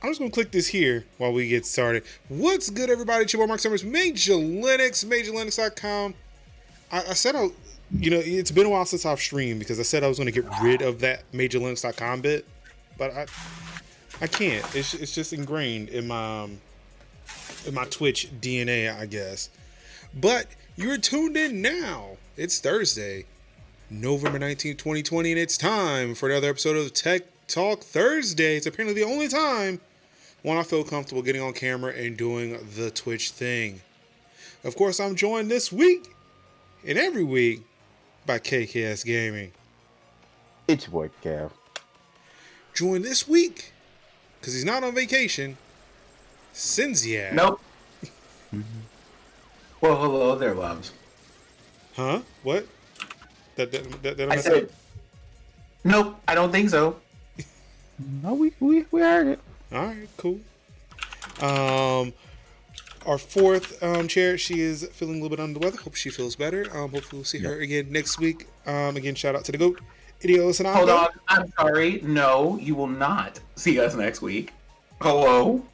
I'm just going to click this here while we get started. What's good, everybody? It's your boy Mark Summers, Major Linux, MajorLinux.com. I said, it's been a while since I've streamed because I said I was going to get rid of that MajorLinux.com bit, but I can't. It's just ingrained in my Twitch DNA, I guess. But you're tuned in now. It's Thursday, November 19th, 2020, and it's time for another episode of Tech Talk Thursday. It's apparently the only time when I feel comfortable getting on camera and doing the Twitch thing. Of course, I'm joined this week and every week by KKS Gaming. It's your boy, Kev. Joined this week, because he's not on vacation, Cinzia. Nope. Well, hello there, loves. Huh? What? That I said, nope, I don't think so. No, we heard it. All right, cool. Our fourth chair, she is feeling a little bit under the weather. Hope she feels better. Hopefully we'll see her again next week. Again, shout out to the GOAT, Idios and Hold on, I'm sorry. No, you will not see us next week. Hello?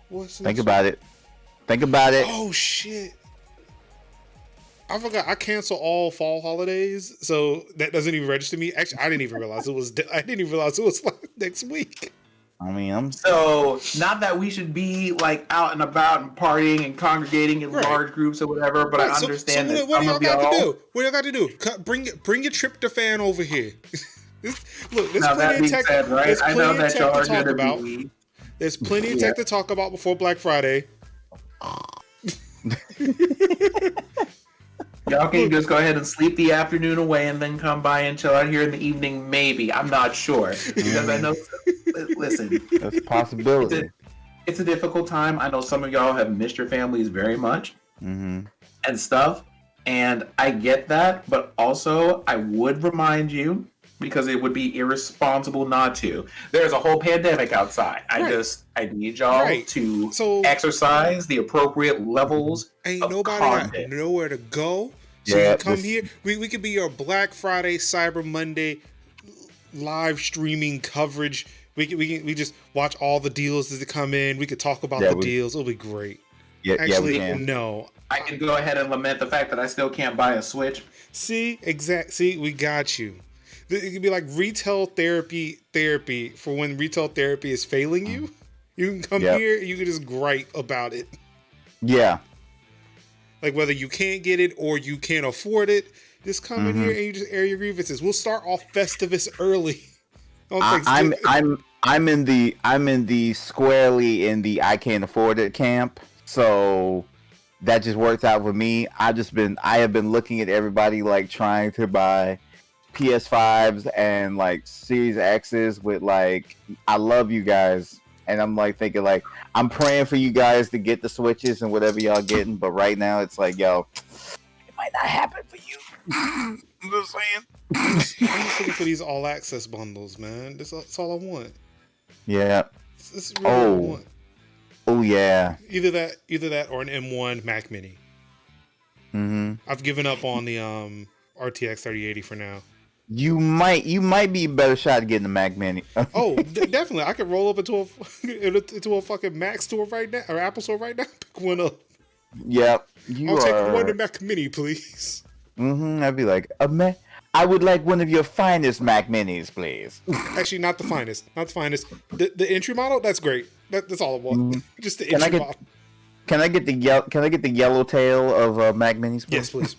Think about it. Think about it. Oh, shit. I forgot. I cancel all fall holidays, so that doesn't even register me. Actually, I didn't even realize it was next week. I mean, So, not that we should be like out and about and partying and congregating in large groups or whatever, but I understand that what some y'all of got y'all... to do? What y'all got to do? Bring your tryptophan over here. Look, there's Now, plenty of tech. said, right? There's I plenty know of that tech y'all to are talk going about. to be... There's plenty of tech to talk about before Black Friday. Y'all can just go ahead and sleep the afternoon away and then come by and chill out here in the evening, maybe. I'm not sure. Because I know... Listen. that's a possibility. It's a difficult time. I know some of y'all have missed your families very much and stuff. And I get that. But also, I would remind you, because it would be irresponsible not to. There's a whole pandemic outside. Right. I need y'all to exercise the appropriate levels Ain't nobody content. got nowhere to go. So you come here. We could be your Black Friday, Cyber Monday live streaming coverage. We just watch all the deals as they come in. We could talk about the deals. It'll be great. Actually, no. I can go ahead and lament the fact that I still can't buy a Switch. See, we got you. It could be like retail therapy for when retail therapy is failing you. You can come here and you can just gripe about it. Yeah. Like whether you can't get it or you can't afford it, just come in here and you just air your grievances. We'll start off Festivus early. I'm in the squarely in the I can't afford it camp. So that just works out for me. I have been looking at everybody like trying to buy PS5s and like Series X's with like, I love you guys. And I'm like thinking like, I'm praying for you guys to get the Switches and whatever y'all getting. But right now it's like, yo, it might not happen for you. I'm just saying. I'm just looking for these all access bundles, man. That's all I want. Yeah. This is really what I want. Oh yeah. Either that or an M1 Mac Mini. I've given up on the RTX 3080 for now. You might be a better shot at getting the Mac Mini. Definitely. I could roll up into a fucking Mac store right now or Apple store right now. Pick one up. Yep. I'll take one Mac Mini, please. I'd be like, I would like one of your finest Mac Minis, please. Actually, not the finest. Not the finest. The entry model, that's great. That's all I want. Just the entry model. Can I get the yellow tail of Mac Minis, please? Yes, please.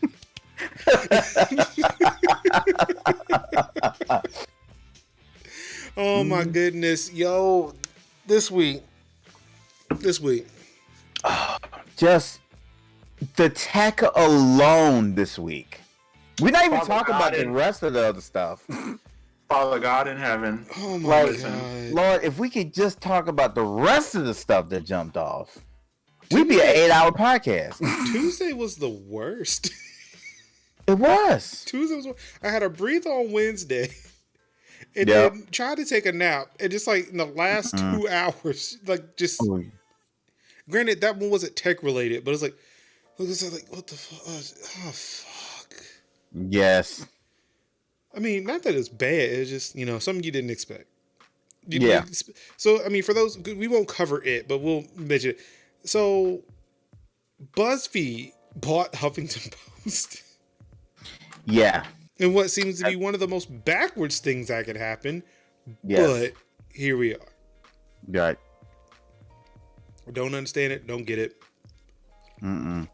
Oh my goodness, yo! This week, just the tech alone this week. We're not even talking about the rest of the other stuff. Father God in heaven. Oh my God, Lord! If we could just talk about the rest of the stuff that jumped off, we'd be an 8-hour podcast. Tuesday was the worst. It was. Tuesday was. I had a breathe on Wednesday, and then tried to take a nap, and just like in the last 2 hours, like just. Granted, that one wasn't tech related, but it's like, what the fuck? Oh fuck. Yes. I mean, not that it's bad. It's just something you didn't expect. Yeah. So, I mean, for those, we won't cover it, but we'll mention it. So, BuzzFeed bought Huffington Post. Yeah. And what seems to be one of the most backwards things that could happen. Yes. But here we are. Right. Don't understand it. Don't get it. Mm-mm.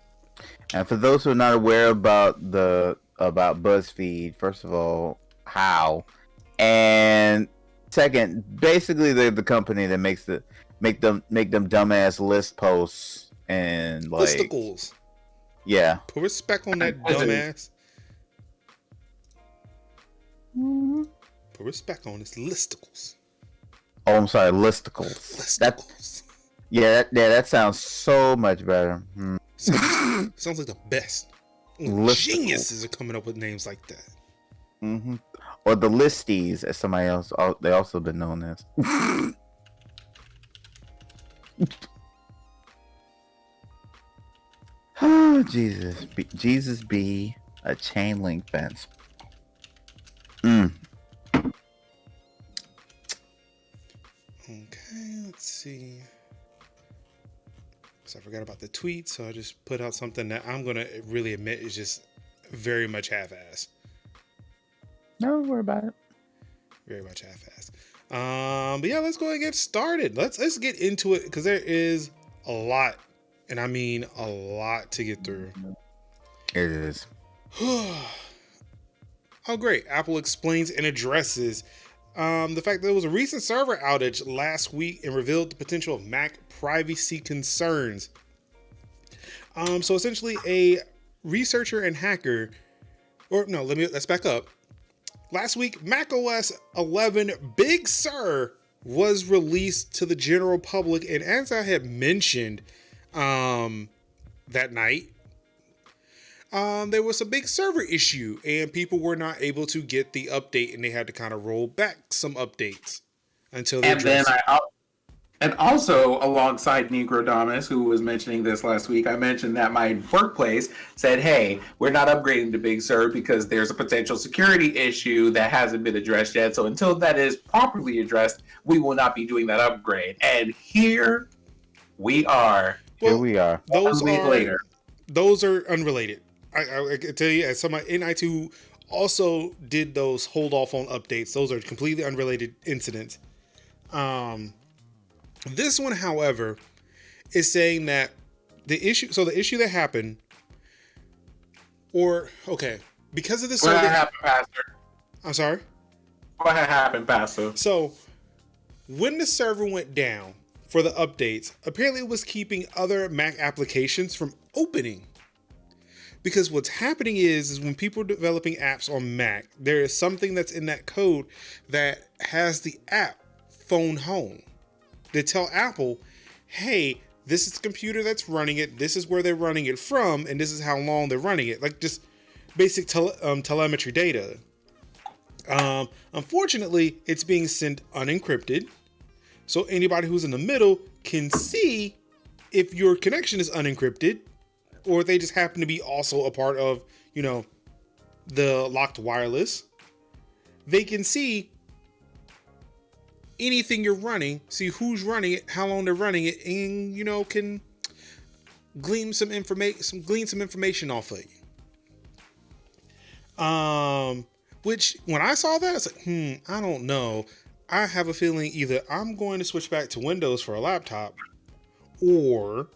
And for those who are not aware about BuzzFeed, first of all, how? And second, basically they're the company that make them dumbass list posts and like listicles. Yeah. Put respect on that dumbass. Put respect on his listicles. Oh, I'm sorry, listicles. Listicles. That sounds so much better. Sounds like the best. Geniuses are coming up with names like that. Mm-hmm. Or the listies, as somebody else they also been known as. Oh, Jesus. Jesus be a chain link fence. Okay, let's see. So I forgot about the tweet, so I just put out something that I'm going to really admit is just very much half-assed. No, don't worry about it. Very much half-assed. But yeah, let's go ahead and get started. Let's get into it because there is a lot, and I mean a lot to get through. It is. Oh, great. Apple explains and addresses the fact that there was a recent server outage last week and revealed the potential of Mac privacy concerns. So essentially a researcher and hacker, let's back up. Last week, macOS 11 Big Sur was released to the general public. And as I had mentioned that night, there was a big server issue and people were not able to get the update and they had to kind of roll back some updates until they And also, alongside Negrodamus, who was mentioning this last week, I mentioned that my workplace said, hey, we're not upgrading to Big Sur because there's a potential security issue that hasn't been addressed yet. So until that is properly addressed, we will not be doing that upgrade. And here we are. Here we are. Those are unrelated. I can tell you, as somebody in IT who also did those hold off on updates, those are completely unrelated incidents. This one, however, is saying that the issue that happened, because of this server. What happened, Pastor? I'm sorry? What happened, Pastor? So, when the server went down for the updates, apparently it was keeping other Mac applications from opening. Because what's happening is when people are developing apps on Mac, there is something that's in that code that has the app phone home. They tell Apple, hey, this is the computer that's running it, this is where they're running it from, and this is how long they're running it. Like just basic telemetry data. Unfortunately, it's being sent unencrypted. So anybody who's in the middle can see if your connection is unencrypted, or they just happen to be also a part of, the locked wireless. They can see anything you're running, see who's running it, how long they're running it, and can glean some information off of you. Which when I saw that, I was like, I don't know. I have a feeling either I'm going to switch back to Windows for a laptop, or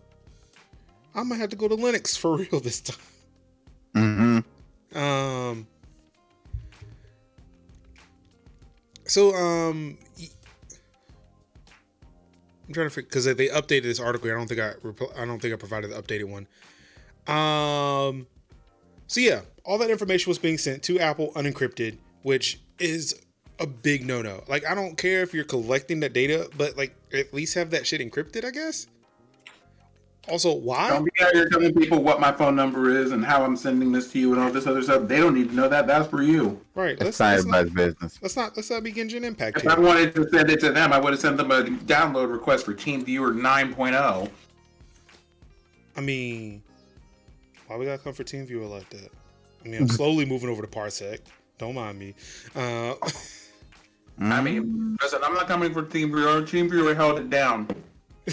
I'm gonna have to go to Linux for real this time. Mm-hmm. I'm trying to figure because they updated this article. I don't think I provided the updated one. So yeah, all that information was being sent to Apple unencrypted, which is a big no-no. Like, I don't care if you're collecting that data, but like at least have that shit encrypted, I guess. Also, why? Don't be out here telling people what my phone number is and how I'm sending this to you and all this other stuff. They don't need to know that. That's for you. Right. That's not everybody's business. Let's not be Genshin Impact If here. I wanted to send it to them, I would have sent them a download request for TeamViewer 9.0. I mean, why we gotta come for TeamViewer like that? I mean, I'm slowly moving over to Parsec. Don't mind me. I mean, listen, I'm not coming for Team Viewer. Team Viewer held it down.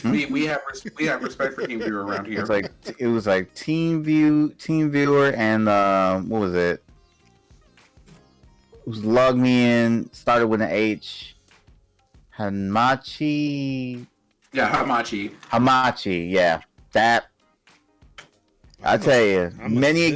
We have respect for Team Viewer around here. It was like Team Viewer, and what was it? It was Log Me In. Started with an H. Hamachi. Yeah, Hamachi. Yeah, that. I tell you, many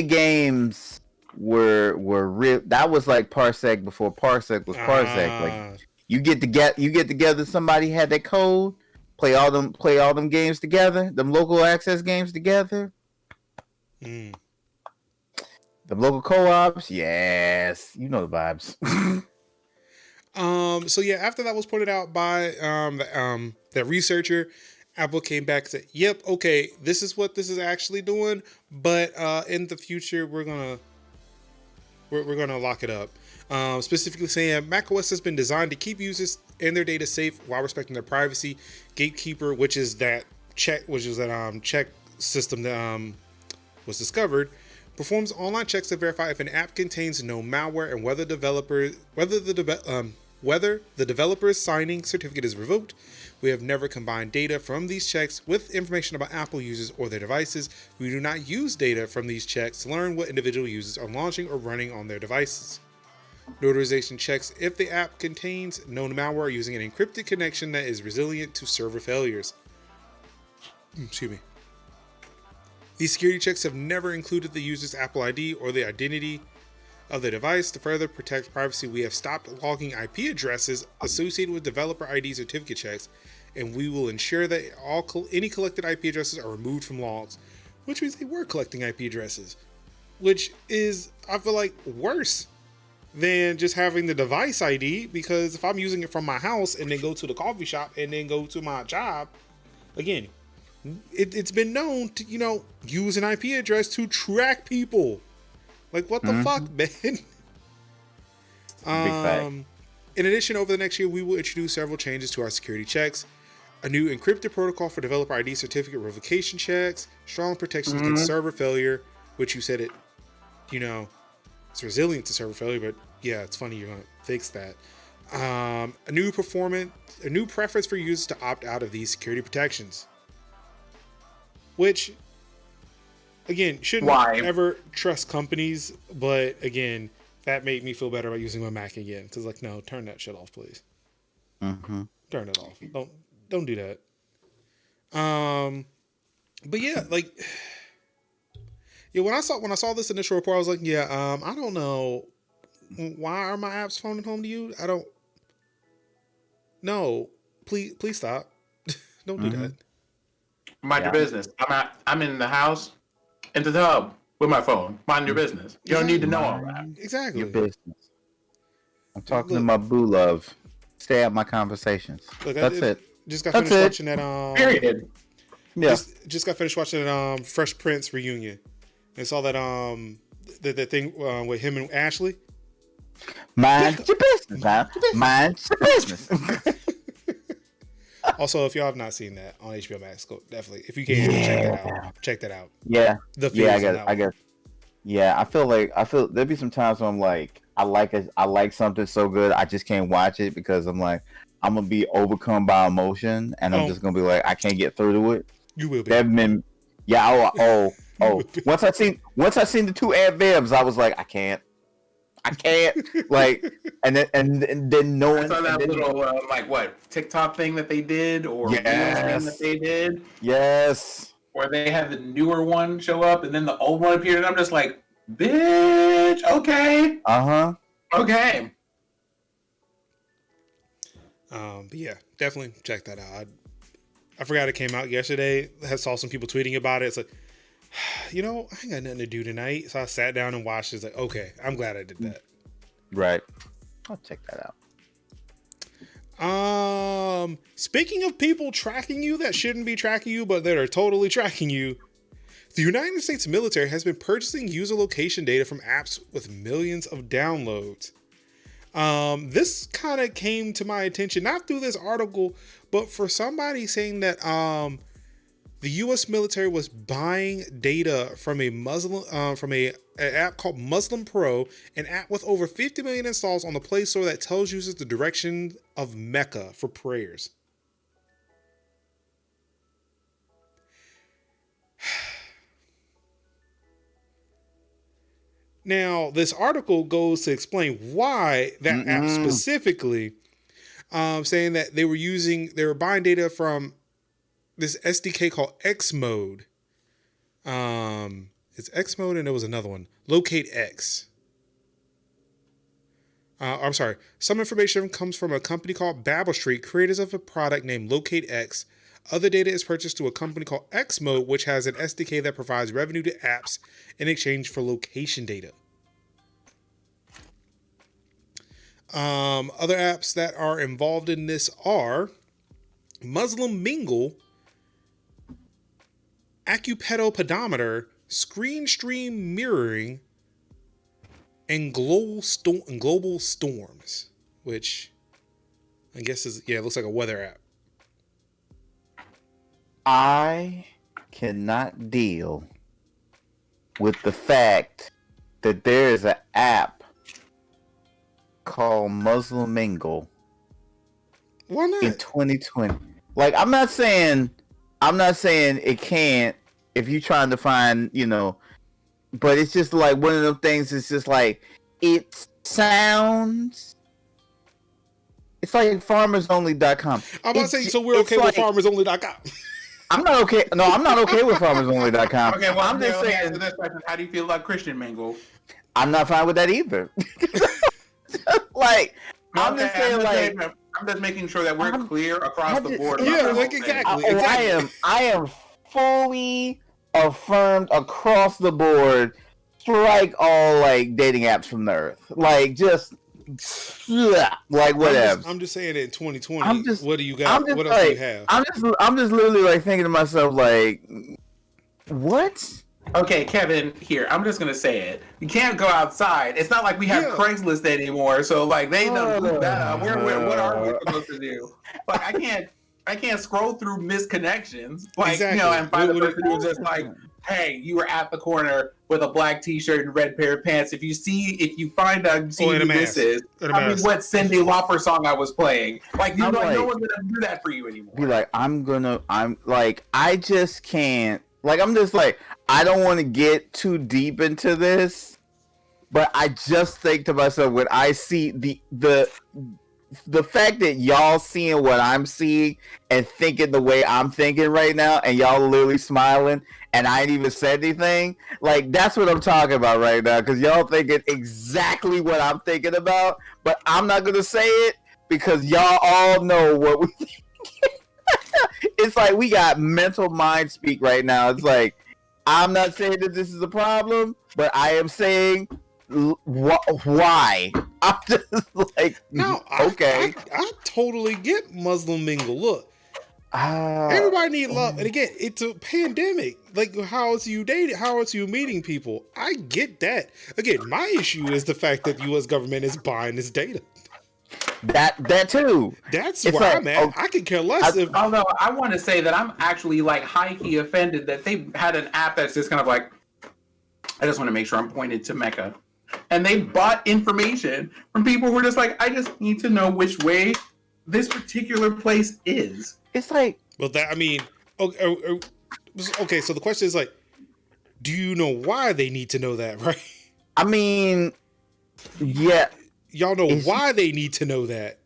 games were real. That was like Parsec before Parsec was Parsec. Like you get together. Somebody had their code. Play all them games together. Them local access games together. The local co-ops. Yes, you know the vibes. So yeah, after that was pointed out by the researcher, Apple came back and said, "Yep, okay, this is what this is actually doing, but in the future we're gonna lock it up." Specifically saying macOS has been designed to keep users and their data safe while respecting their privacy. Gatekeeper, which is that check system that was discovered, performs online checks to verify if an app contains no malware and whether the developer's signing certificate is revoked. We have never combined data from these checks with information about Apple users or their devices. We do not use data from these checks to learn what individual users are launching or running on their devices. Notarization checks if the app contains known malware using an encrypted connection that is resilient to server failures. Excuse me. These security checks have never included the user's Apple ID or the identity of the device. To further protect privacy, we have stopped logging IP addresses associated with developer ID certificate checks, and we will ensure that any collected IP addresses are removed from logs, which means they were collecting IP addresses, which is, I feel like, worse than just having the device ID, because if I'm using it from my house and then go to the coffee shop and then go to my job, again, it's been known to, use an IP address to track people. Like, what the fuck, man? Big fact. In addition, over the next year, we will introduce several changes to our security checks. A new encrypted protocol for developer ID certificate revocation checks, strong protections against server failure, which you said it's resilient to server failure, but yeah, it's funny you're going to fix that. A new preference for users to opt out of these security protections. Which, again, shouldn't ever trust companies, but again, that made me feel better about using my Mac again. Because, no, turn that shit off, please. Turn it off. Don't do that. But yeah, when I saw this initial report, I was like, I don't know, why are my apps phoning home to you? No, please stop. Don't do that. Mind your business. I'm in the house, in the tub with my phone. Mind your business. You don't need to know all that. Exactly. Your business. I'm talking to my boo love. Stay out my conversations. That's it. Just got finished watching that. Period. Yeah. Just got finished watching that Fresh Prince reunion. And saw that that thing with him and Ashley. Mind your business, huh? Mind your business. Also, if y'all have not seen that on HBO Max, go definitely. If you can, check that out. Yeah. I guess. Yeah, I feel there'd be some times when I'm like, I like something so good, I just can't watch it because I'm like, I'm gonna be overcome by emotion, and I'm just gonna be like, I can't get through to it. You will be. Once I seen the two adverbs, I was like, I can't. Like, and then no one. I saw that little TikTok thing that they did, or Reels thing that they did. Yes. Where they had the newer one show up, and then the old one appeared, and I'm just like, bitch, okay. Okay. But yeah, definitely check that out. I forgot it came out yesterday. I saw some people tweeting about it. It's like, I ain't got nothing to do tonight. So I sat down and watched it. It's like, okay, I'm glad I did that. Right. I'll check that out. Speaking of people tracking you that shouldn't be tracking you, but that are totally tracking you, the United States military has been purchasing user location data from apps with millions of downloads. This kind of came to my attention, not through this article, but for somebody saying that the U.S. military was buying data from a an app called Muslim Pro, an app with over 50 million installs on the Play Store that tells users the direction of Mecca for prayers. Now, this article goes to explain why that app specifically, saying that they were buying data from this SDK called X Mode. It's X Mode, and there was another one, Locate X. I'm sorry. Some information comes from a company called Babel Street, creators of a product named Locate X. Other data is purchased to a company called X Mode, which has an SDK that provides revenue to apps in exchange for location data. Other apps that are involved in this are Muslim Mingle, Acupedo Pedometer, Screen Stream Mirroring, and Global Storms, which I guess it looks like a weather app. I cannot deal with the fact that there is an app called Muslim Mingle. Why not? In 2020. Like, I'm not saying it can't if you're trying to find, but it's just like one of them things. It's just like, it sounds, it's like farmersonly.com. I'm about to say, so we're okay with farmersonly.com. I'm not okay. No, I'm not okay with farmersonly.com. Okay, well, I'm just saying. This question, how do you feel about Christian Mingle? I'm not fine with that either. Like, I'm just saying, I'm just making sure that we're clear across the board. Yeah, like exactly. I am fully affirmed across the board. Strike all dating apps from the earth. Like, just whatever. I'm just saying that in 2020. What do you got? What else do you have? I'm just literally thinking to myself what? Okay, Kevin, here, I'm just gonna say it. You can't go outside. It's not like we have Craigslist anymore, so they don't look that up. What are we supposed to do? I can't scroll through missed connections. And find the person who's just hey, you were at the corner with a black t-shirt and red pair of pants. If you find out who this is, tell me what Cyndi Lauper song I was playing. No one's gonna do that for you anymore. Be I just can't. I'm just I don't want to get too deep into this, but I just think to myself when I see the fact that y'all seeing what I'm seeing and thinking the way I'm thinking right now, and y'all literally smiling, and I ain't even said anything. That's what I'm talking about right now, because y'all thinking exactly what I'm thinking about, but I'm not gonna say it because y'all all know what we think. It's we got mental mind speak right now. It's I'm not saying that this is a problem, but I am saying why. I'm just no, okay. I totally get Muslim Mingle. Look, everybody need love, and again, it's a pandemic. How else you dating? How else you meeting people? I get that. Again, my issue is the fact that the U.S. government is buying this data. That too. That's where I'm at. I could care less. Although I want to say that I'm actually high key offended that they had an app that's just kind of I just want to make sure I'm pointed to Mecca, and they bought information from people who were just I just need to know which way this particular place is. It's okay. So the question is do you know why they need to know that, right? I mean, yeah. Y'all know why they need to know that.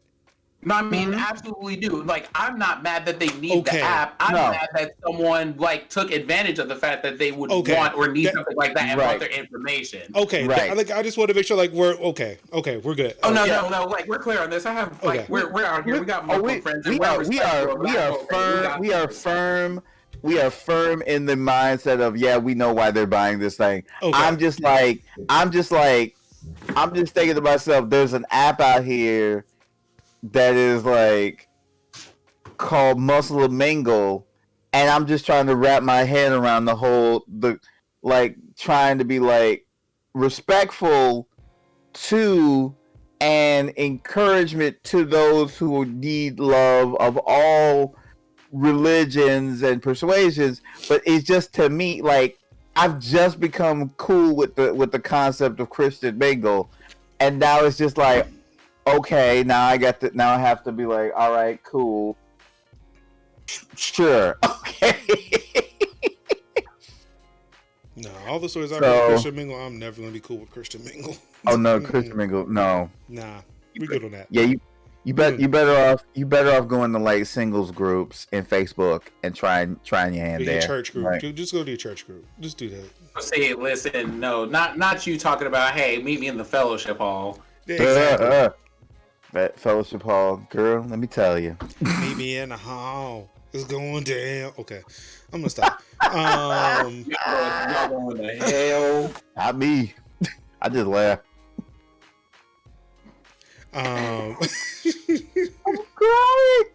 No, I mean, absolutely do. I'm not mad that they need the app. I'm mad that someone took advantage of the fact that they would want or need something like that and want their information. Okay, right. I just want to make sure we're okay. Okay, we're good. Oh no, we're clear on this. I have we're out here. We got multiple friends. We are firm. We are firm in the mindset of we know why they're buying this thing. Okay. I'm just thinking to myself, there's an app out here that is called Muslim Mingle, and I'm just trying to wrap my head around trying to be respectful to and encouragement to those who need love of all religions and persuasions, but it's just to me like I've just become cool with the concept of Christian mingle, and now it's just like, okay, now I have to be like, all right, cool, sure, okay. No, all the stories I've heard of Christian mingle, I'm never gonna be cool with Christian mingle. Oh no, Christian mingle, no. Nah, we good on that. Yeah, you better off going to like singles groups in Facebook and trying your hand there. Church group, right. Dude, just go to your church group. Just do that. See, listen, no, not you talking about. Hey, meet me in the fellowship hall. Yeah, exactly. That fellowship hall, girl. Let me tell you. Meet me in the hall. It's going down. Okay, I'm gonna stop. Y'all going to hell? Not me. I just laugh. I'm crying.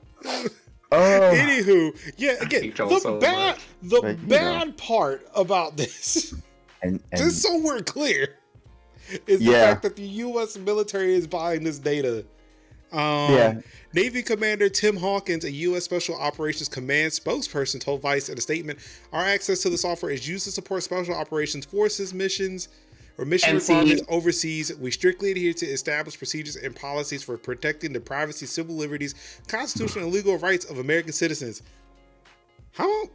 Anywho, yeah. Again, the bad part about this, and just so we're clear, is the fact that the U.S. military is buying this data. Navy Commander Tim Hawkins, a U.S. Special Operations Command spokesperson, told Vice in a statement, "Our access to the software is used to support Special Operations Forces missions or mission requirements overseas. We strictly adhere to established procedures and policies for protecting the privacy, civil liberties, constitutional and legal rights of American citizens." How,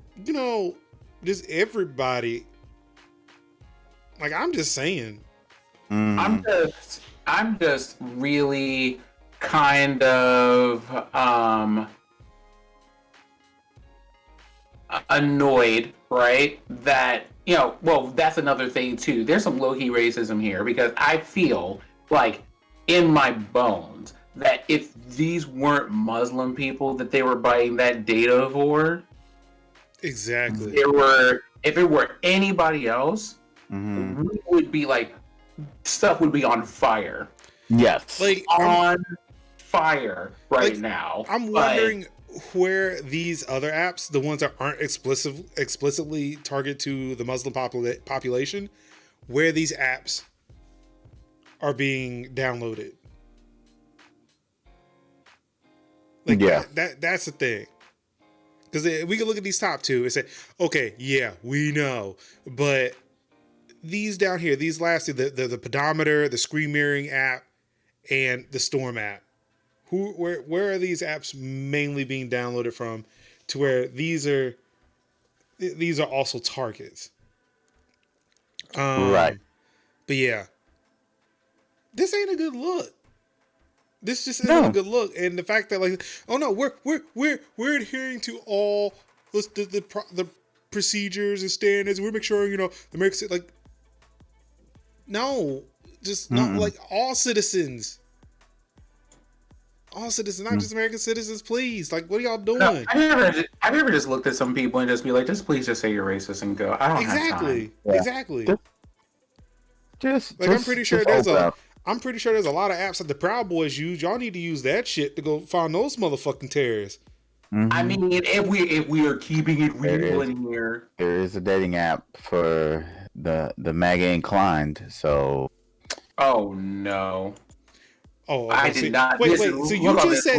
just everybody, like, I'm just saying. I'm just really kind of annoyed, right? That, well, that's another thing too. There's some low-key racism here because I feel like in my bones that if these weren't Muslim people that they were buying that data for, exactly. If it were anybody else, we would be like, stuff would be on fire. Yes. Like on fire now. I'm wondering where these other apps, the ones that aren't explicitly targeted to the Muslim population, where these apps are being downloaded. Like, that's the thing. Because we can look at these top two and say, okay, yeah, we know, but these down here, these last two, the pedometer, the screen mirroring app, and the Storm app, where are these apps mainly being downloaded from, to where these are also targets? Right. But yeah, this ain't a good look. This just isn't a good look, and the fact that we're adhering to all the procedures and standards. We're making sure the American all citizens. All citizens, not just American citizens, please. Like, what are y'all doing? No, I've ever just looked at some people and just be like, please just say you're racist and go. I don't have time. Exactly. I'm pretty sure there's a lot of apps that the Proud Boys use. Y'all need to use that shit to go find those motherfucking terrorists. I mean, if we are keeping it real in here, there is a dating app for the MAGA inclined. So, oh no. Oh, I did not. Wait. So you just said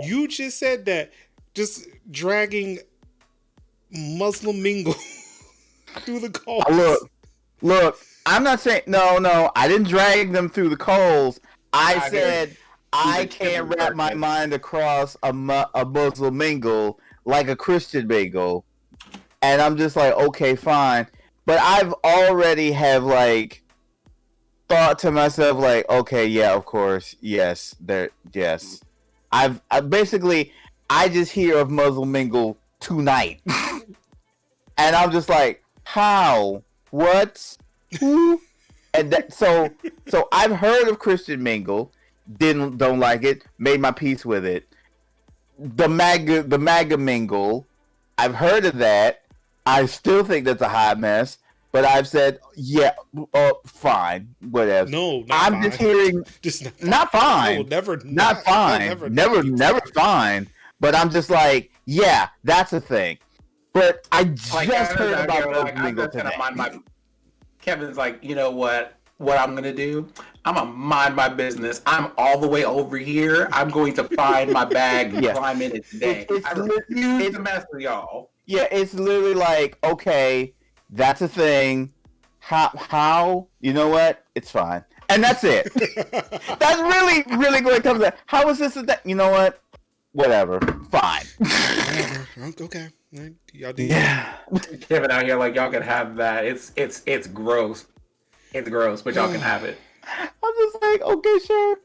You just said that. Just dragging Muslim mingle through the coals. Look. I'm not saying no. I didn't drag them through the coals. I said I can't wrap my mind across a Muslim mingle like a Christian mingle, and I'm just like, okay, fine. But I've already have thought to myself okay, yeah, of course, yes, yes. I just hear of Muslim mingle tonight, and I'm just like, how, what, who, and so I've heard of Christian mingle, don't like it, made my peace with it. The MAGA mingle, I've heard of that. I still think that's a hot mess. But I've said, yeah, fine, whatever. No, I'm fine. just hearing, not fine. No, never, not fine. Never fine. But I'm just like, yeah, that's a thing. But I just heard about Muslim mingle today. Kevin's like, you know what I'm gonna do? I'm gonna mind my business. I'm all the way over here. I'm going to find my bag and climb in it today. I refuse to mess with y'all. Yeah, it's literally like, okay, that's a thing. How? You know what? It's fine. And that's it. That's really what it comes to. How is this a thing? You know what? Whatever. Fine. Okay. Y'all do. Yeah. Kevin out here like y'all can have that. It's gross. It's gross, but y'all can have it. I'm just like, okay, sure.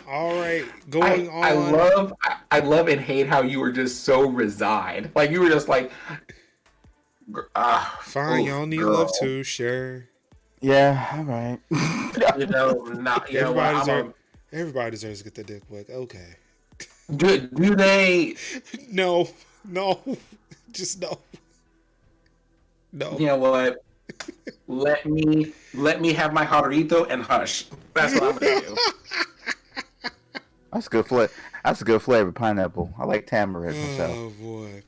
All right, going on. I love and hate how you were just so resigned. Like you were just like, fine, y'all need love too, sure. Yeah, all right. Everybody deserves to get the dick wet. Okay. Do they? No, just no. No. You know what? Let me have my jarrito and hush. That's what I'm gonna do. That's good flavor. That's a good flavor, pineapple. I like tamarind myself. Oh boy.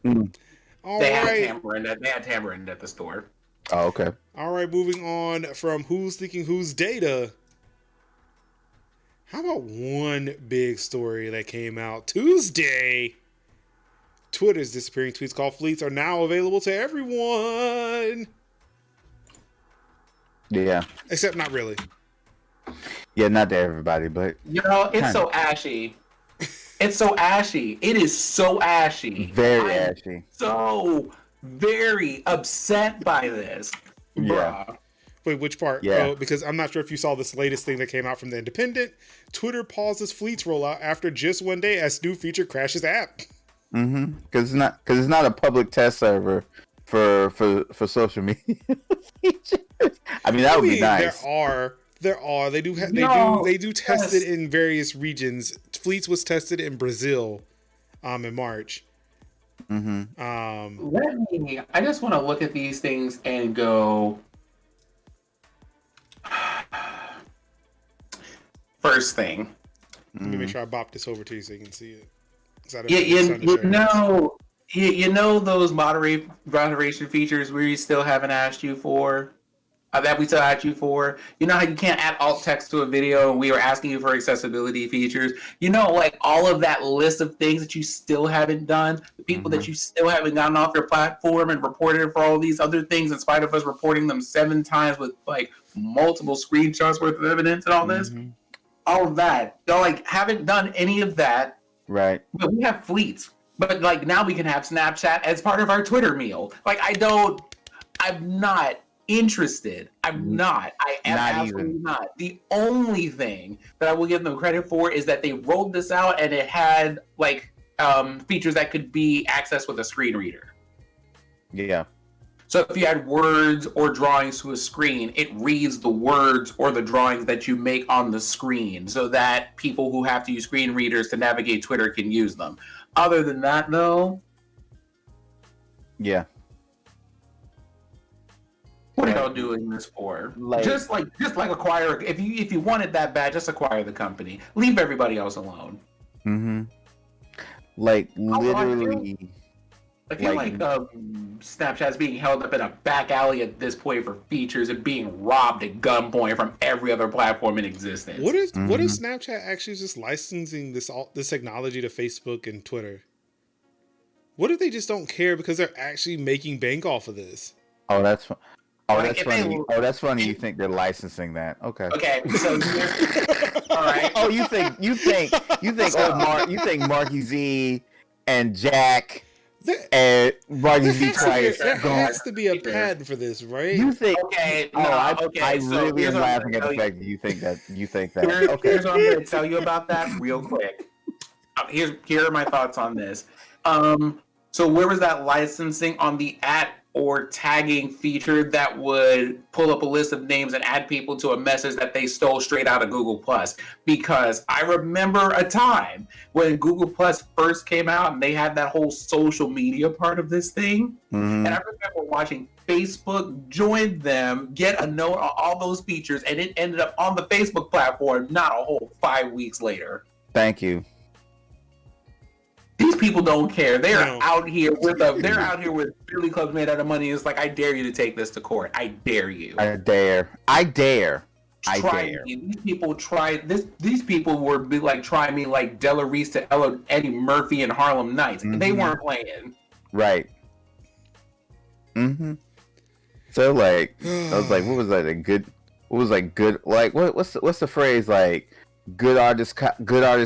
They had tamarind at the store. Oh, okay. All right, moving on from who's leaking whose data. How about one big story that came out Tuesday? Twitter's disappearing tweets called fleets are now available to everyone. Yeah. Except not really. Yeah, not to everybody, but it's so ashy. It's so ashy. It is so ashy. Very ashy. So very upset by this. Yeah. Bruh. Wait, which part? Yeah. Oh, because I'm not sure if you saw this latest thing that came out from The Independent. Twitter pauses fleets rollout after just one day as new feature crashes app. Mm-hmm. Because it's not a public test server for social media features. I mean, that would be nice. There are. They do test it in various regions. Fleets was tested in Brazil, in March. Mm-hmm. I just want to look at these things and go. First thing. Let me make sure I bop this over to you so you can see it. You know those moderation features we still haven't asked you for? That we still asked you for? You know how you can't add alt text to a video and we were asking you for accessibility features? You know, like all of that list of things that you still haven't done, the people that you still haven't gotten off your platform and reported for all these other things in spite of us reporting them 7 times with like multiple screenshots worth of evidence and all this? All of that. Y'all like haven't done any of that. Right. But we have fleets. But like now we can have Snapchat as part of our Twitter meal. Like I'm not interested. I'm not. I am absolutely not. The only thing that I will give them credit for is that they rolled this out and it had like features that could be accessed with a screen reader. Yeah. So if you add words or drawings to a screen, it reads the words or the drawings that you make on the screen so that people who have to use screen readers to navigate Twitter can use them. Other than that, though, yeah. What are y'all doing this for? Just like acquire. If you want it that bad, just acquire the company. Leave everybody else alone. Mm-hmm. Like literally. I feel like Snapchat's being held up in a back alley at this point for features and being robbed at gunpoint from every other platform in existence. What if Snapchat actually just licensing this technology to Facebook and Twitter? What if they just don't care because they're actually making bank off of this? Oh, that's funny. That's funny. You think they're licensing that? Okay. Okay. So, all right. Oh, you think Marky Z and Jack. There has to be a patent for this, right? You think? Okay. I really am laughing at the fact that you think that. Here's what I'm going to tell you about that real quick. Here are my thoughts on this. So where was that licensing on the or tagging feature that would pull up a list of names and add people to a message that they stole straight out of Google Plus? Because I remember a time when Google Plus first came out and they had that whole social media part of this thing. And I remember watching Facebook join them, get a note on all those features, and it ended up on the Facebook platform not a whole 5 weeks later. Thank you. These people don't care. They're out here with Billy Clubs made out of money. It's like, I dare you to take this to court. I dare you. I dare. I try dare. me. These people try this. These people were be like try me like Della Reese to Eddie Murphy and Harlem Nights. Mm-hmm. They weren't playing. Right. Mm-hmm. So like, I was like, what was like a good? What was like good? Like what's the phrase like? Good artist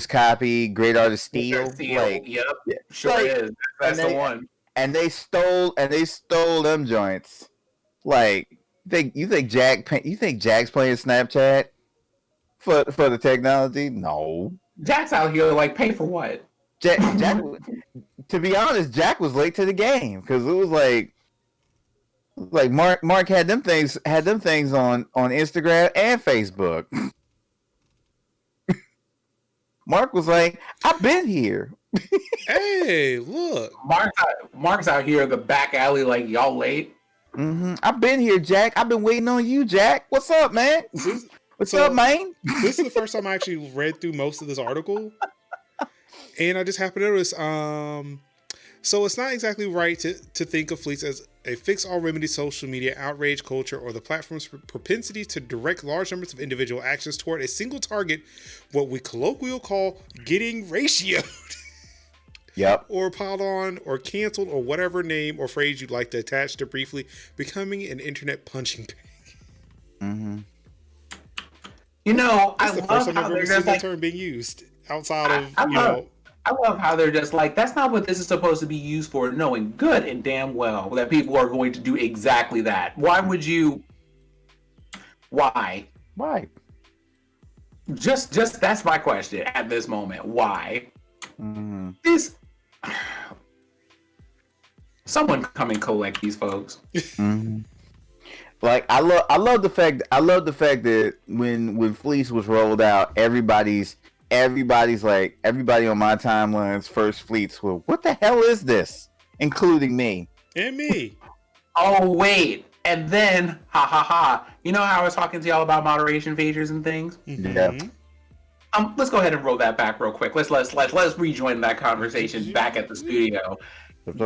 copy, great artist steal. Like, yep, sure like, is. That's the one. And they stole them joints. Like, you think Jack's playing Snapchat for the technology? No. Jack's out here like pay for what? Jack to be honest, Jack was late to the game because it was like Mark had them things on Instagram and Facebook. Mark was like, I've been here. Hey, look. Mark's out here in the back alley like y'all late. Mm-hmm. I've been here, Jack. I've been waiting on you, Jack. What's up, man? What's up, man? This is the first time I actually read through most of this article. And I just happened to notice, so it's not exactly right to think of fleets as a fix-all remedy social media outrage culture or the platform's propensity to direct large numbers of individual actions toward a single target, what we colloquially call getting ratioed. Yep. Or piled on or canceled or whatever name or phrase you'd like to attach to briefly becoming an internet punching bag. Mm-hmm. You know, That's the first time I've ever seen that term being used outside of, I love how they're just like, that's not what this is supposed to be used for, knowing good and damn well that people are going to do exactly that. Why would you? Why? Why? Just that's my question at this moment. Why? Mm-hmm. Someone come and collect these folks. Mm-hmm. Like I love the fact that when Fleece was rolled out, everybody on my timeline's first fleets were, what the hell is this? Including me. And me. Oh wait. And then you know how I was talking to y'all about moderation features and things? Mm-hmm. Yeah. Let's go ahead and roll that back real quick. Let's rejoin that conversation back at the studio.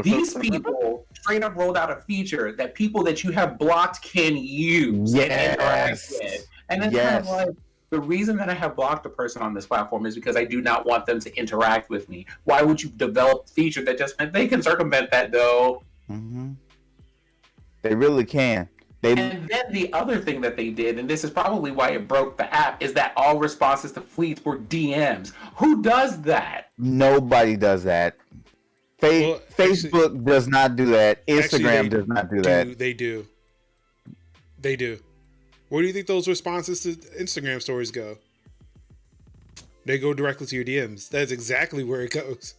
These people straight up rolled out a feature that people that you have blocked can use and interact with. And it's kind of like, the reason that I have blocked a person on this platform is because I do not want them to interact with me. Why would you develop a feature that just meant they can circumvent that though? Mm-hmm. They really can. And then the other thing that they did, and this is probably why it broke the app, is that all responses to fleets were DMs. Who does that? Nobody does that. Facebook does not do that. Instagram does not do that. They do. Where do you think those responses to Instagram stories go? They go directly to your DMs. That's exactly where it goes.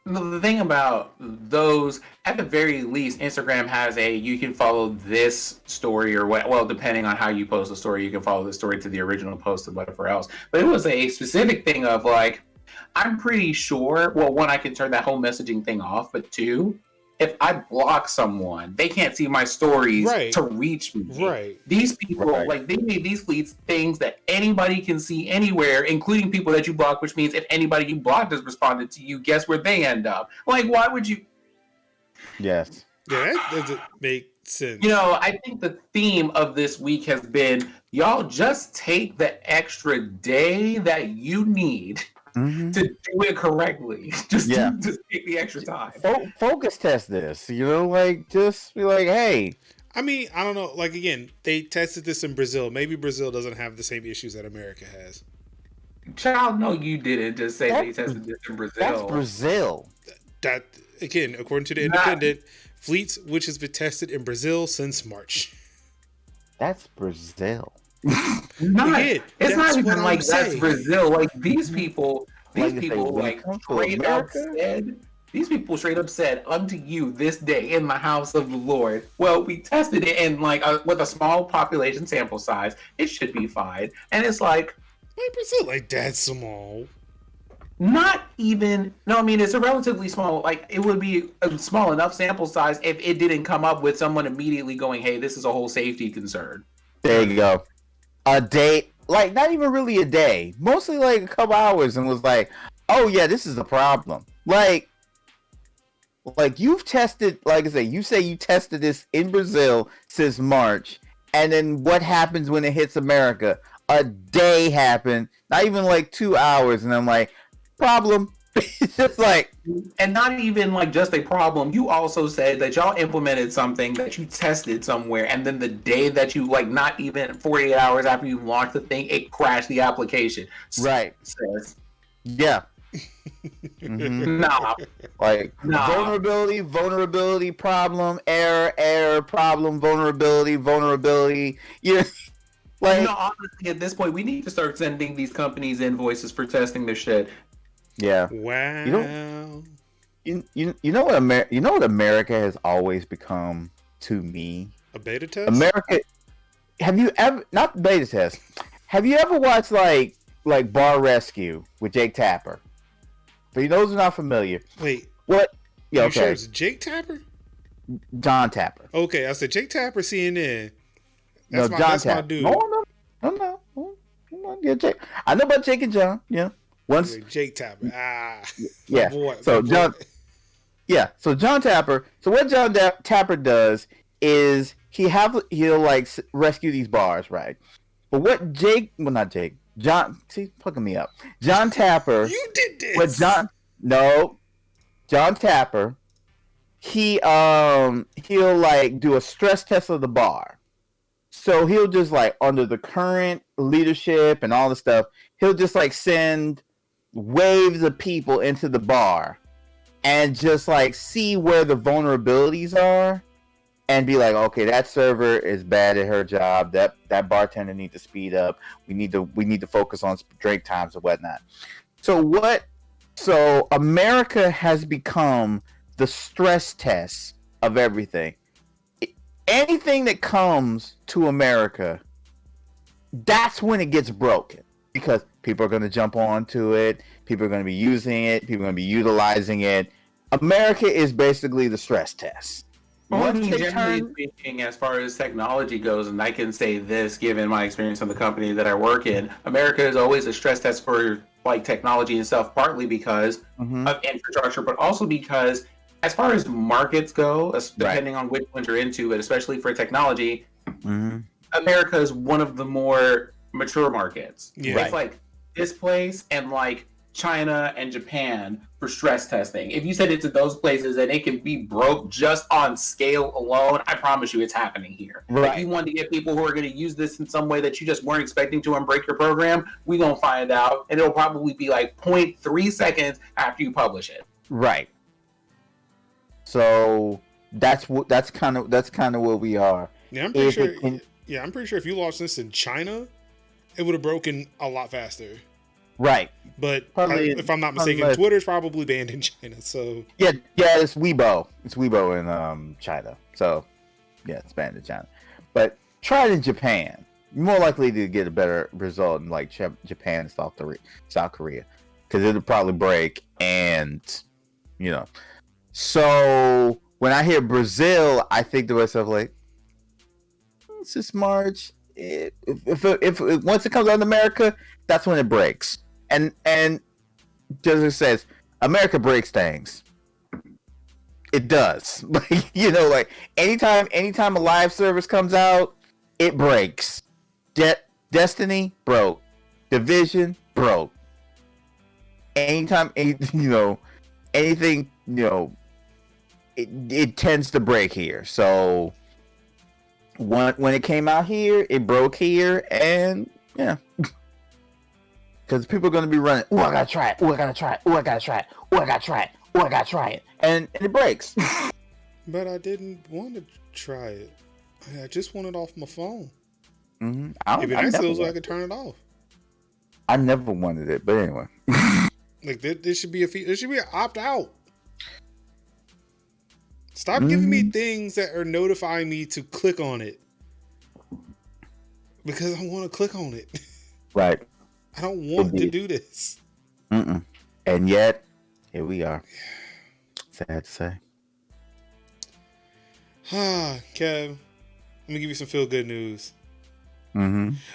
The thing about those, at the very least, Instagram has you can follow this story or what, well, depending on how you post the story, you can follow the story to the original post and whatever else. But it was a specific thing of like, I'm pretty sure, well, one, I can turn that whole messaging thing off, but two, if I block someone, they can't see my stories to reach me. Right. These people, like, they made these fleets things that anybody can see anywhere, including people that you block, which means if anybody you blocked has responded to you, guess where they end up? Like, why would you? Yes. Yeah, that doesn't make sense. You know, I think the theme of this week has been, y'all just take the extra day that you need to do it correctly. Just take the extra time. Focus test this, like just be like, hey. I mean, I don't know. Like, again, they tested this in Brazil. Maybe Brazil doesn't have the same issues that America has. Child, no, you didn't just say they tested this in Brazil. That's Brazil. That, again, according to the Independent, fleets which has been tested in Brazil since March. That's Brazil. It's not even like that's Brazil. Like these people straight up said, these people straight up said, unto you this day in the house of the Lord. Well, we tested it in with a small population sample size. It should be fine. And it's like, why Brazil like that small? Not even. No, I mean it's a relatively small. Like it would be a small enough sample size if it didn't come up with someone immediately going, "Hey, this is a whole safety concern." There you go. A day, like not even really a day, mostly like a couple hours, and was like, "Oh yeah, this is a problem." Like you've tested, like I say you tested this in Brazil since March, And then what happens when it hits America? A day happened, not even like 2 hours, and I'm like, problem. It's just like, and not even like just a problem. You also said that y'all implemented something that you tested somewhere, and then the day that you like, not even 48 hours after you launched the thing, it crashed the application. right? Says, Yeah. Mm-hmm. nah, Like nah. vulnerability, problem, error, problem, vulnerability. Yeah. Like, You know, honestly, at this point, we need to start sending these companies invoices for testing their shit. yeah. Wow. You know what America has always become to me? A beta test? America. Have you ever not beta test? Have you ever watched like Bar Rescue with Jake Tapper? For those who are not familiar. Wait. What? Yeah, you okay. sure it's Jake Tapper? John Tapper. Okay, I said Jake Tapper CNN. That's No, my Tapper. dude. No. Yeah, Jake. I know about Jake and John. Yeah. Once. Wait, Jake Tapper. Yeah. Boy, So John. Yeah. So John Tapper. So what John Tapper does is he'll like rescue these bars, right? But what not Jake. John, see, fucking me up. John Tapper. You did this. John Tapper. He'll like do a stress test of the bar. So he'll just like under the current leadership and all the stuff, he'll just like send waves of people into the bar and just like see where the vulnerabilities are and be like, okay, that server is bad at her job. That bartender needs to speed up. We need to focus on drink times and whatnot. So America has become the stress test of everything. Anything that comes to America, that's when it gets broken because people are going to jump onto it. People are going to be using it. People are going to be utilizing it. America is basically the stress test. Generally speaking, as far as technology goes, and I can say this given my experience in the company that I work in, America is always a stress test for like technology and stuff, partly because of infrastructure, but also because as far as markets go, depending on which ones you're into, but especially for technology, America is one of the more mature markets. Yeah. It's like this place and like China and Japan for stress testing. If you send it to those places and it can be broke just on scale alone, I promise you it's happening here. Right. If you want to get people who are going to use this in some way that you just weren't expecting to and break your program, we're going to find out. And it'll probably be like 0.3 seconds after you publish it. Right. So that's kind of where we are. Yeah, I'm pretty sure. I'm pretty sure if you launched this in China, it would have broken a lot faster. Right. But if I'm not mistaken, Twitter's probably banned in China. So yeah, it's Weibo. It's Weibo in China. So yeah, it's banned in China. But try it in Japan. You're more likely to get a better result in like Japan and South Korea, because it'll probably break and So when I hear Brazil, I think to myself like, it's just March. If once it comes out in America, that's when it breaks. And just it says, America breaks things. It does. Like anytime a live service comes out, it breaks. Destiny broke. Division broke. Anytime anything it tends to break here. So when it came out here, it broke here, and yeah. Because people are going to be running, I gotta try it, I gotta try it, I gotta try it, I gotta try it, I gotta try it. And it breaks. But I didn't want to try it. I just want it off my phone. Mm-hmm. It'd be nice so I could turn it off. I never wanted it, but anyway. Like there should be there should be an opt out. Stop giving me things that are notifying me to click on it. Because I want to click on it. Right. I don't want to do this. And yet, here we are. Sad to say. Kev, let me give you some feel-good news.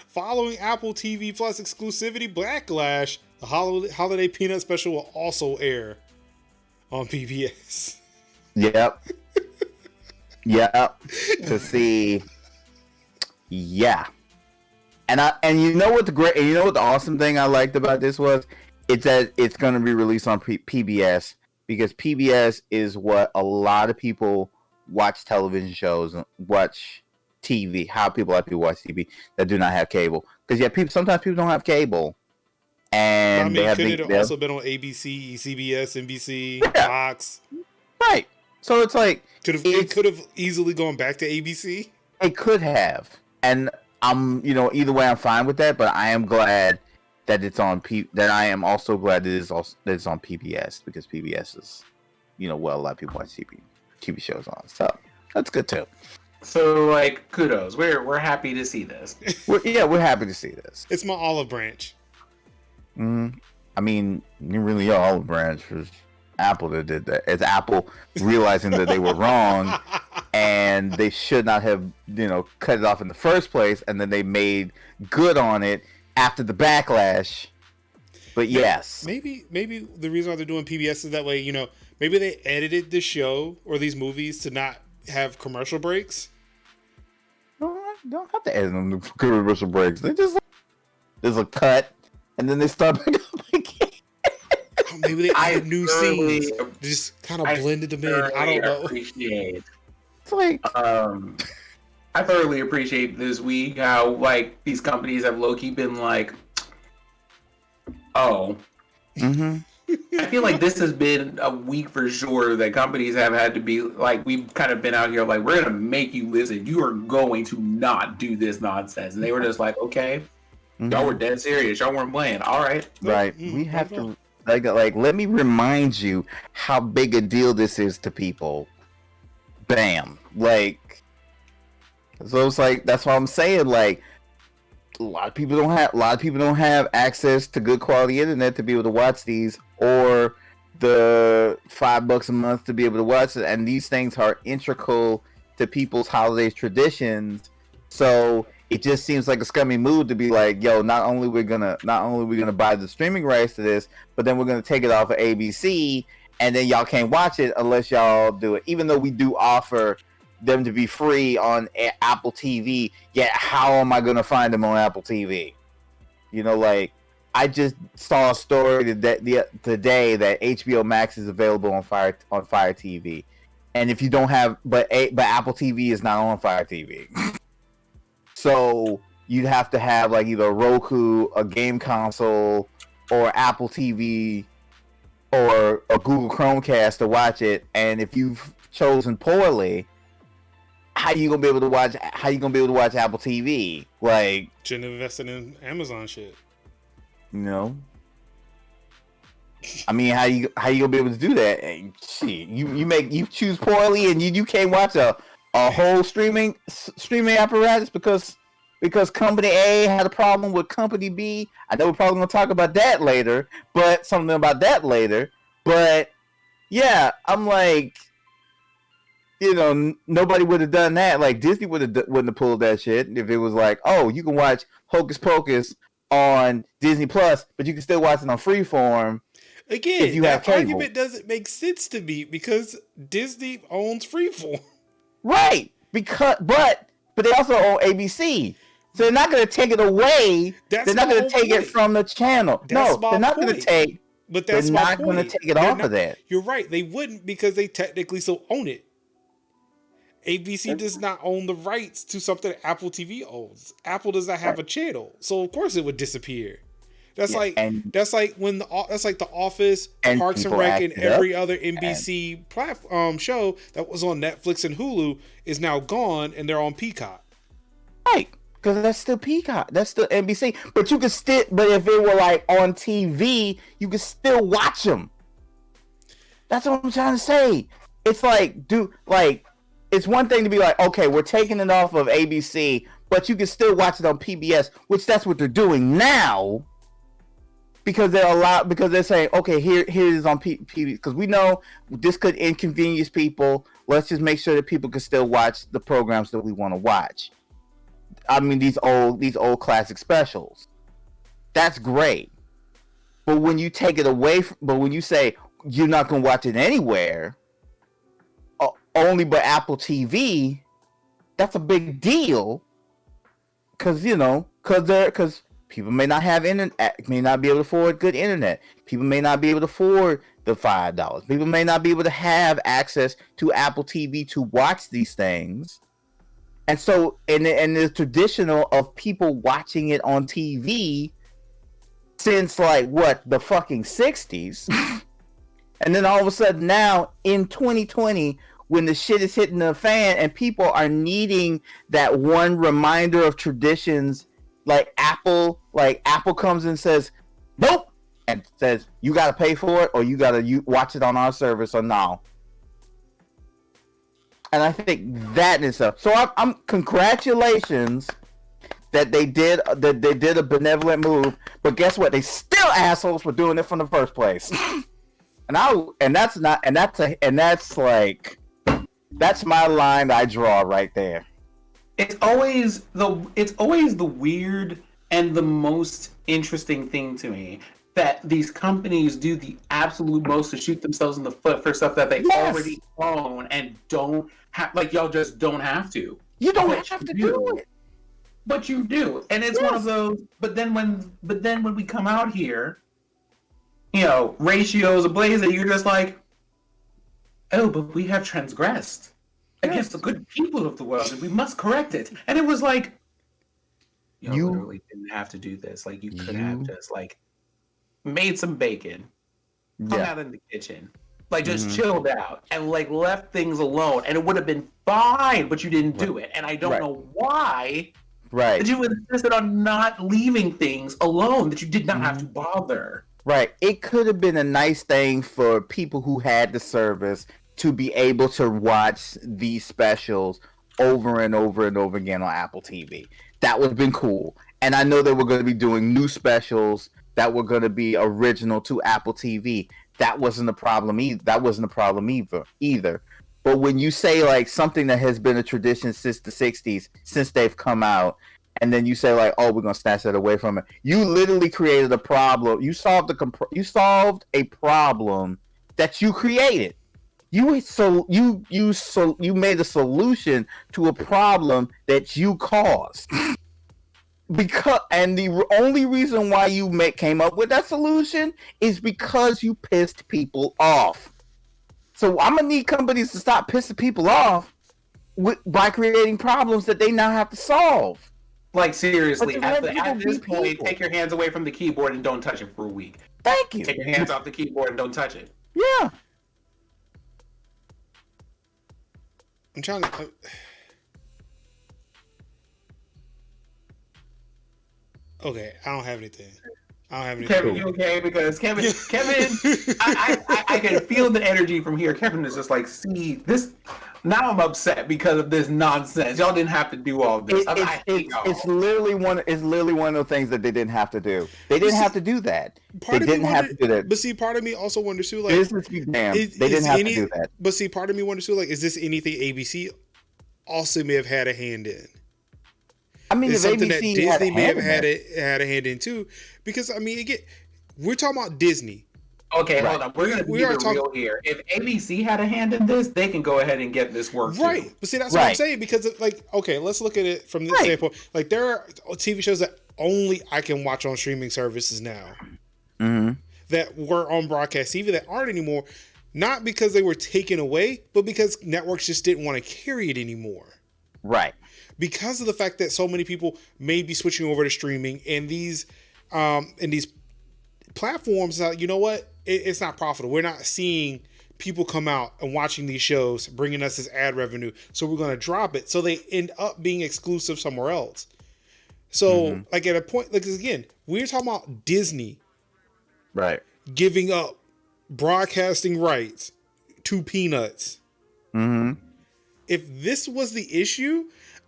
Following Apple TV Plus exclusivity backlash, the Holiday Peanut Special will also air on PBS. Yep. To see Yeah. And you know what the awesome thing I liked about this was, it's that it's going to be released on PBS, because PBS is what a lot of people watch television shows and watch TV. How people like to watch TV that do not have cable, because sometimes people don't have cable, and could it have also been on ABC, CBS, NBC, Fox? Right. So it's like it could have easily gone back to ABC. It could have, and either way, I'm fine with that. But I am glad that it's on I am also glad that it's on PBS, because PBS is, a lot of people watch TV shows on. So that's good too. So like, kudos. We're happy to see this. We're happy to see this. It's my olive branch. I mean, you really are olive branch. It's Apple that did that. It's Apple realizing that they were wrong and they should not have, cut it off in the first place, and then they made good on it after the backlash. But yes, maybe the reason why they're doing PBS is that way. Maybe they edited the show or these movies to not have commercial breaks. No, don't have to edit them to commercial breaks. They just there's a cut, and then they start back up again. Maybe they added new scenes. They just kind of blended them in. I don't know. Appreciate. It's like I thoroughly appreciate this week how like these companies have low-key been like, oh. Mm-hmm. I feel like this has been a week for sure that companies have had to be like, we've kind of been out here like, we're gonna make you listen. You are going to not do this nonsense. And they were just like, okay, y'all were dead serious. Y'all weren't playing. All right. Right. We have to like let me remind you how big a deal this is to people. Bam. Like, so it's like, that's why I'm saying, like, a lot of people don't have access to good quality internet to be able to watch these, or the $5 a month to be able to watch it. And these things are integral to people's holiday traditions. So it just seems like a scummy move to be like, yo, not only we gonna buy the streaming rights to this, but then we're gonna take it off of ABC, and then y'all can't watch it unless y'all do it. Even though we do offer them to be free on Apple TV, yet how am I gonna find them on Apple TV? Like, I just saw a story today that HBO Max is available on Fire TV, and if you don't have, but Apple TV is not on Fire TV. So you'd have to have like either a Roku, a game console, or Apple TV, or a Google Chromecast to watch it. And if you've chosen poorly, how you gonna be able to watch Apple TV? Like, shouldn't have invested in Amazon shit. I mean, how you gonna be able to do that? And shit, you choose poorly, and you can't watch a whole streaming apparatus because company A had a problem with company B. I know we're probably gonna talk about that later, but yeah, I'm like, nobody would have done that. Like, Disney wouldn't have pulled that shit if it was like, oh, you can watch Hocus Pocus on Disney Plus, but you can still watch it on Freeform. Again, if you have cable. Argument doesn't make sense to me because Disney owns Freeform. Right, but they also own ABC, so they're not going to take it away. They're not going to take it from the channel. No, they're not going to take. But that's they're not going to take it off of that. You're right. They wouldn't, because they technically still own it. ABC does not own the rights to something that Apple TV owns. Apple does not have a channel, so of course it would disappear. That's like The Office, Parks and Rec, and every other NBC platform show that was on Netflix and Hulu is now gone, and they're on Peacock. Right, because that's still Peacock. That's still NBC. But you could still. But if it were like on TV, you could still watch them. That's what I'm trying to say. It's like, it's one thing to be like, okay, we're taking it off of ABC, but you can still watch it on PBS, which that's what they're doing now. Because they're saying, okay, here it is on PBS, because we know this could inconvenience people. Let's just make sure that people can still watch the programs that we want to watch. I mean, these old classic specials. That's great. But when you take it away, but when you say you're not going to watch it anywhere, only but Apple TV, that's a big deal. because people may not have internet, may not be able to afford good internet. People may not be able to afford the $5. People may not be able to have access to Apple TV to watch these things. And so, and the traditional of people watching it on TV since like the fucking 60s. And then all of a sudden now in 2020, when the shit is hitting the fan and people are needing that one reminder of traditions, like Apple comes and says, nope, and says, you got to pay for it or you got to watch it on our service or no. And I think that is so I'm congratulations that they did a benevolent move, but guess what? They still assholes for doing it from the first place. That's my line I draw right there. It's always the weird and the most interesting thing to me that these companies do the absolute most to shoot themselves in the foot for stuff that they already own and don't have. Like, y'all just don't have to. You don't have to do it. But you do. And it's one of those, but then when we come out here, ratios ablaze, and you're just like, oh, but we have transgressed against the good people of the world, and we must correct it. And it was like, you literally didn't have to do this. Like, you could have just made some bacon, hung out in the kitchen, just chilled out, and left things alone, and it would have been fine. But you didn't do it, and I don't know why. Right. That you insisted on not leaving things alone. That you did not have to bother. Right. It could have been a nice thing for people who had the service to be able to watch these specials over and over and over again on Apple TV. That would have been cool. And I know they were going to be doing new specials that were going to be original to Apple TV. That wasn't a problem either. But when you say something that has been a tradition since the 60s, since they've come out, and then you say we're going to snatch that away from it. You literally created a problem. You solved a problem that you created. You made a solution to a problem that you caused. And the only reason why you came up with that solution is because you pissed people off. So I'm gonna need companies to stop pissing people off by creating problems that they now have to solve. Seriously, at this point, take your hands away from the keyboard and don't touch it for a week. Thank you. Take your hands off the keyboard and don't touch it. Yeah. I'm trying to. Okay, I don't have anything. Kevin, you okay? Because Kevin, I can feel the energy from here. Kevin is just see this. Now I'm upset because of this nonsense. Y'all didn't have to do all this. It's literally one of the things that they didn't have to do. They didn't have to do that. They didn't have to do that. But see, part of me also wonders too, business be damned. They didn't have to do that. But see, part of me wonders too, is this anything ABC also may have had a hand in? I mean, it's something that Disney may have had a hand in too, because again, we're talking about Disney. Okay, hold on. We're going to be real here. If ABC had a hand in this, they can go ahead and get this work right. too. But see, that's what I'm saying, because okay, let's look at it from this standpoint. There are TV shows that only I can watch on streaming services now that were on broadcast TV that aren't anymore, not because they were taken away, but because networks just didn't want to carry it anymore. Right. Because of the fact that so many people may be switching over to streaming, and these platforms, you know what? It's not profitable. We're not seeing people come out and watching these shows, bringing us this ad revenue. So we're going to drop it. So they end up being exclusive somewhere else. So at a point, again, we're talking about Disney, right, giving up broadcasting rights to Peanuts. If this was the issue,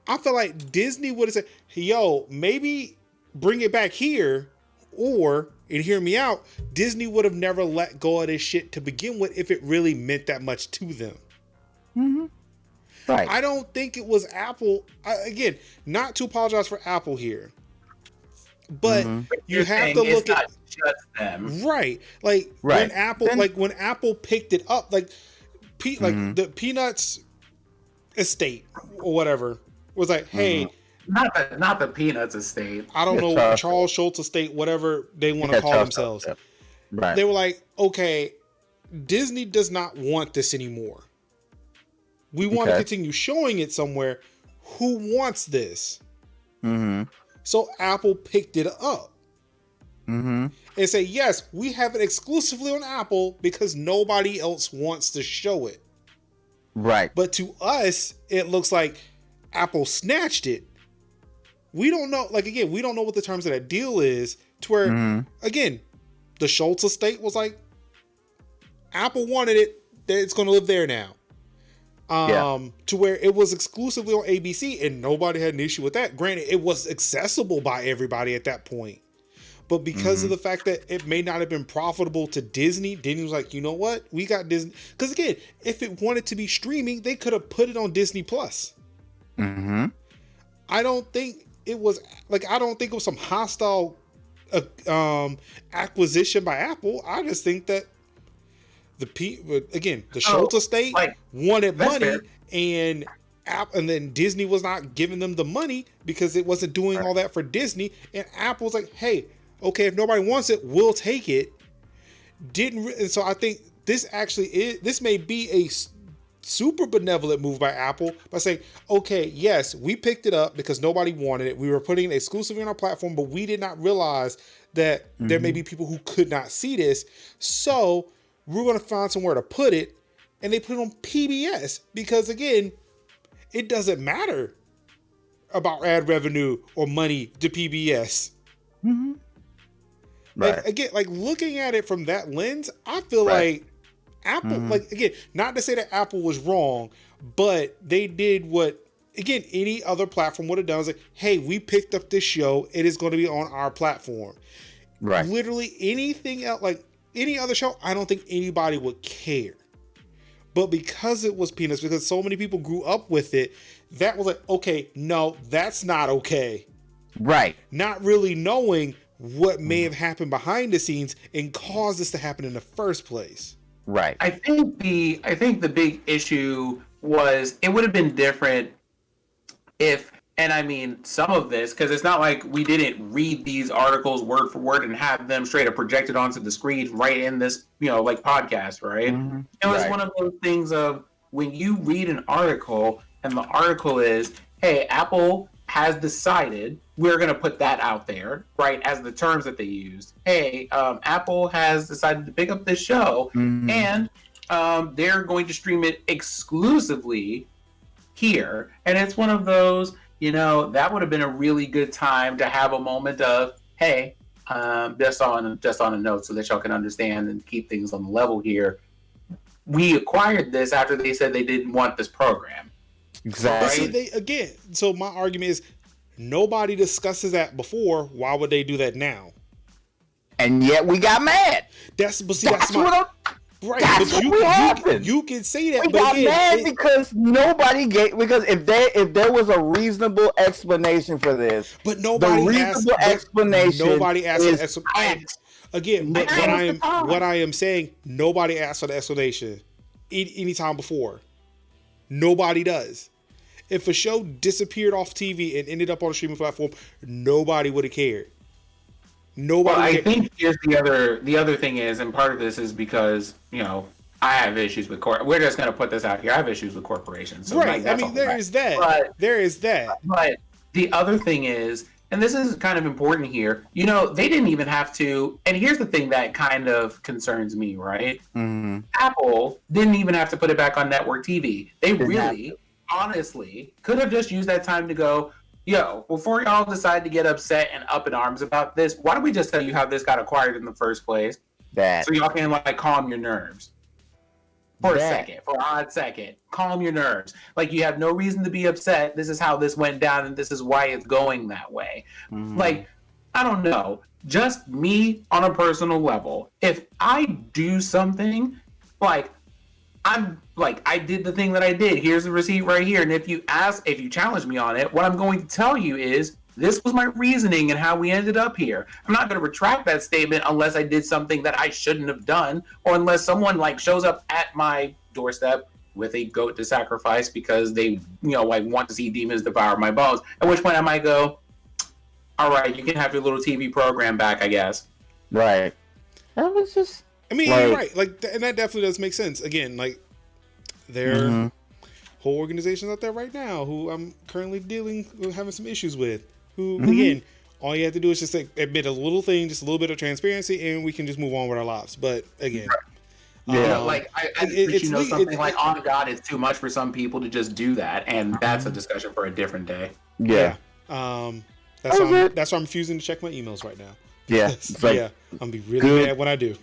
I feel like Disney would have said, yo, maybe bring it back here, or, and hear me out, Disney would have never let go of this shit to begin with if it really meant that much to them. Right. I don't think it was Apple. Again, not to apologize for Apple here, but you have to look at just them. Right. When Apple picked it up, the Peanuts estate or whatever was like, hey, not the Peanuts estate. I don't Yeah, know, Charles Schultz estate, whatever they want to call themselves. Yep. Right. They were like, okay, Disney does not want this anymore. We want to continue showing it somewhere. Who wants this? Mm-hmm. So Apple picked it up. Mm-hmm. And say, yes, we have it exclusively on Apple because nobody else wants to show it. Right. But to us, it looks like Apple snatched it. We don't know, like, again, we don't know what the terms of that deal is, to where, again, the Schultz estate was like, Apple wanted it, it's going to live there now. To where it was exclusively on ABC and nobody had an issue with that. Granted, it was accessible by everybody at that point. But because of the fact that it may not have been profitable to Disney, Disney was like, you know what? We got Disney. Because again, if it wanted to be streaming, they could have put it on Disney Plus. Mm-hmm. I don't think it was some hostile acquisition by Apple. I just think that the Schultz estate wanted money fair. and then Disney was not giving them the money because it wasn't doing all that for Disney. And Apple was like, hey, okay, if nobody wants it, we'll take it. And so I think this may be a super benevolent move by Apple by saying, okay, yes, we picked it up because nobody wanted it. We were putting it exclusively on our platform, but we did not realize that there may be people who could not see this. So we're going to find somewhere to put it. And they put it on PBS because, again, it doesn't matter about ad revenue or money to PBS. Mm-hmm. Like, Right. again, like looking at it from that lens, I feel like Apple, like, again, not to say that Apple was wrong, but they did what, again, any other platform would have done. It's like, hey, we picked up this show. It is going to be on our platform. Right. Literally anything else, like any other show, I don't think anybody would care. But because it was Peanuts, because so many people grew up with it, that was like, okay, no, that's not okay. Right. Not really knowing what may have happened behind the scenes and caused this to happen in the first place. Right. I think the big issue was it would have been different if, and I mean some of this, because it's not like we didn't read these articles word for word and have them straight up projected onto the screen right in this, like podcast, right? Mm-hmm. It was Right. one of those things of when you read an article and the article is, hey, Apple has decided we're going to put that out there, right, as the terms that they used. Hey, Apple has decided to pick up this show and they're going to stream it exclusively here. And it's one of those, that would have been a really good time to have a moment of, hey, just on a note so that y'all can understand and keep things on the level here. We acquired this after they said they didn't want this program. Exactly. See, so my argument is nobody discusses that before. Why would they do that now? And yet we got mad. That's what right. That's But what happened. you can say that. We but got again, mad because nobody gave, because if there was a reasonable explanation for this, but nobody the reasonable explanation Nobody asked for the is explanation. Again, but what I am saying, nobody asked for the explanation anytime before. Nobody does. If a show disappeared off TV and ended up on a streaming platform, nobody would have cared. Nobody. Well, I think here's the other thing is, and part of this is because I have issues with we're just going to put this out here. I have issues with corporations. So right. I mean, there is that. There is that. But the other thing is, and this is kind of important here, they didn't even have to, and here's the thing that kind of concerns me, right? Mm-hmm. Apple didn't even have to put it back on network TV. They really, honestly, could have just used that time to go, before y'all decide to get upset and up in arms about this, why don't we just tell you how this got acquired in the first place? So y'all can calm your nerves. For a hot second, calm your nerves. Like, you have no reason to be upset. This is how this went down, and this is why it's going that way. I don't know. Just me on a personal level. If I do something, I did the thing that I did. Here's the receipt right here. And if you challenge me on it, what I'm going to tell you is, this was my reasoning and how we ended up here. I'm not going to retract that statement unless I did something that I shouldn't have done, or unless someone shows up at my doorstep with a goat to sacrifice because they, like want to see demons devour my bones. At which point I might go, all right, you can have your little TV program back, I guess. Right. That was just. I mean, you're right. Like, and that definitely does make sense. Again, like, there are whole organizations out there right now who I'm currently having some issues with. Who, again, all you have to do is just like admit a little thing, just a little bit of transparency, and we can just move on with our lives. But again, like something like on God is too much for some people to just do that, and that's a discussion for a different day. Yeah. That's why I'm refusing to check my emails right now. Yeah. It's like, I'm gonna be really mad when I do.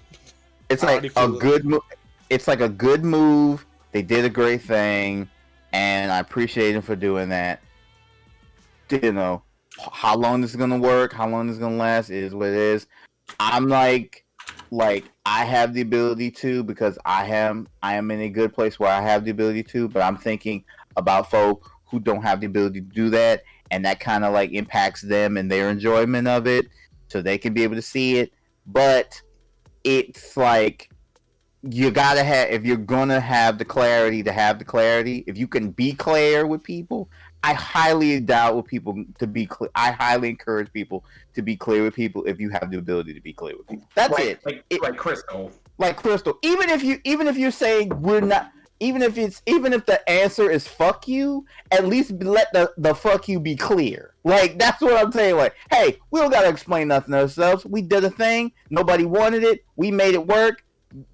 It's like a good move. It's like a good move. They did a great thing, and I appreciate them for doing that. You know, how long this is gonna work, how long this is gonna last is what it is. I'm like I have the ability to, because I am in a good place where I have the ability to, but I'm thinking about folk who don't have the ability to do that, and that kind of like impacts them and their enjoyment of it, so they can be able to see it. But it's like, you gotta have, if you're gonna have the clarity to have the clarity, if you can be clear with people, I highly doubt with people to be clear. I highly encourage people to be clear with people if you have the ability to be clear with people. That's like Crystal. Like Crystal. Even if you're saying we're not, even if the answer is fuck you, at least let the fuck you be clear. Like, that's what I'm saying. Like, hey, we don't gotta explain nothing to ourselves. We did a thing. Nobody wanted it. We made it work.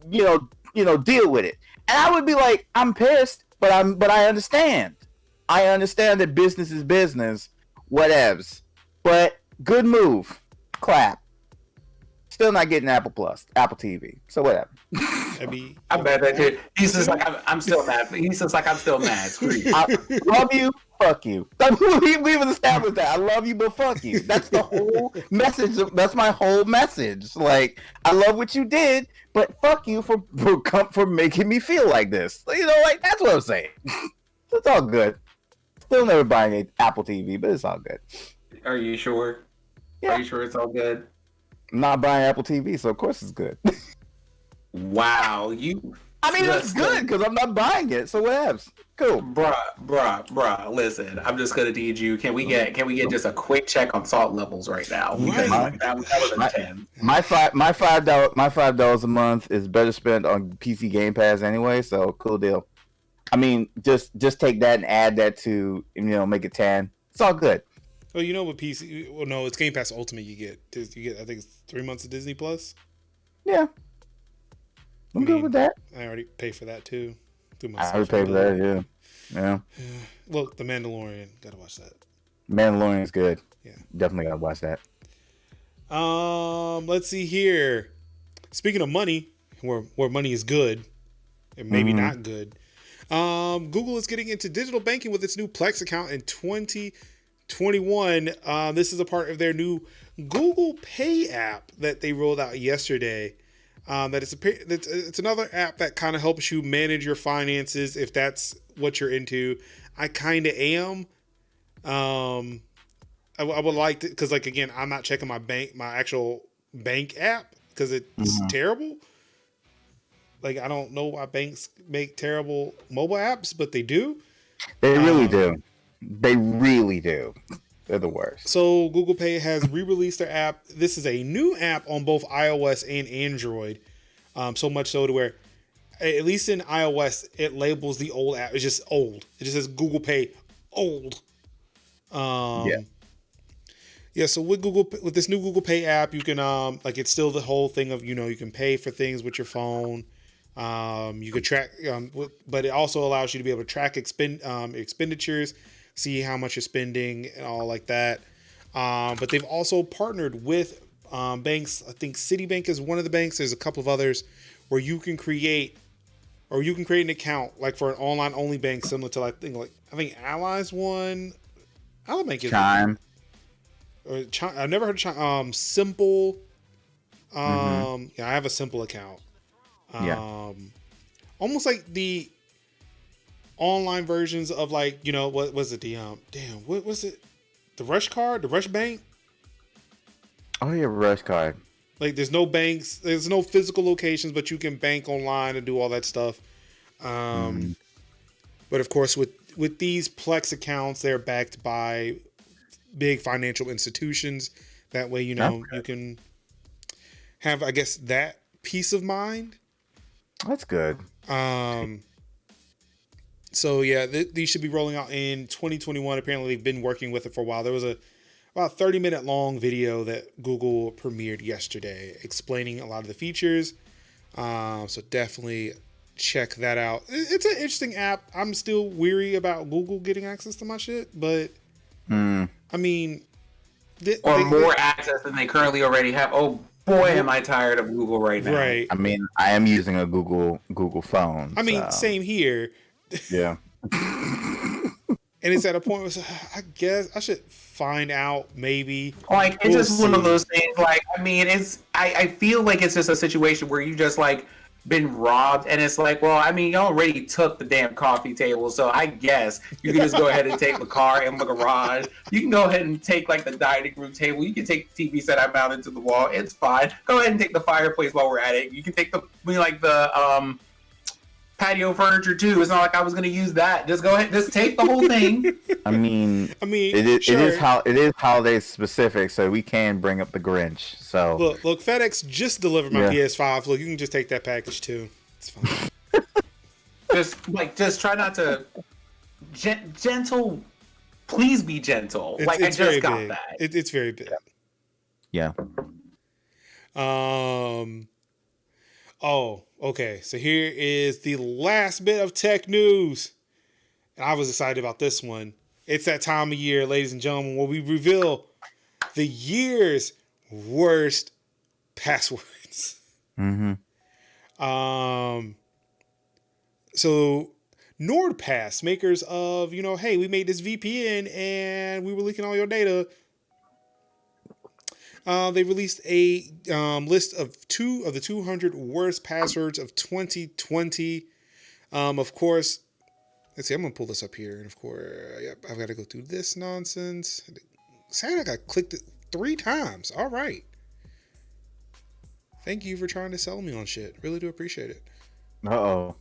You know, deal with it. And I would be like, I'm pissed, but I understand. I understand that business is business, whatevs. But good move. Clap. Still not getting Apple TV. So whatever. I'm mad at you. He's just like, I'm still mad. He's just like, I'm still mad. Screw you. I love you. Fuck you. We've established that. I love you, but fuck you. That's the whole message. That's my whole message. Like, I love what you did, but fuck you for making me feel like this. You know, like, that's what I'm saying. It's all good. Still never buying an Apple TV, but it's all good. Are you sure? Yeah. Are you sure it's all good? I'm not buying Apple TV, so of course it's good. Wow, it's good because I'm not buying it, so whatevs. Cool. Bruh, listen, I'm just gonna need you. Can we get just a quick check on salt levels right now? Because that was a 10. My $5 a month is better spent on PC Game Pass anyway, so cool deal. I mean, just take that and add that to, make it 10. It's all good. Well, with PC, well, no, it's Game Pass Ultimate. You get, I think it's 3 months of Disney Plus. Yeah, I'm good with that. I already pay for that too. I already pay for that. Yeah. Look, The Mandalorian. Gotta watch that. Mandalorian is good. Yeah, definitely gotta watch that. Let's see here. Speaking of money, where money is good, and maybe not good. Google is getting into digital banking with its new Plex account in 2021. This is a part of their new Google Pay app that they rolled out yesterday. It's another app that kind of helps you manage your finances if that's what you're into. I kind of am. I would like to, because like, again, I'm not checking my actual bank app because it's terrible. Like, I don't know why banks make terrible mobile apps, but they do. They really do. They really do. They're the worst. So Google Pay has re-released their app. This is a new app on both iOS and Android. So much so to where, at least in iOS, it labels the old app. It's just old. It just says Google Pay old. Yeah. So with this new Google Pay app, you can it's still the whole thing of you can pay for things with your phone. You could track, but it also allows you to be able to track expenditures, see how much you're spending and all like that. But they've also partnered with banks. I think Citibank is one of the banks. There's a couple of others where you can create an account like for an online only bank similar to I think Ally's one. Ally Bank is Chime. I've never heard of Chime. Simple. Yeah, I have a Simple account. Almost like the online versions of what was it? What was it? The Rush Card, the Rush Bank. Oh yeah, Rush Card. Like there's no banks, there's no physical locations, but you can bank online and do all that stuff. But of course, with these Plex accounts, they're backed by big financial institutions. That way, you can have, I guess, that peace of mind. That's good. So yeah, these should be rolling out in 2021. Apparently, they've been working with it for a while. There was about 30-minute long video that Google premiered yesterday explaining a lot of the features. So definitely check that out. It's an interesting app. I'm still weary about Google getting access to my shit, but I mean, more access than they currently already have. Oh boy, am I tired of Google right now. Right. I mean, I am using a Google phone. I mean, same here. Yeah. And it's at a point where I guess I should find out, maybe. Like, it's just one of those things. Like, I mean, I feel like it's just a situation where you just like been robbed, and it's like, well, I mean, you already took the damn coffee table, so I guess you can just go ahead and take the car and the garage. You can go ahead and take like the dining room table. You can take the TV set I mounted to the wall. It's fine. Go ahead and take the fireplace while we're at it. You can take the patio furniture too. It's not like I was going to use that. Just go ahead, just take the whole thing. I mean, it is holiday specific, so we can bring up the Grinch. So look, FedEx just delivered my PS5. Look, you can just take that package too. It's fine. just try not to gentle. Please be gentle. It's I just got big. that. It's very big. Yeah. Oh, okay. So here is the last bit of tech news. And I was excited about this one. It's that time of year, ladies and gentlemen, where we reveal the year's worst passwords. Mm-hmm. So NordPass, makers of, hey, we made this VPN and we were leaking all your data. They released a list of the 200 worst passwords of 2020. Of course, let's see, I'm going to pull this up here. And of course, I've got to go through this nonsense. Sad I got clicked it 3 times. All right. Thank you for trying to sell me on shit. Really do appreciate it. Uh-oh.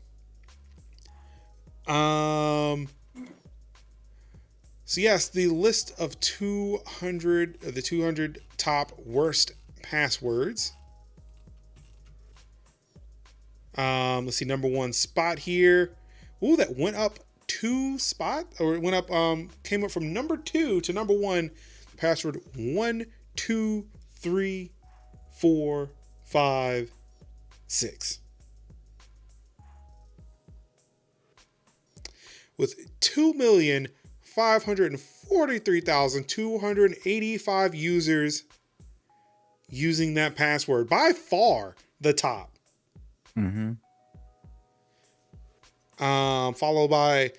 So yes, the list of 200 top worst passwords. Let's see, number 1 spot here. Ooh, that went up 2 spot, or it went up, came up from number 2 to number 1. Password 1, 2, 3, 4, 5, 6. With 2,543,285 users using that password. By far the top. Mm-hmm. Followed by,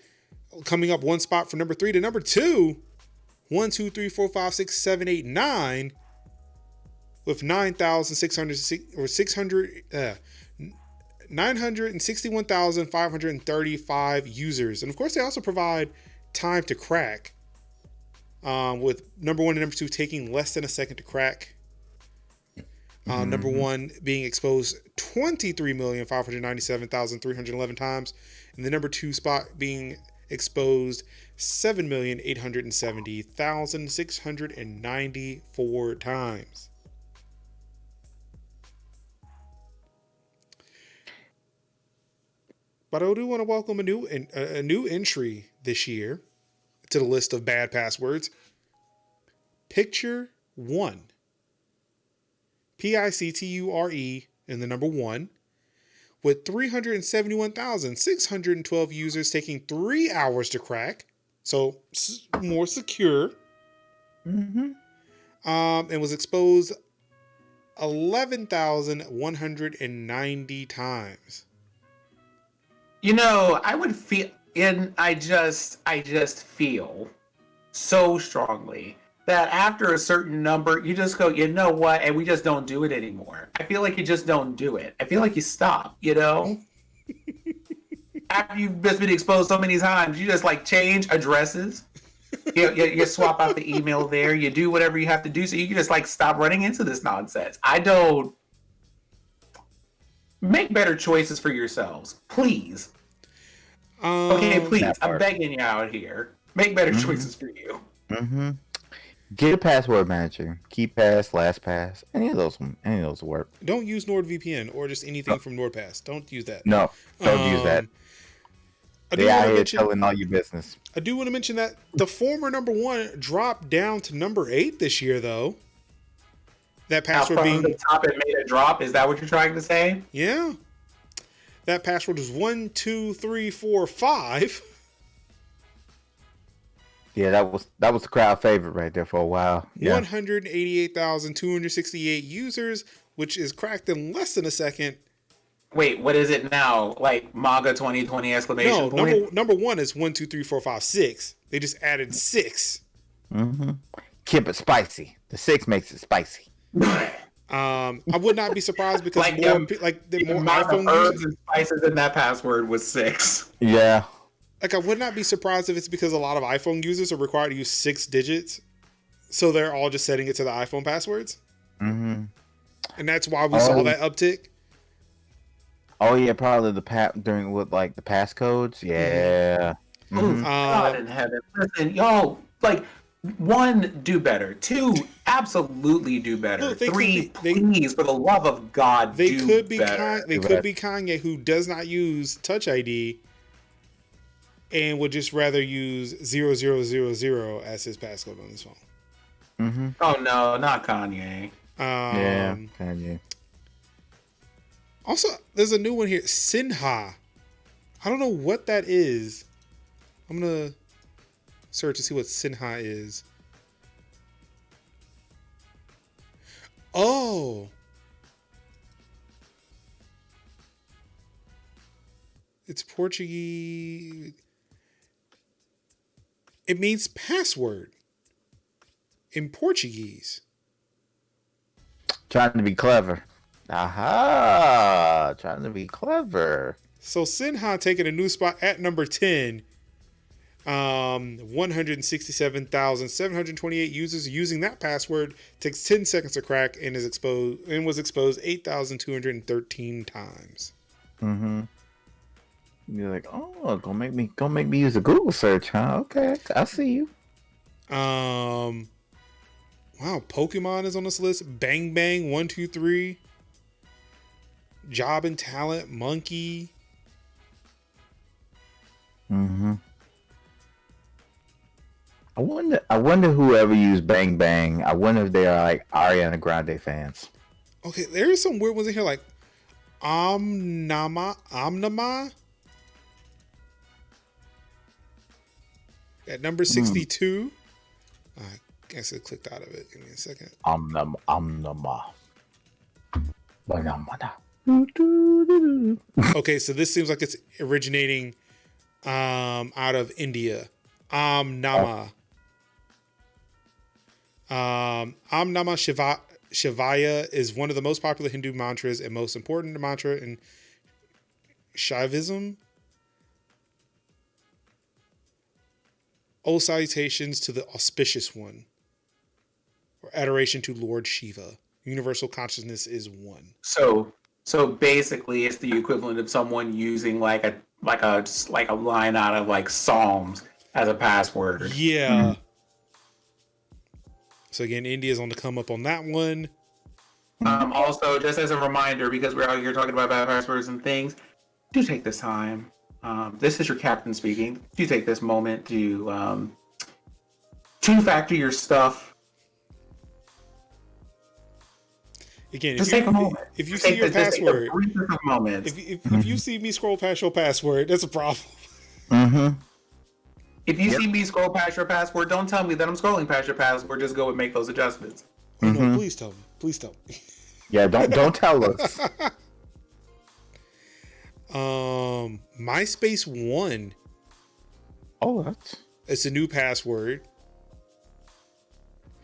coming up 1 spot from number 3 to number 2. 1, 2, 3, 4, 5, 6, 7, 8, 9. With 961,535 users. And of course, they also provide time to crack, with number 1 and number 2 taking less than a second to crack. Number 1 being exposed 23,597,311 times, and the number 2 spot being exposed 7,870,694 times. But I do want to welcome a new entry this year to the list of bad passwords. Picture 1. PICTURE and the number 1. With 371,612 users taking 3 hours to crack. So more secure. Mm-hmm. And was exposed 11,190 times. I would feel, and I just feel so strongly that after a certain number, you just go, you know what, and we just don't do it anymore. I feel like you just don't do it. I feel like you stop, After you've just been exposed so many times, you just like change addresses. You swap out the email there. You do whatever you have to do so you can just like stop running into this nonsense. Make better choices for yourselves, please. Okay, please, That I'm part. begging you out here. Make better choices for you. Mm-hmm. Get a password manager. KeyPass, LastPass. Any of those will work. Don't use NordVPN or just anything from NordPass. Don't use that. No, don't use that. I They do want out to here mention. telling all your business. I do want to mention that the former number 1 dropped down to number 8 this year, though. That Now, password from the being top, it made a drop. Is that what you're trying to say? yeah. That password was 1 2 3 4 5. Yeah, that was the crowd favorite right there for a while. Yeah. 188,268 users, which is cracked in less than a second. Wait, what is it now? Like MAGA 2020 exclamation No, point? number 1 is 1 2 3 4 5 6. They just added 6. Mm-hmm. Keep it spicy. The 6 makes it spicy. I would not be surprised because Like, more the more amount of iPhone herbs users. and spices in that password was 6. Yeah. Like, I would not be surprised if it's because a lot of iPhone users are required to use 6 digits, so they're all just setting it to the iPhone passwords, Mm-hmm. and that's why we saw that uptick. Oh yeah, probably during with like the passcodes. Yeah. Oh, God in heaven. Listen, y'all, like, 1, do better. 2, absolutely do better. Look, they 3, could be- please, for the love of God, They do could be better. they could be Kanye, who does not use Touch ID and would just rather use 0000 as his passcode on his phone. Mm-hmm. Oh, no, not Kanye. Yeah. Kanye. Also, there's a new one here, Sinha. I don't know what that is. I'm gonna search to see what Sinha is. Oh, it's Portuguese. It means password in Portuguese. Trying to be clever. Aha! Trying to be clever. So Sinha taking a new spot at number 10. 167,728 users using that password. Takes 10 seconds to crack and was exposed 8,213 times. Mm-hmm. You're like, oh, gonna make me use a Google search, huh? Okay, I see you. Wow, Pokemon is on this list. Bang Bang 123. Job and Talent, Monkey. Mm-hmm. I wonder whoever used Bang Bang. I wonder if they are like Ariana Grande fans. Okay, there is some weird ones in here like Omnama. At number 62. I guess it clicked out of it. Give me a second. Omnama. Okay, so this seems like it's originating out of India. Namah. Namah Shivaya is one of the most popular Hindu mantras and most important mantra in Shaivism. Oh, salutations to the auspicious one, or adoration to Lord Shiva. Universal consciousness is one. So basically, it's the equivalent of someone using like a line out of like Psalms as a password. Yeah. So again, India's on the come up on that one. Also, just as a reminder, because we're out here talking about bad passwords and things, do take this time. This is your captain speaking. Do take this moment to two-factor your stuff. Again, Just take a moment. If you see your password, moment. If you see me scroll past your password, that's a problem. Mm-hmm. If you see me scroll past your password, don't tell me that I'm scrolling past your password. Just go and make those adjustments. Oh, no, please tell me. Please tell me. Yeah, don't tell us. MySpace 1. Oh, It's a new password.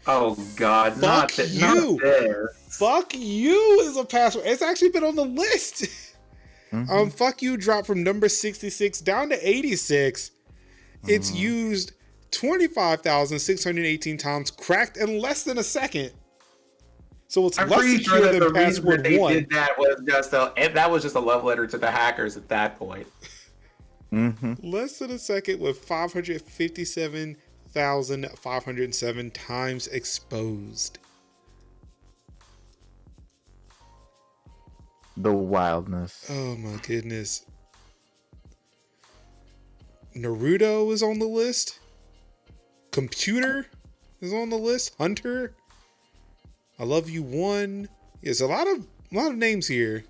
Oh God! Not there. Fuck you is a password. It's actually been on the list. Fuck you dropped from number 66 down to 86. It's used 25,618 times, cracked in less than a second. So it's I'm less pretty secure sure that than the reason that password they 1. did that was just a love letter to the hackers at that point. Mm-hmm. Less than a second with 557,507 times exposed. The wildness. Oh my goodness. Naruto is on the list. Computer is on the list. Hunter. I Love You 1. There's a lot of names here.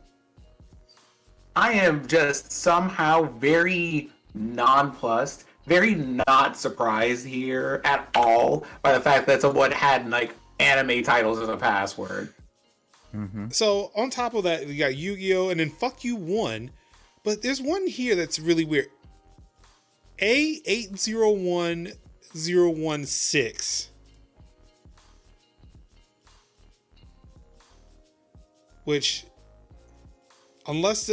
I am just somehow very nonplussed, very not surprised here at all by the fact that someone had like anime titles as a password. Mm-hmm. So on top of that, you got Yu-Gi-Oh! And then Fuck You 1. But there's one here that's really weird. A801016. Which, unless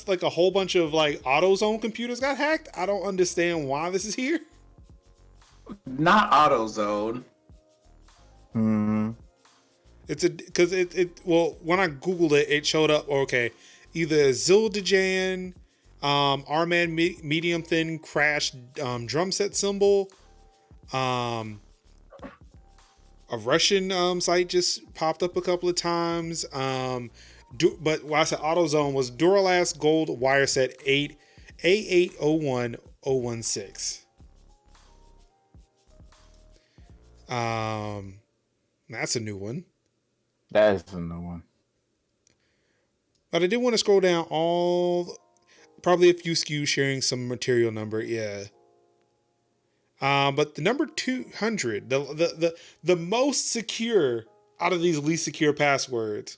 like a whole bunch of like AutoZone computers got hacked, I don't understand why this is here. Not AutoZone. Mm-hmm. It's because well, when I googled it, it showed up okay, either Zildajan, Arman medium thin crash drum set symbol, a Russian site just popped up a couple of times. But when I said AutoZone was Duralast Gold wire set 8 A801016. That's a new one. That is a new one. But I did want to scroll down probably a few SKUs sharing some material number. Yeah. But the number 200, the most secure out of these least secure passwords.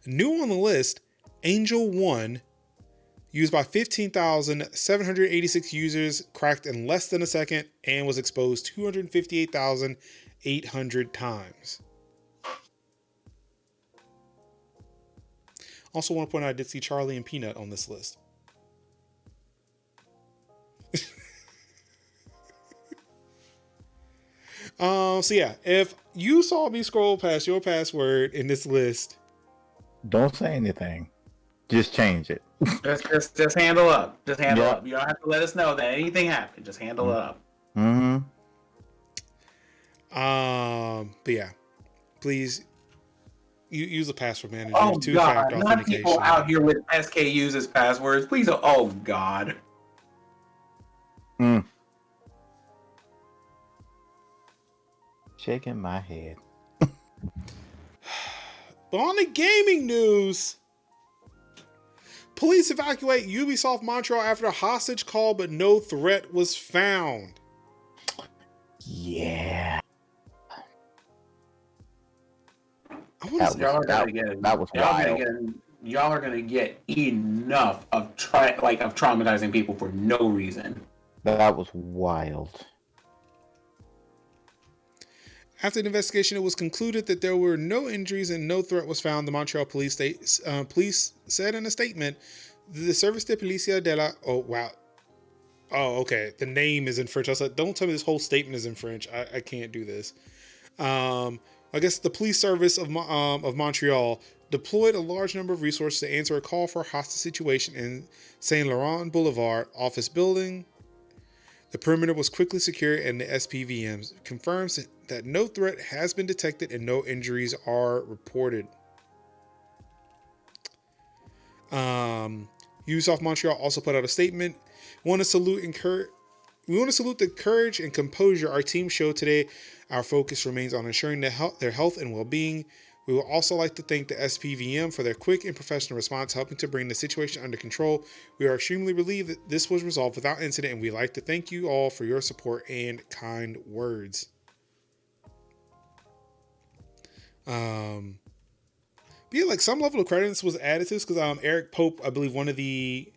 New on the list, Angel 1, used by 15,786 users, cracked in less than a second, and was exposed 258,800 times. Also want to point out I did see Charlie and Peanut on this list. So yeah, if you saw me scroll past your password in this list, don't say anything. Just change it. Just handle up. Just handle up. You don't have to let us know that anything happened. Just handle it up. Mm-hmm. But yeah, please use a password manager. Oh Two-factor God! Not people out here with SKUs as passwords. Please. Oh God. Shaking my head. But on the gaming news, police evacuate Ubisoft Montreal after a hostage call, but no threat was found. Yeah. That was wild. Y'all are gonna get enough of traumatizing people for no reason. That was wild. After the investigation, it was concluded that there were no injuries and no threat was found. The Montreal police said in a statement, "The Service de Policia de la..." Oh wow. Oh okay. The name is in French. I was like, don't tell me this whole statement is in French. I can't do this. I guess the police service of Montreal deployed a large number of resources to answer a call for a hostage situation in Saint Laurent Boulevard office building. The perimeter was quickly secured, and the SPVM confirms that no threat has been detected and no injuries are reported. Ubisoft Montreal also put out a statement. We want to salute the courage and composure our team showed today. Our focus remains on ensuring their health and well-being. We would also like to thank the SPVM for their quick and professional response, helping to bring the situation under control. We are extremely relieved that this was resolved without incident, and we'd like to thank you all for your support and kind words. But yeah, like some level of credence was added to this because Eric Pope, I believe I think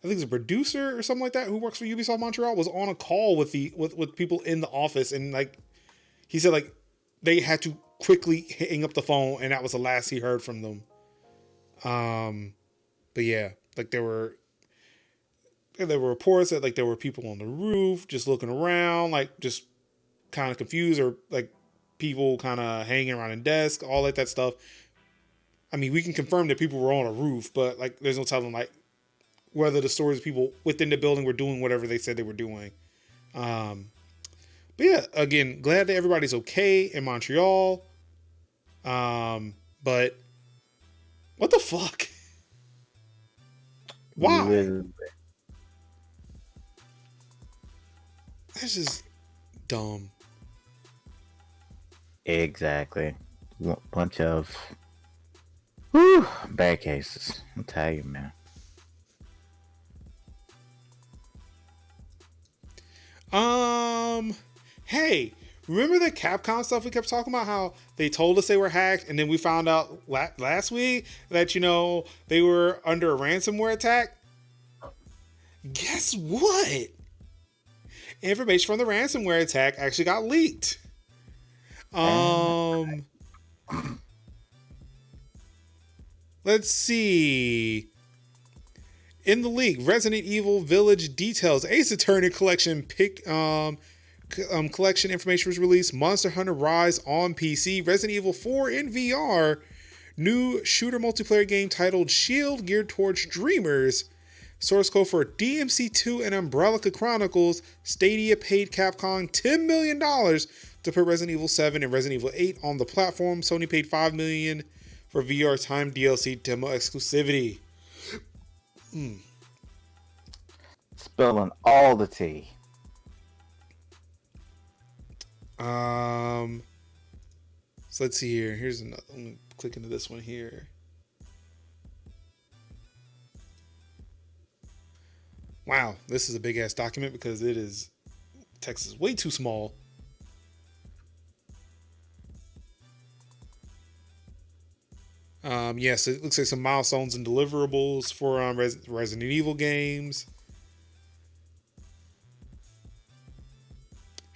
he's a producer or something like that who works for Ubisoft Montreal, was on a call with people in the office, and like he said, like they had to quickly hang up the phone, and that was the last he heard from them. But yeah, like there were reports that like there were people on the roof just looking around, like just kind of confused, or like people kind of hanging around a desk, all that stuff. I mean, we can confirm that people were on a roof, but like there's no telling like whether the stores people within the building were doing whatever they said they were doing. But yeah, again, glad that everybody's okay in Montreal. But what the fuck? Why? Literally. That's just dumb. Exactly. Bunch of bad cases. I'll tell you, man. Hey, remember the Capcom stuff we kept talking about? How they told us they were hacked, and then we found out last week that they were under a ransomware attack. Guess what? Information from the ransomware attack actually got leaked. Let's see. In the leak, Resident Evil Village details, Ace Attorney collection collection information was released. Monster Hunter Rise on PC. Resident Evil 4 in VR. New shooter multiplayer game titled Shield geared towards streamers. Source code for DMC2 and Umbrella Chronicles. Stadia paid Capcom $10 million to put Resident Evil 7 and Resident Evil 8 on the platform. Sony paid $5 million for VR time DLC demo exclusivity. Spilling all the tea. So let's see here. Here's another. Let me click into this one here. Wow, this is a big ass document because text is way too small. Yes, it looks like some milestones and deliverables for Resident Evil games.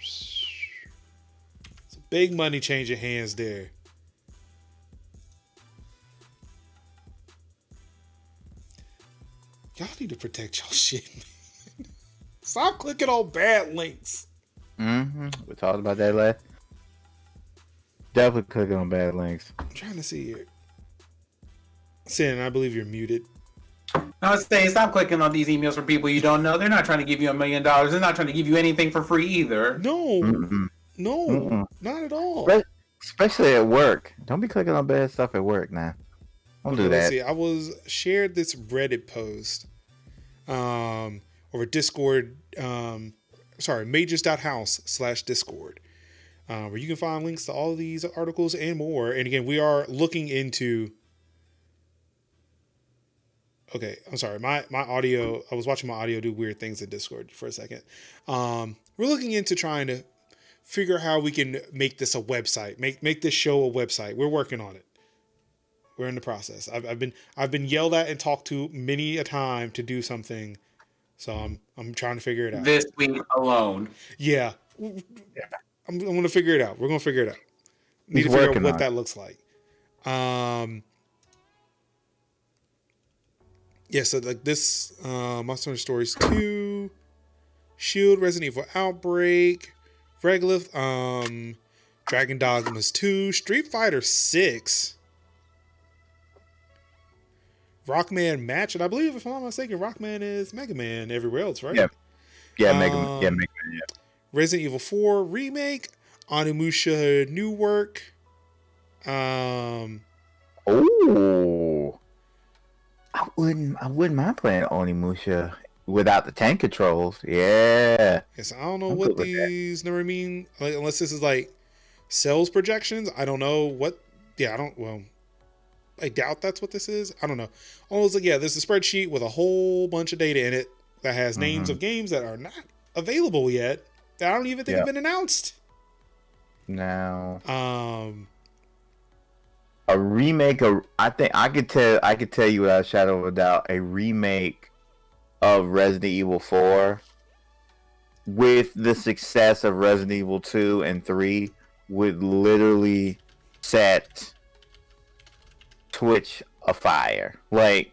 It's a big money changing hands there. Y'all need to protect y'all shit, man. Stop clicking on bad links. We talked about that last. Definitely clicking on bad links. I'm trying to see here. Sin, I believe you're muted. I was saying, stop clicking on these emails from people you don't know. They're not trying to give you $1 million. They're not trying to give you anything for free either. No, Mm-mm. Not at all. Especially at work. Don't be clicking on bad stuff at work now. Don't do that. Let's see. I shared this Reddit post over Discord. Majors.house/Discord, where you can find links to all of these articles and more. And again, we are looking into. Okay, I'm sorry. My audio. I was watching my audio do weird things in Discord for a second. We're looking into trying to figure out how we can make this a website. Make this show a website. We're working on it. We're in the process. I've been yelled at and talked to many a time to do something, so I'm trying to figure it out. This week alone. Yeah, I'm gonna figure it out. We're gonna figure it out. Need to figure out what that looks like. Yeah, so like this, Monster Hunter Stories 2, Shield, Resident Evil Outbreak, Regolith, Dragon Dogmas 2, Street Fighter 6, Rockman Match, and I believe, if I'm not mistaken, Rockman is Mega Man everywhere else, right? Yeah, Mega Man. Yeah. Resident Evil 4 Remake, Onimusha New Work. Oh, I wouldn't mind playing Onimusha without the tank controls. Yeah. Yes, I don't know what these number mean, like, unless this is like sales projections. I don't know what. Yeah, I doubt that's what this is. I don't know. Oh, it's like, yeah, there's a spreadsheet with a whole bunch of data in it that has names of games that are not available yet. That I don't even think have been announced. No. A remake of, I think I could tell you without a shadow of a doubt, a remake of Resident Evil 4 with the success of Resident Evil 2 and 3 would literally set Twitch afire. Like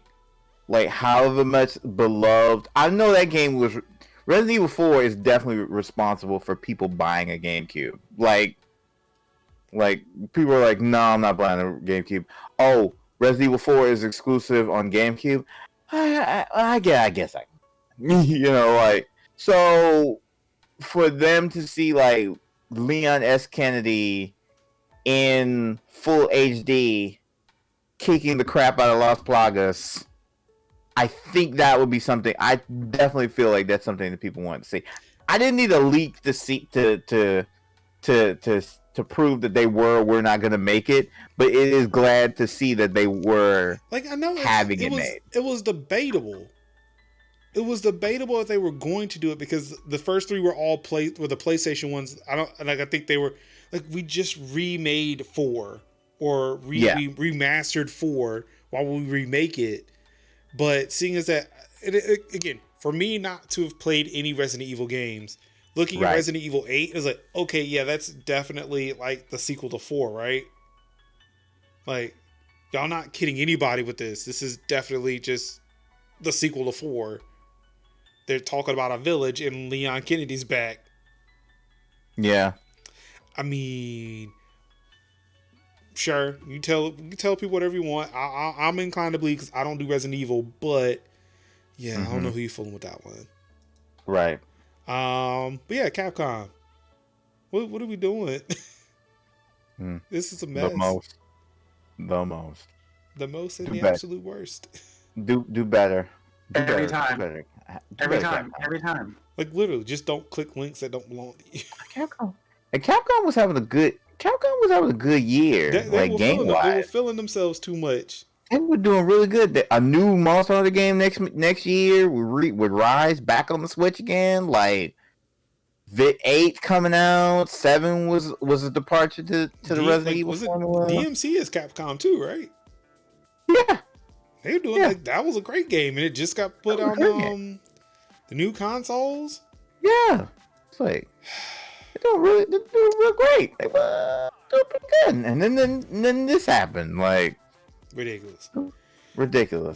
however much beloved, I know that game was, Resident Evil 4 is definitely responsible for people buying a GameCube. Like people are like, no, I'm not buying a GameCube. Oh, Resident Evil 4 is exclusive on GameCube. I guess like so for them to see like Leon S. Kennedy in full HD kicking the crap out of Las Plagas, I think that would be something. I definitely feel like that's something that people want to see. I didn't need a leak to see to prove that they were not going to make it, but it is glad to see that they were like I know having it made. It was debatable. It was debatable if they were going to do it because the first three were all were the PlayStation ones. I think they were like we just remade 4 or we remastered 4 while we remake it. But seeing as that again, for me not to have played any Resident Evil games, looking at Resident Evil 8 is like, okay, yeah, that's definitely like the sequel to 4, right? Like, y'all not kidding anybody with this. This is definitely just the sequel to 4. They're talking about a village and Leon Kennedy's back. Yeah. I mean, sure, you tell people whatever you want. I'm inclined to believe because I don't do Resident Evil, but yeah, I don't know who you're fooling with that one. Right. But yeah, Capcom. What are we doing? This is a mess. The most and the absolute worst. Do better. Every time. Like literally, just don't click links that don't belong to you. Capcom was having a good year. Game wise, they were feeling themselves too much. They were doing really good. A new Monster Hunter game next year would Rise back on the Switch again. Like 8 coming out, 7 was a departure to the Resident Evil formula. DMC is Capcom too, right? Yeah, they were doing that was a great game, and it just got put on the new consoles. Yeah, it's like they're doing real great. They were doing pretty good, and then this happened. Like ridiculous,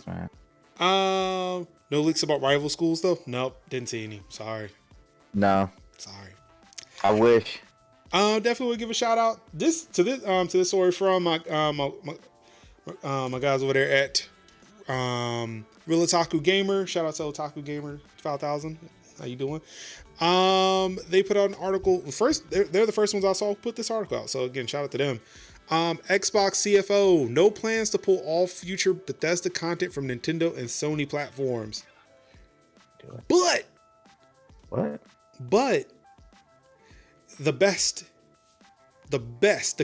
man. No leaks about rival schools though. Nope, didn't see any. Sorry. No. Sorry. I wish. Definitely would give a shout out to this story from my guys over there at Real Otaku Gamer. Shout out to Otaku Gamer 5000. How you doing? They put out an article. First, they're the first ones I saw put this article out. So again, shout out to them. Xbox CFO, no plans to pull all future Bethesda content from Nintendo and Sony platforms. But the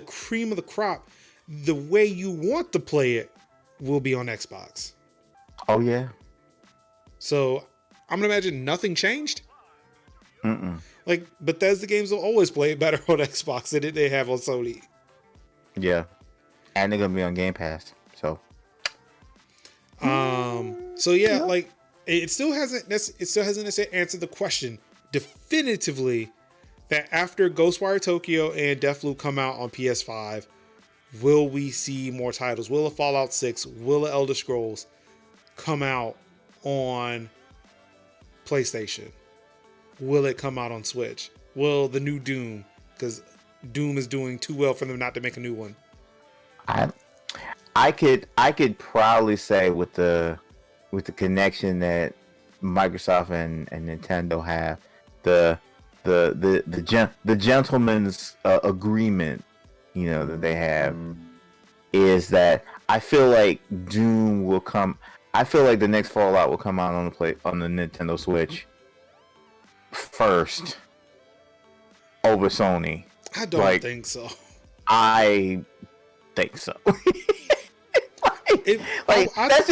cream of the crop, the way you want to play it will be on Xbox. Oh yeah. So I'm gonna imagine nothing changed. Like Bethesda games will always play better on Xbox than they have on Sony. Yeah, and they're gonna be on Game Pass. So like it still hasn't answered the question definitively that after Ghostwire Tokyo and Deathloop come out on PS5, will we see more titles? Will a Fallout 6, will a Elder Scrolls come out on PlayStation? Will it come out on Switch? Will the new Doom, because Doom is doing too well for them not to make a new one? I could proudly say with the connection that Microsoft and Nintendo have, the gentleman's agreement, that they have, is that I feel like Doom will come. I feel like the next Fallout will come out on the Nintendo Switch first over Sony. I don't think so. I think so. That's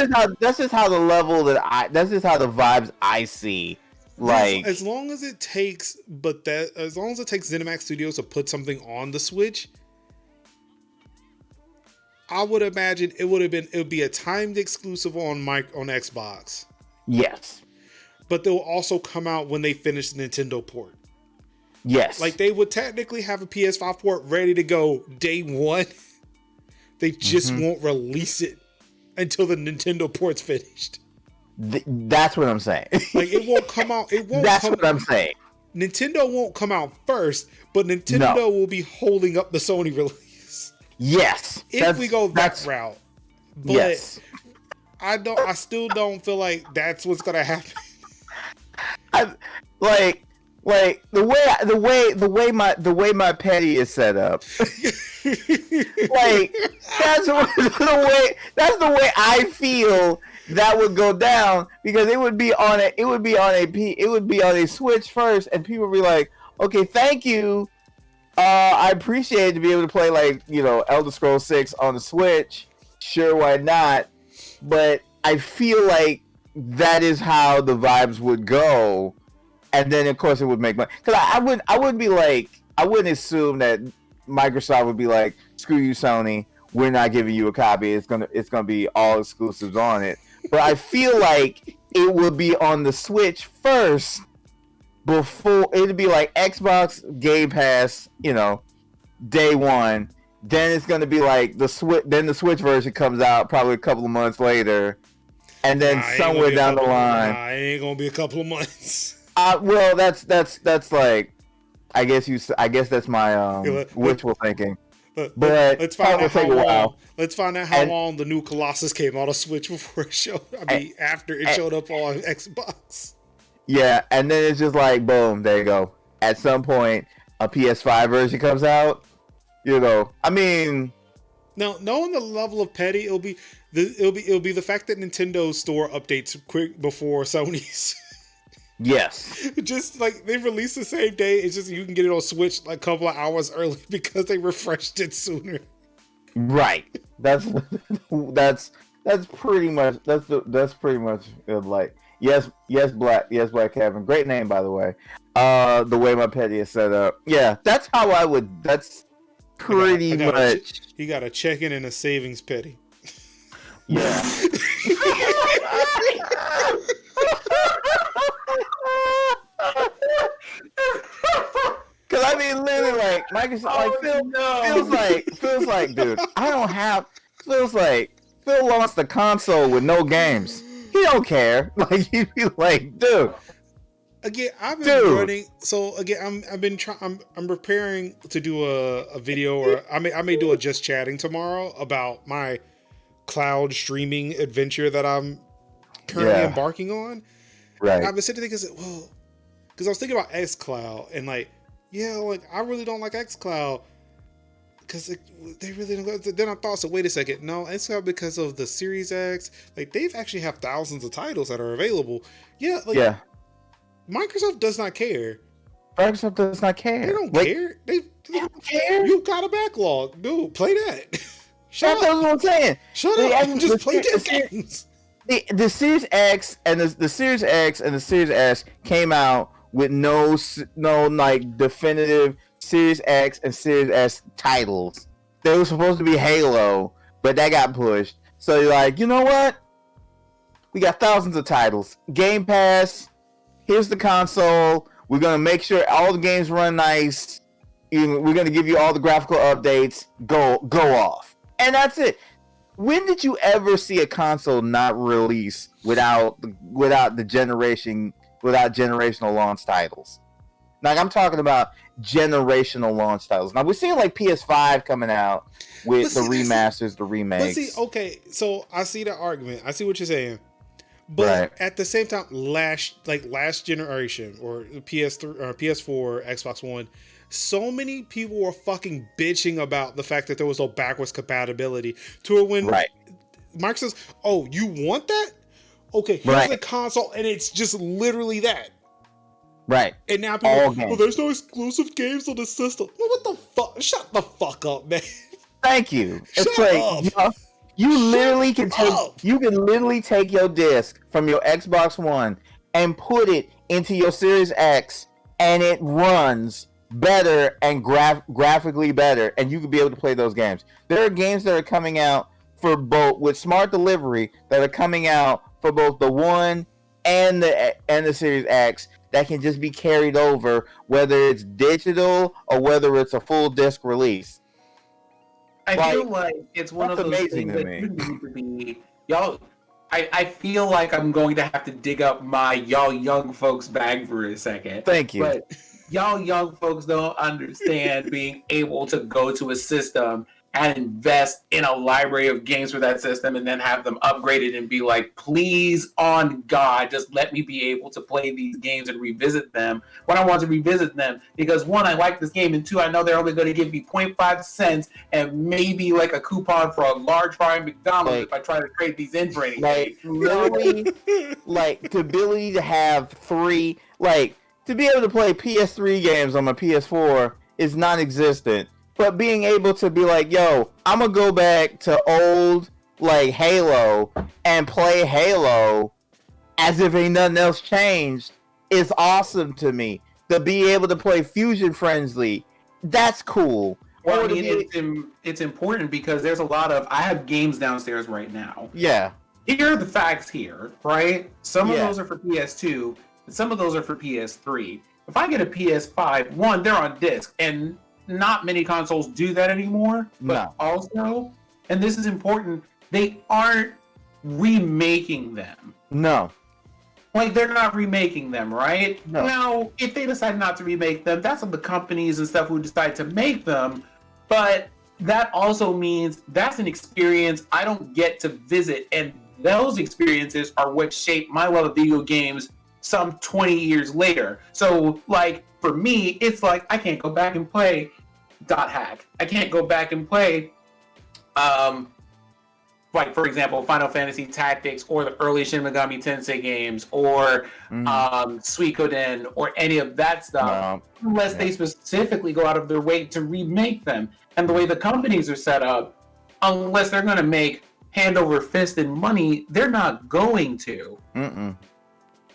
just how the level that's just how the vibes I see. Like as long as it takes ZeniMax Studios to put something on the Switch, I would imagine it would be a timed exclusive on Xbox. Yes. But they'll also come out when they finish the Nintendo port. Yes. Like they would technically have a PS5 port ready to go day one. They just won't release it until the Nintendo port's finished. That's what I'm saying. Like it won't come out. That's what I'm saying. Nintendo won't come out first, but Nintendo will be holding up the Sony release. Yes. If we go that route. But yes. I still don't feel like that's what's gonna happen. Like the way my petty is set up. Like that's the way I feel that would go down, because it would be on a Switch first, and people would be like, okay, thank you. I appreciate it to be able to play, like, Elder Scrolls 6 on the Switch. Sure, why not? But I feel like that is how the vibes would go, and then of course it would make money. Because I wouldn't assume that Microsoft would be like, screw you, Sony, we're not giving you a copy. It's gonna be all exclusives on it. But I feel like it would be on the Switch first, before it'd be like Xbox Game Pass, day one. Then it's gonna be like the Switch. Then the Switch version comes out probably a couple of months later, and then somewhere down the line, it ain't gonna be a couple of months. Well, that's like, I guess that's my wishful thinking. But let's find out how long. Let's find out how long the new Colossus came on a Switch before it showed. After it showed up on Xbox. Yeah, and then it's just like, boom, there you go. At some point, a PS5 version comes out. I mean, now knowing the level of petty, it'll be the fact that Nintendo's store updates quick before Sony's. Yes. Just like they released the same day, it's just you can get it on Switch like a couple of hours early because they refreshed it sooner. Right. That's pretty much like yes Black Kevin. Great name, by the way. The way my petty is set up. Yeah, that's how I would. That's pretty much. He got a checking and a savings petty. Yeah. Cause I mean, literally, like Microsoft, feels like, dude, Phil lost the console with no games. He don't care. Like, he'd be like, dude. Again, I've been running. So again, I'm preparing to do a video, or I may do a just chatting tomorrow about my cloud streaming adventure that I'm currently embarking on. Right. And I've been sitting there thinking, well, because I was thinking about xCloud, and like, yeah, like I really don't like xCloud because they really don't. Then I thought, so wait a second, no, xCloud, because of the Series X, like they've actually have thousands of titles that are available. Yeah, like, yeah. Microsoft does not care. Microsoft does not care. They don't care. They don't care. You got a backlog, dude. Play that. Shut up. That's what I'm saying. Shut up. Just play the games. The Series X and the Series X and the Series S came out with no like definitive Series X and Series S titles. They were supposed to be Halo, but that got pushed. So you're like, you know what? We got thousands of titles. Game Pass. Here's the console. We're gonna make sure all the games run nice. We're gonna give you all the graphical updates. Go off, and that's it. When did you ever see a console not release without generational launch titles? Like, I'm talking about generational launch titles. Now we're seeing like PS5 coming out with the remasters, the remakes. But see, okay, so I see the argument. I see what you're saying. But at the same time, last generation, or PS3 or PS4, Xbox One, so many people were fucking bitching about the fact that there was no backwards compatibility to when Mike says, "Oh, you want that? Okay, here's the console, and it's just literally that." Right. And now people, well, there's no exclusive games on the system. Well, what the fuck? Shut the fuck up, man. Thank you. It's like, you literally can take your disc from your Xbox One and put it into your Series X, and it runs better and graphically better, and you could be able to play those games. There are games that are coming out for both with smart delivery that are coming out for both the One and the Series X that can just be carried over, whether it's digital or whether it's a full disc release. I feel like it's one of those things that you need to be, y'all. I feel like I'm going to have to dig up my y'all young folks bag for a second. Thank you. But y'all young folks don't understand being able to go to a system and invest in a library of games for that system and then have them upgraded and be like, please, on God, just let me be able to play these games and revisit them when I want to revisit them. Because one, I like this game, and two, I know they're only going to give me 0.5 cents and maybe like a coupon for a large fry at McDonald's if I try to trade these in for anything. Like, literally, like, the ability to have three, like, to be able to play PS3 games on my PS4 is non-existent. But being able to be like, yo, I'm gonna go back to old, like, Halo and play Halo as if ain't nothing else changed is awesome to me. To be able to play Fusion Frenzy, that's cool. Well, I mean, it's important because there's a lot of... I have games downstairs right now. Yeah. Here are the facts here, right? Some of those are for PS2, and some of those are for PS3. If I get a PS5, one, they're on disc, and not many consoles do that anymore. But also, and this is important, they aren't remaking them. No. Like, they're not remaking them, right? No. Now, if they decide not to remake them, that's on the companies and stuff who decide to make them. But that also means that's an experience I don't get to visit. And those experiences are what shape my love of video games some 20 years later. So, like, for me, it's like I can't go back and play .hack. I can't go back and play, like, for example, Final Fantasy Tactics or the early Shin Megami Tensei games or Suikoden or any of that stuff unless they specifically go out of their way to remake them. And the way the companies are set up, unless they're going to make hand over fist in money, they're not going to.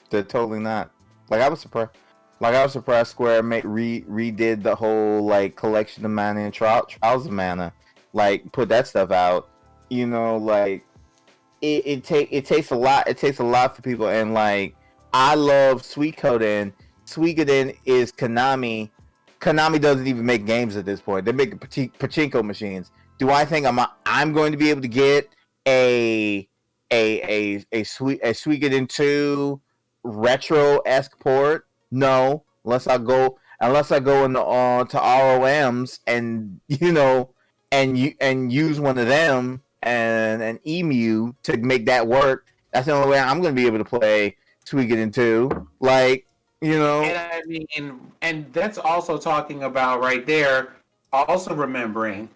They're totally not. Like, I was surprised. Square redid the whole, like, collection of mana and trials of mana, like, put that stuff out. You know, like, it takes a lot. It takes a lot for people, and, like, I love Suikoden. Suikoden is Konami. Konami doesn't even make games at this point. They make pachinko machines. Do I think I'm going to be able to get a Suikoden 2 retro-esque port? No, unless I go into to ROMs and, you know, and use one of them and an EMU to make that work. That's the only way I'm going to be able to play Suikoden 2. Like, you know. And I mean, and that's also talking about right there, also remembering,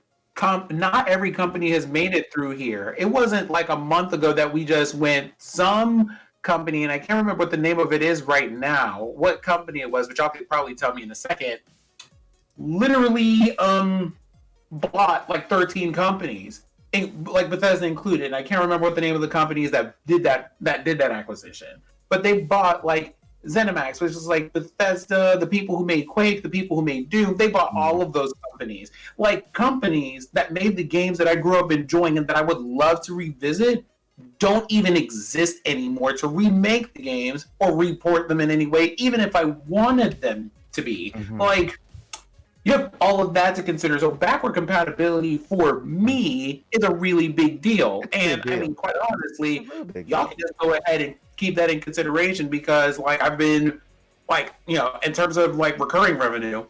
not every company has made it through here. It wasn't like a month ago that we just went, some company, and I can't remember what the name of it is right now, what company it was, but y'all could probably tell me in a second, literally bought like 13 companies, like Bethesda included. And I can't remember what the name of the companies that did that acquisition, but they bought like ZeniMax, which is like Bethesda, the people who made Quake, the people who made Doom. They bought all of those companies, like companies that made the games that I grew up enjoying and that I would love to revisit don't even exist anymore to remake the games or report them in any way, even if I wanted them to be. Like, you have all of that to consider. So backward compatibility for me is a really big deal. And I mean, quite honestly, y'all can just go ahead and keep that in consideration because, like, I've been, like, you know, in terms of like recurring revenue.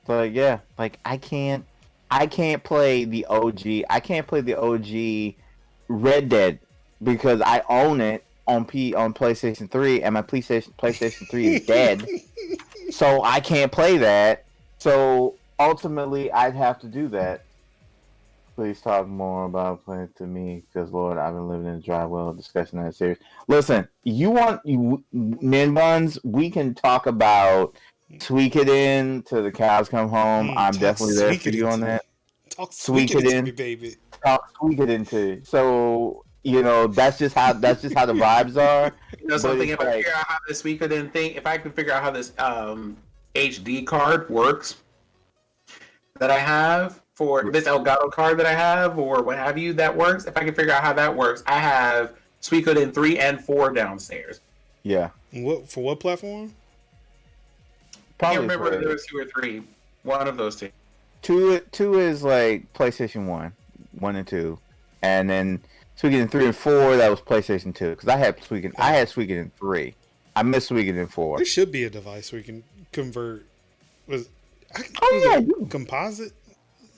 But yeah, like I can't play the OG. I can't play the OG Red Dead because I own it on PlayStation 3, and my PlayStation 3 is dead. So I can't play that. So ultimately, I'd have to do that. Please talk more about playing to me, because Lord, I've been living in a dry well discussing that series. Listen, Nin Buns, we can talk about Suikoden till the cows come home. I'm definitely there for you on that. Talk Suikoden to me, baby. Talk Suikoden to. So, you know, that's just how the vibes are. You know something, if I figure out how this Suikoden thing, if I can figure out how this HD card works that I have for this Elgato card that I have or what have you that works, if I can figure out how that works, I have Suikoden 3 and 4 downstairs. Yeah. For what platform? I can't remember if there was 2 or 3. One of those two. Two is like PlayStation 1 and 2. And then Suikoden 3 and 4, that was PlayStation 2. Because I had Suikoden 3. I missed Suikoden 4. There should be a device where you can convert. Composite?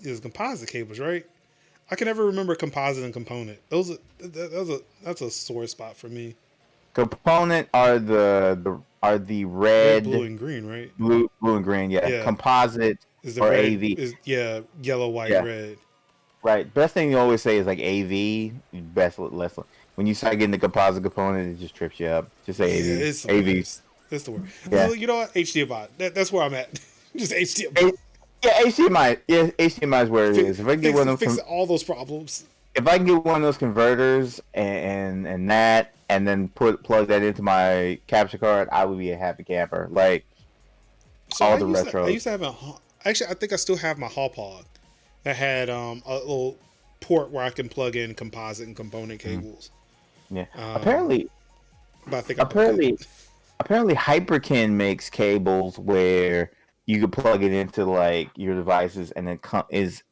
is composite cables, right? I can never remember composite and component. That's a sore spot for me. Component are the Red, red, blue, and green, right? blue and green. Yeah. Yeah. Composite Is the or red AV. is yellow, white, Yeah. red. Right. Best thing you always say is like AV. Best less. When you start getting the composite component, it just trips you up. Just say AV. It's the AV. worst. It's the worst. Yeah. You know what? HDMI. That's where I'm at. Just HDMI. Yeah, HDMI. Yeah, HDMI is where it is. If I can get one of fix those, all those problems. if I can get one of those converters and that, and then plug that into my capture card, I would be a happy camper. Like all the retro. I used to have actually, I think I still have my hall pod that had a little port where I can plug in composite and component cables. Yeah. Apparently, but I think apparently Hyperkin makes cables where you can plug it into like your devices and then it's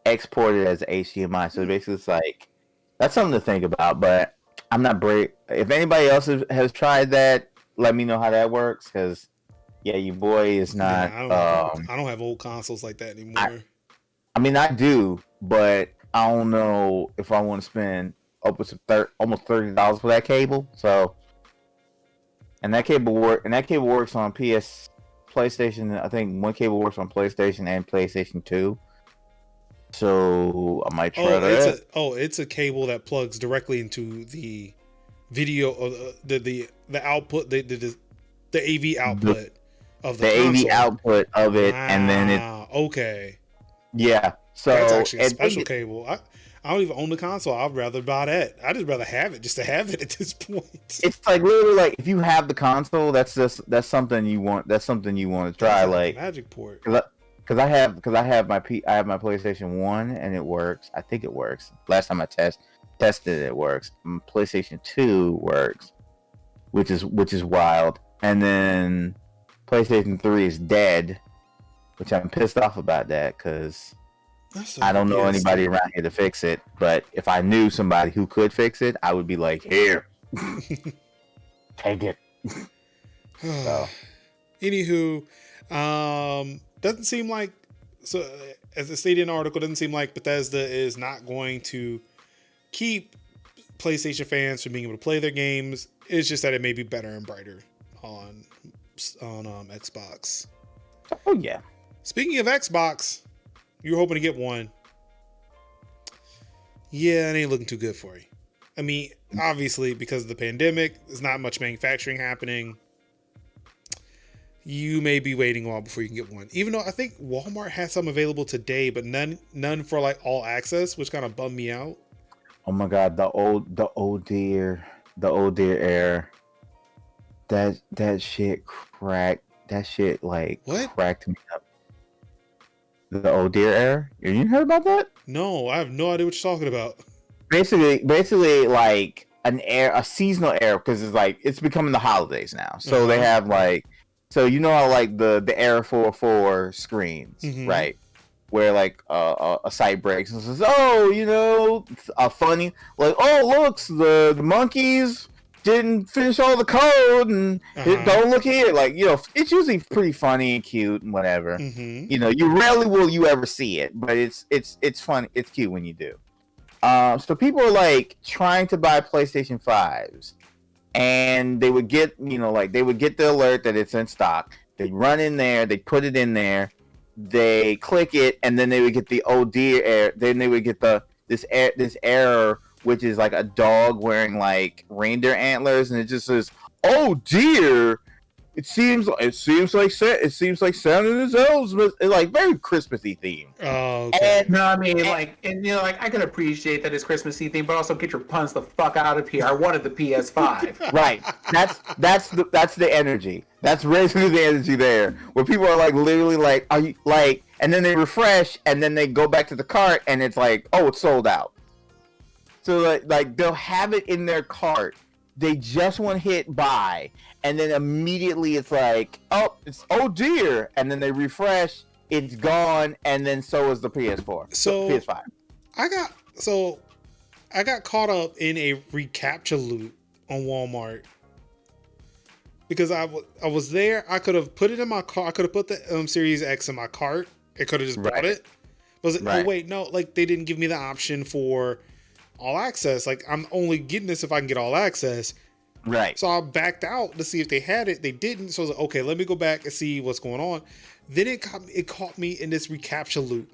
exported as HDMI. So basically, it's like that's something to think about. But I'm not brave. If anybody else has tried that, let me know how that works. Because yeah, your boy is not. Yeah, I don't have old consoles like that anymore. I mean, I do, but I don't know if I want to spend upwards of almost $30 for that cable. So, and that cable works on PlayStation. I think one cable works on PlayStation and PlayStation 2. So I might try that. It's a cable that plugs directly into the video of the output, the AV output of the console. AV output of it, and then it. Okay. Yeah. So that's actually a special cable. I don't even own the console. I'd rather buy that. I'd just rather have it just to have it at this point. It's like literally like if you have the console, that's something you want. That's something you want to try. Like Magic port. Because I have my PlayStation 1 and it works. I think it works. Last time I tested it works. PlayStation 2 works, which is wild. And then PlayStation 3 is dead, which I'm pissed off about that because I don't know anybody around here to fix it. But if I knew somebody who could fix it, I would be like, here, take it. So. Anywho, doesn't seem like, so as it stated in the article, doesn't seem like Bethesda is not going to keep PlayStation fans from being able to play their games. It's just that it may be better and brighter on Xbox. Oh yeah. Speaking of Xbox, you're hoping to get one. Yeah, it ain't looking too good for you. I mean, obviously because of the pandemic, there's not much manufacturing happening. You may be waiting a while before you can get one. Even though I think Walmart has some available today, but none for like all access, which kind of bummed me out. Oh my god, the old dear Air. That shit cracked. That shit like cracked me up. The old dear Air. You heard about that? No, I have no idea what you're talking about. Basically like a seasonal Air, because it's becoming the holidays now. So they have like. So you know how like the Air 404 screens, right? Where like a site breaks and says, oh, you know, funny, like, oh, looks, the monkeys didn't finish all the code and don't look here. Like, you know, it's usually pretty funny and cute and whatever. You know, you rarely will you ever see it, but it's funny. It's cute when you do. So people are like trying to buy PlayStation 5s. And they would get, you know, like they would get the alert that it's in stock. They run in there, they put it in there, they click it, and then they would get the oh dear error. Then they would get this error, which is like a dog wearing like reindeer antlers, and it just says, "Oh dear." It seems like Santa and his elves, but like very Christmassy theme. Oh, okay. And, no, I mean, like I can appreciate that it's Christmassy theme, but also get your puns the fuck out of here. I wanted the PS5. Right. That's the energy. That's basically the energy there, where people are like literally like, are you like, and then they refresh, and then they go back to the cart, and it's like, oh, it's sold out. So like they'll have it in their cart. They just want to hit buy, and then immediately it's like, oh dear, and then they refresh, it's gone, and then so is the PS4. So PS5. I got caught up in a recaptcha loop on Walmart because I was there. I could have put it in my car. I could have put the Series X in my cart It could have just bought it. Was it? Oh wait, no. Like they didn't give me the option for all access. Like I'm only getting this if I can get all access. Right. So I backed out to see if they had it. They didn't. So I was like, okay, let me go back and see what's going on. Then it caught me in this reCAPTCHA loop.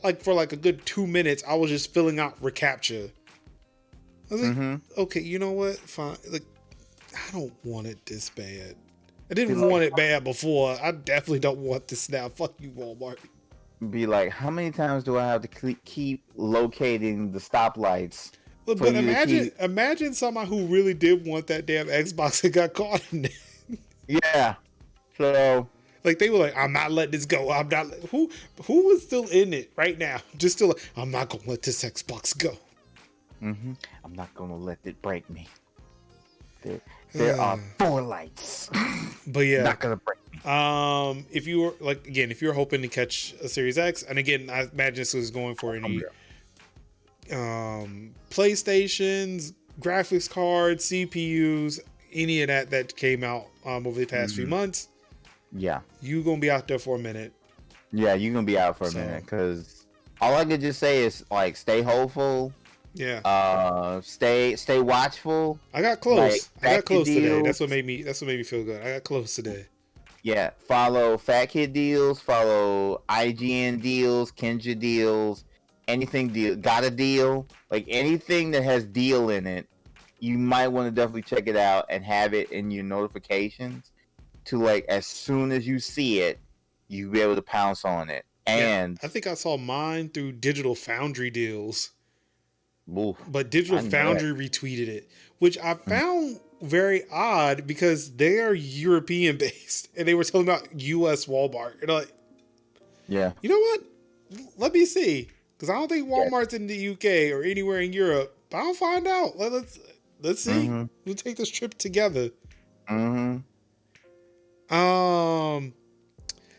Like for like a good 2 minutes, I was just filling out reCAPTCHA. I was like, okay, you know what? Fine. Like, I don't want it this bad. I didn't want it bad before. I definitely don't want this now. Fuck you, Walmart. Be like, how many times do I have to keep locating the stoplights? But imagine somebody who really did want that damn Xbox and got caught in it. Yeah. So, like they were like, I'm not letting this go. I'm not. Who was still in it right now? Just still. Like, I'm not gonna let this Xbox go. I'm not gonna let it break me. There are 4 lights. But yeah, not gonna break me. If you were like, again, if you're hoping to catch a Series X, and again, I imagine this was going for any PlayStations, graphics cards, CPUs, any of that came out over the past few months. Yeah, you gonna be out there for a minute. Yeah, you gonna be out for a minute because all I could just say is like stay hopeful. Yeah. Stay watchful. I got close. I got close today. That's what made me feel good. I got close today. Yeah. Follow Fat Kid deals. Follow IGN deals. Kenja deals. Anything deal. Got a deal. Like anything that has deal in it, you might want to definitely check it out and have it in your notifications. To like as soon as you see it, you be able to pounce on it. And I think I saw mine through Digital Foundry deals. Oof, but Digital Foundry retweeted it, which I found very odd because they are European based and they were talking about US Walmart. And I'm like, yeah, you know what? Let me see. Because I don't think Walmart's in the UK or anywhere in Europe. But I'll find out. Let's see. We'll take this trip together.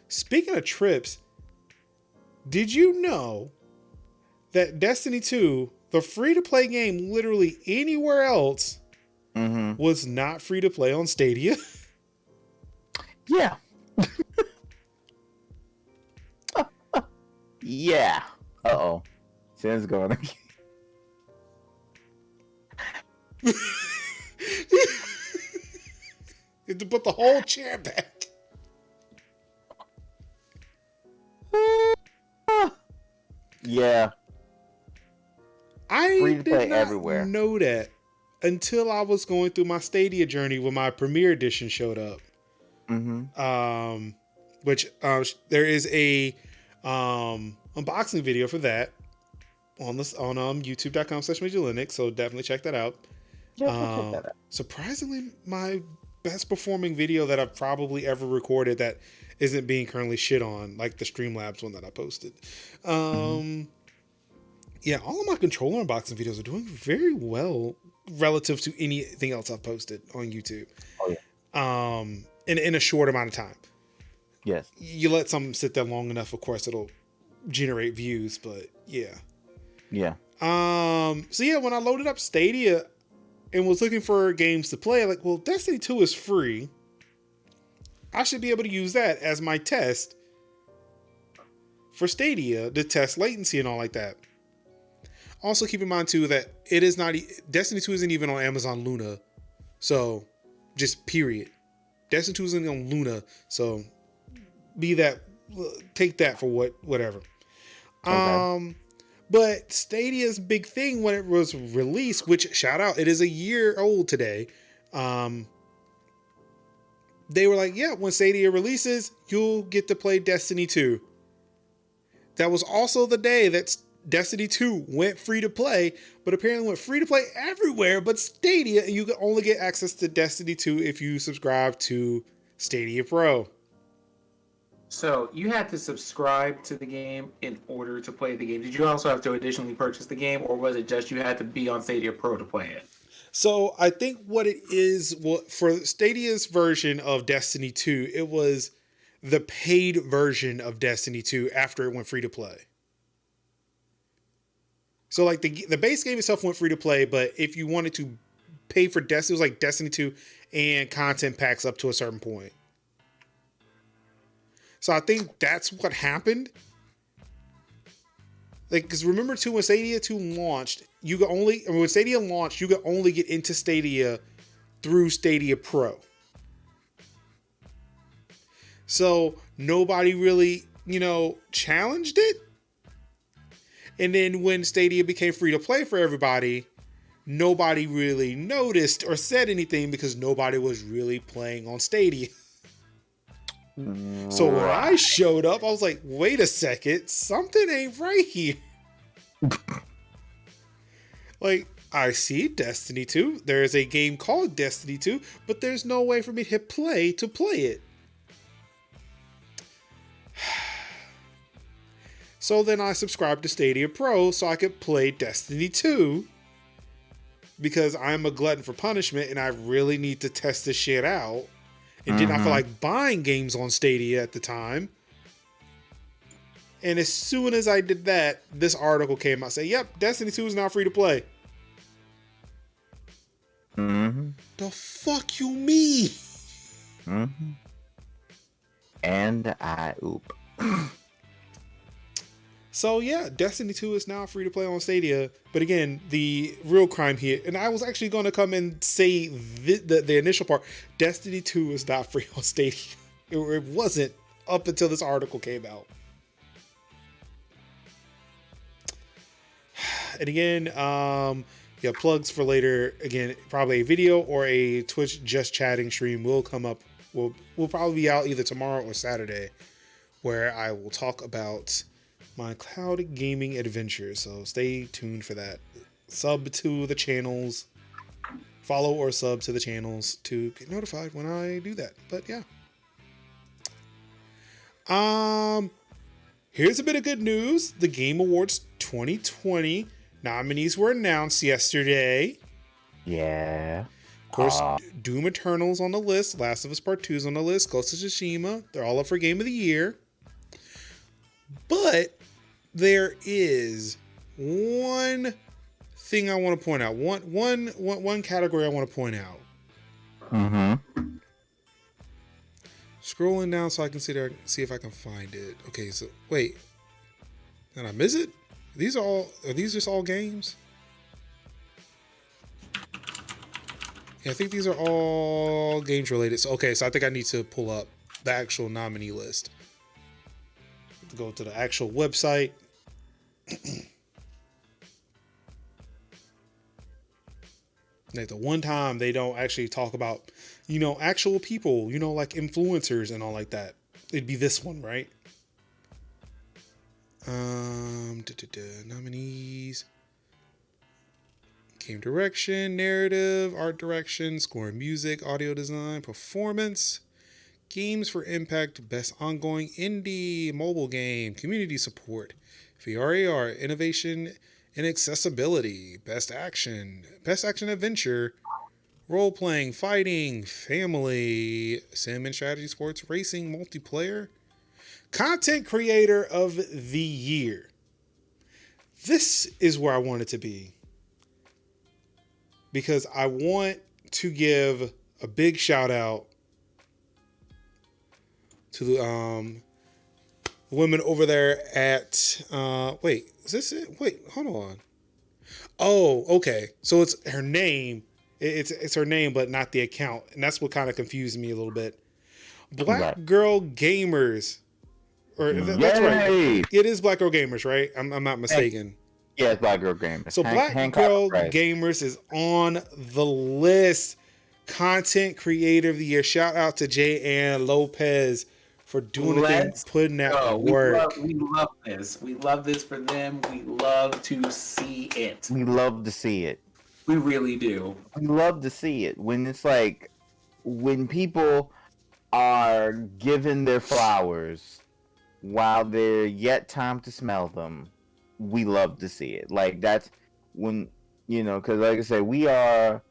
Speaking of trips, did you know that Destiny 2, the free-to-play game literally anywhere else, was not free-to-play on Stadia? Yeah. Yeah. Uh-oh. Sam's going again. You have to put the whole chair back. Yeah. I did not know that until I was going through my Stadia journey when my Premier Edition showed up. Which there is a unboxing video for that on youtube.com/Major Linux, so definitely check that out. Yeah, check that out. Surprisingly, my best performing video that I've probably ever recorded that isn't being currently shit on, like the Streamlabs one that I posted. Yeah, all of my controller unboxing videos are doing very well relative to anything else I've posted on YouTube. Oh yeah. In a short amount of time. Yes. You let something sit there long enough, of course, it'll generate views, but yeah. Yeah. So yeah, when I loaded up Stadia and was looking for games to play, like, well, Destiny 2 is free. I should be able to use that as my test for Stadia to test latency and all like that. Also, keep in mind too that it is not Destiny 2 isn't even on Amazon Luna, so just period. Destiny 2 isn't on Luna, so take that for whatever. Okay. But Stadia's big thing when it was released, which shout out, it is a year old today. They were like, yeah, when Stadia releases, you'll get to play Destiny 2. That was also the day that Destiny 2 went free to play, but apparently went free to play everywhere but Stadia, and you can only get access to Destiny 2 if you subscribe to Stadia Pro. So you had to subscribe to the game in order to play the game. Did you also have to additionally purchase the game, or was it just you had to be on Stadia Pro to play it? So I think what it is, well, for Stadia's version of Destiny 2, it was the paid version of Destiny 2 after it went free to play. So like the base game itself went free to play, but if you wanted to pay for Destiny, it was like Destiny 2 and content packs up to a certain point. So I think that's what happened. Like, because remember too, when Stadia 2 launched, when Stadia launched, you could only get into Stadia through Stadia Pro. So nobody really, challenged it. And then when Stadia became free to play for everybody, nobody really noticed or said anything because nobody was really playing on Stadia. So when I showed up, I was like, wait a second, something ain't right here. Like, I see Destiny 2. There is a game called Destiny 2, but there's no way for me to hit play to play it. So then I subscribed to Stadia Pro so I could play Destiny 2 because I'm a glutton for punishment and I really need to test this shit out. And did not feel like buying games on Stadia at the time. And as soon as I did that, this article came out saying, yep, Destiny 2 is now free to play. The fuck you mean? And I oop. So yeah, Destiny 2 is now free to play on Stadia. But again, the real crime here, and I was actually going to come and say the initial part, Destiny 2 is not free on Stadia. It wasn't up until this article came out. And again, plugs for later. Again, probably a video or a Twitch just chatting stream will come up. Will probably be out either tomorrow or Saturday, where I will talk about my cloud gaming adventure. So stay tuned for that. Sub to the channels, follow or sub to the channels to get notified when I do that. But yeah. Here's a bit of good news. The Game Awards 2020 nominees were announced yesterday. Yeah. Of course, Doom Eternal's on the list. Last of Us Part 2 is on the list. Ghost of Tsushima. They're all up for Game of the Year. But there is one thing I want to point out. One category I want to point out. Scrolling down so I can see if I can find it. Okay, so wait. Did I miss it? Are these just all games? Yeah, I think these are all games related. So okay, so I think I need to pull up the actual nominee list. Go to the actual website. Like the one time they don't actually talk about, actual people, like influencers and all like that. It'd be this one, right? Nominees. Game direction, narrative, art direction, score and music, audio design, performance, games for impact, best ongoing indie, mobile game, community support, VR/AR, innovation and accessibility, best action adventure, role-playing, fighting, family, sim and strategy, sports, racing, multiplayer, content creator of the year. This is where I want it to be. Because I want to give a big shout out to the women over there at wait, is this it? Wait, hold on. Oh, okay. So it's her name. It's her name, but not the account. And that's what kind of confused me a little bit. Black Girl Gamers. Or that's right. It is Black Girl Gamers, right? I'm not mistaken. Yeah, it's Black Girl Gamers. So Black Girl Gamers is on the list. Content Creator of the Year. Shout out to J.Ann Lopez for doing the thing, putting that work. We love this. We love this for them. We love to see it. We love to see it. We really do. We love to see it. When it's like, when people are given their flowers while they're yet time to smell them, we love to see it. Like, that's when, because like I said, we are,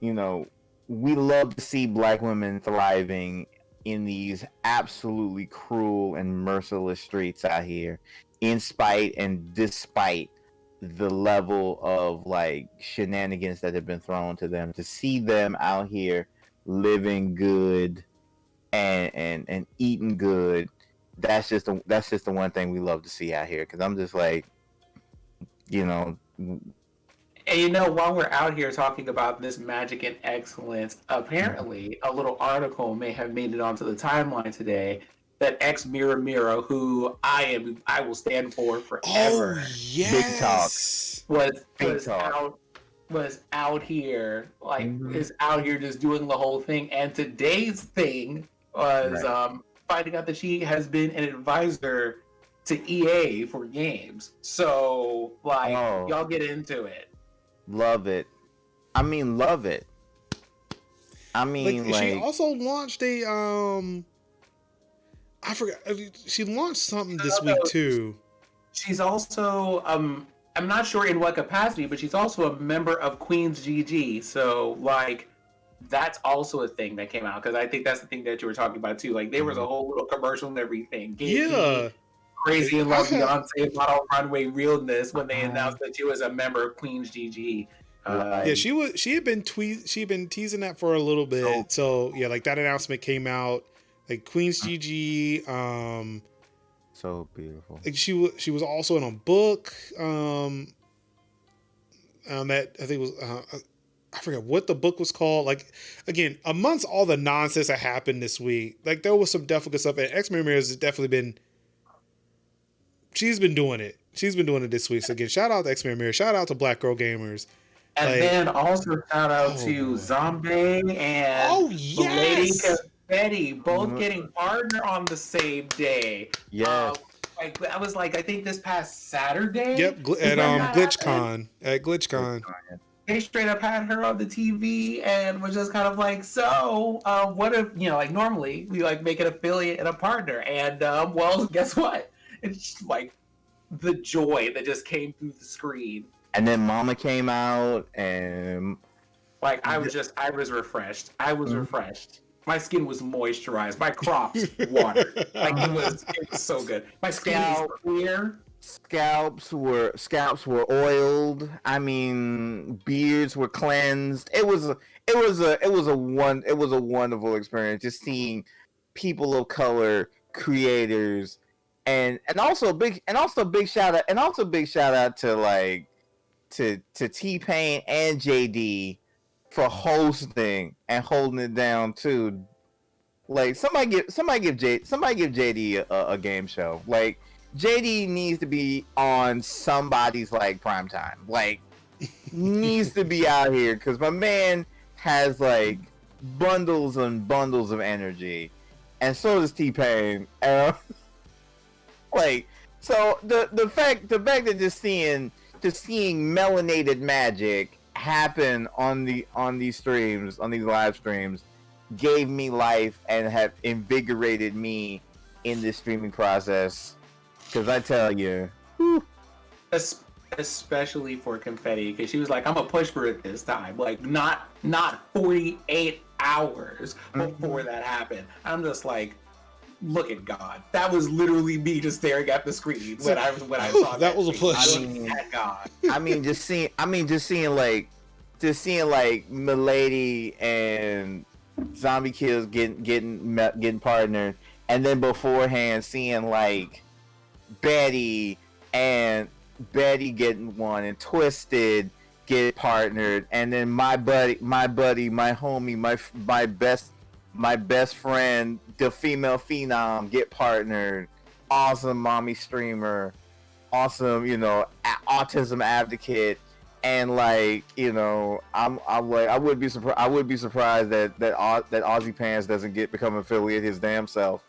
we love to see Black women thriving in these absolutely cruel and merciless streets out here, in spite and despite the level of like shenanigans that have been thrown to them. To see them out here living good and eating good that's just the one thing we love to see out here. Because I'm just like, you know. And you know, while we're out here talking about this magic and excellence, apparently a little article may have made it onto the timeline today that Ex Mirror Mirror, who I will stand for forever. Oh yes, was out here, like is out here just doing the whole thing. And today's thing was finding out that she has been an advisor to EA for games. So like y'all get into it. Love it. I mean, love it. I mean, like she also launched a I forgot. She launched something this week too. She's also I'm not sure in what capacity, but she's also a member of Queen's GG. So like that's also a thing that came out, because I think that's the thing that you were talking about too. Like there was a whole little commercial and everything. Crazy in Love Beyonce Model Runway Realness when they announced that she was a member of Queen's GG. She had been teasing that for a little bit. So yeah, like that announcement came out. Like Queen's GG. So beautiful. Like she was also in a book. That I think was I forget what the book was called. Like again, amongst all the nonsense that happened this week, like there was some definitely good stuff. And Ex Mirror has definitely been. She's been doing it. She's been doing it this week. So again, shout out to X Mirror. Shout out to Black Girl Gamers. And then also shout out to Zombie and the Lady Confetti, both getting partner on the same day. Yeah. I was like, I think this past Saturday. Yep, at GlitchCon. At GlitchCon. They straight up had her on the TV and was just kind of like, so what if, like normally we like make an affiliate and a partner, and well, guess what? It's just like the joy that just came through the screen. And then Mama came out, and like I was refreshed. I was refreshed. My skin was moisturized. My crops watered. Like it was so good. My skin is clear. Scalps were oiled. I mean, beards were cleansed. It was a wonderful experience just seeing people of color, creators. And also big shout out to T-Pain and JD for hosting and holding it down too. Like somebody give JD a game show. Like JD needs to be on somebody's like prime time. Like needs to be out here, because my man has like bundles and bundles of energy, and so does T-Pain. Like, so the fact that just seeing melanated magic happen on these streams, on these live streams, gave me life and have invigorated me in this streaming process. Because I tell you, especially for Confetti, because she was like, I'm gonna push for it this time. Like not 48 hours before that happened. I'm just like, look at God. That was literally me just staring at the screen when I saw that. That was a push. I mean, at God. just seeing like Milady and Zombie Kills getting partnered, and then beforehand seeing like Betty getting one, and Twisted get partnered, and then my buddy, my homie, my best friend, the female phenom, get partnered. Awesome mommy streamer, awesome, autism advocate, and like, I'm like, I would be surprised that Aussie Pants doesn't become affiliate his damn self.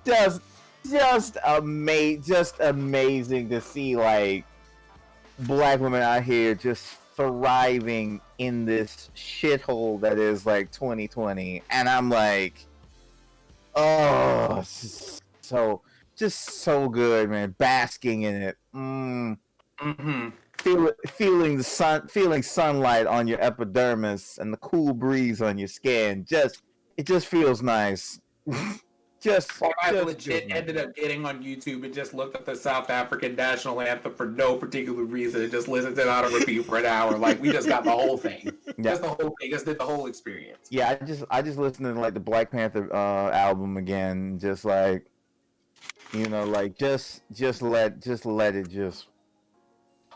just amazing to see like black women out here just thriving in this shithole that is like 2020, and I'm like, oh, so good, man. Basking in it, feeling sunlight on your epidermis and the cool breeze on your skin. It just feels nice. I legit ended up getting on YouTube and just looked at the South African national anthem for no particular reason and just listened to it on a repeat for an hour. Like, we just got the whole thing. Just the whole thing, just did the whole experience. Yeah, I just listened to like the Black Panther album again, just like, you know, like just let it just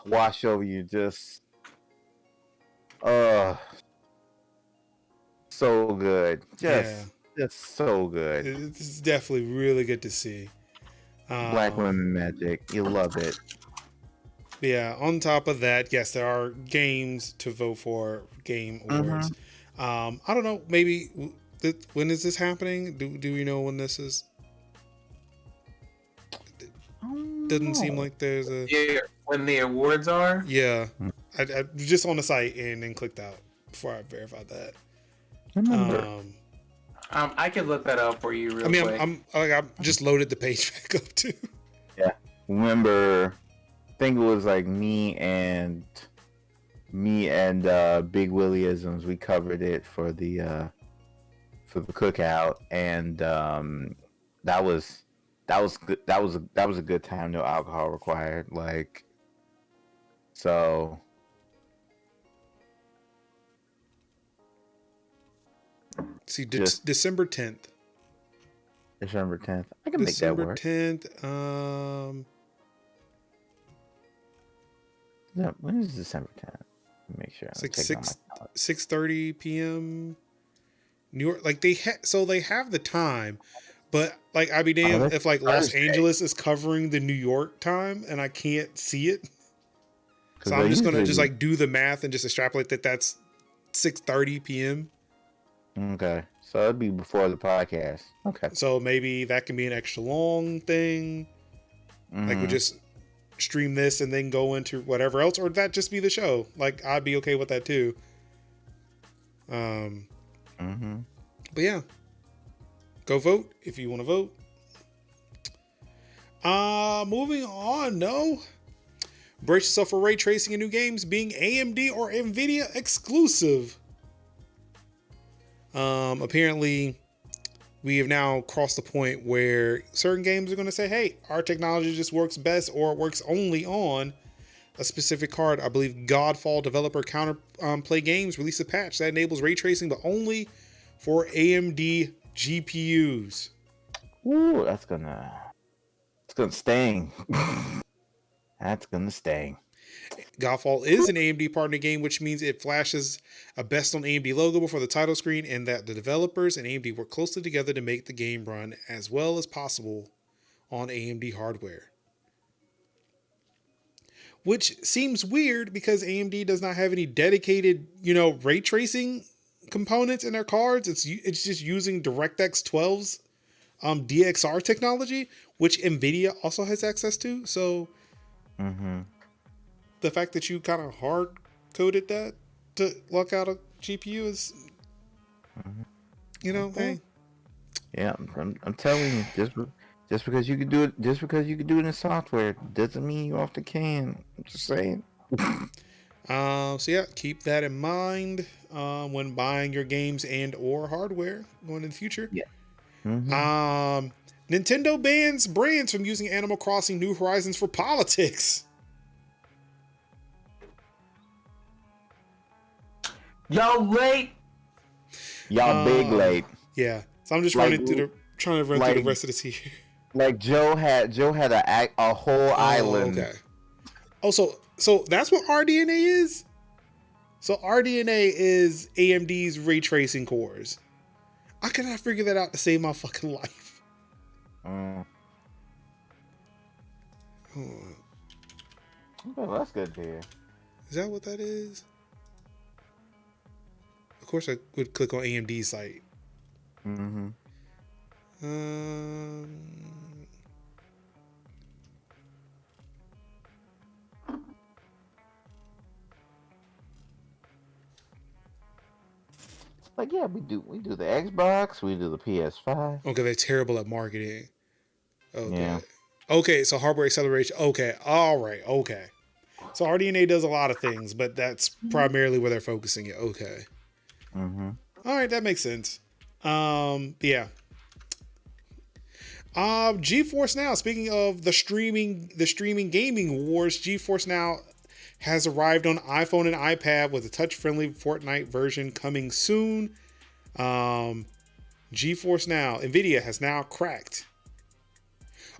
wash over you, just uh so good, just so good. It's definitely really good to see. Black women magic, you love it. Yeah. On top of that, yes, there are games to vote for, game awards. I don't know. Maybe when is this happening? Do you know when this is? Doesn't seem like there's a. Yeah, when the awards are. Yeah, I was just on the site and then clicked out before I verified that. I can look that up for you real quick. I just loaded the page back up too. Yeah, remember, I think it was like me and Big Willie-isms. We covered it for the cookout, and that was good. That was a good time. No alcohol required. Like, so. See, December 10th. December 10th. I can make that work. December 10th. No, when is December 10th? Make sure. It's like 6:30 p.m. New York. Like they have the time, but like I'd be damned if like Los Angeles is covering the New York time and I can't see it. So I'm just gonna just like do the math and just extrapolate that's 6:30 p.m. Okay, so it'd be before the podcast. Okay, so maybe that can be an extra long thing. Like we just stream this and then go into whatever else, or that just be the show. Like I'd be okay with that too. But yeah, go vote if you want to vote. Moving on. No, brace yourself for ray tracing in new games being AMD or Nvidia exclusive. Apparently we have now crossed the point where certain games are going to say, hey, our technology just works best or it works only on a specific card. I believe Godfall developer Counterplay Games released a patch that enables ray tracing, but only for AMD GPUs. Ooh, it's gonna sting. That's gonna sting. Godfall is an AMD partner game, which means it flashes a Best on AMD logo before the title screen, and that the developers and AMD work closely together to make the game run as well as possible on AMD hardware. Which seems weird because AMD does not have any dedicated, ray tracing components in their cards. It's just using DirectX 12's DXR technology, which Nvidia also has access to. So the fact that you kind of hard coded that to lock out a GPU is, hey. Yeah, I'm telling you, just because you can do it, in software doesn't mean you off the can. I'm just saying. So yeah, keep that in mind when buying your games and or hardware going in the future. Yeah. Nintendo bans brands from using Animal Crossing New Horizons for politics. Y'all late. Y'all big late. Yeah. So I'm just trying to run through the rest of this here. Like Joe had a whole island. Okay. Oh, so that's what RDNA is? So RDNA is AMD's ray tracing cores. I cannot figure that out to save my fucking life. Well, that's good to hear. Is that what that is? Of course, I would click on AMD's site. Like, yeah, we do the Xbox, we do the PS5. Okay, they're terrible at marketing. Okay. Yeah. Okay, so hardware acceleration. Okay, all right, okay. So RDNA does a lot of things, but that's primarily where they're focusing it. Okay. All right, that makes sense. Yeah. GeForce Now. Speaking of the streaming gaming wars, GeForce Now has arrived on iPhone and iPad with a touch-friendly Fortnite version coming soon. GeForce Now, Nvidia has now cracked.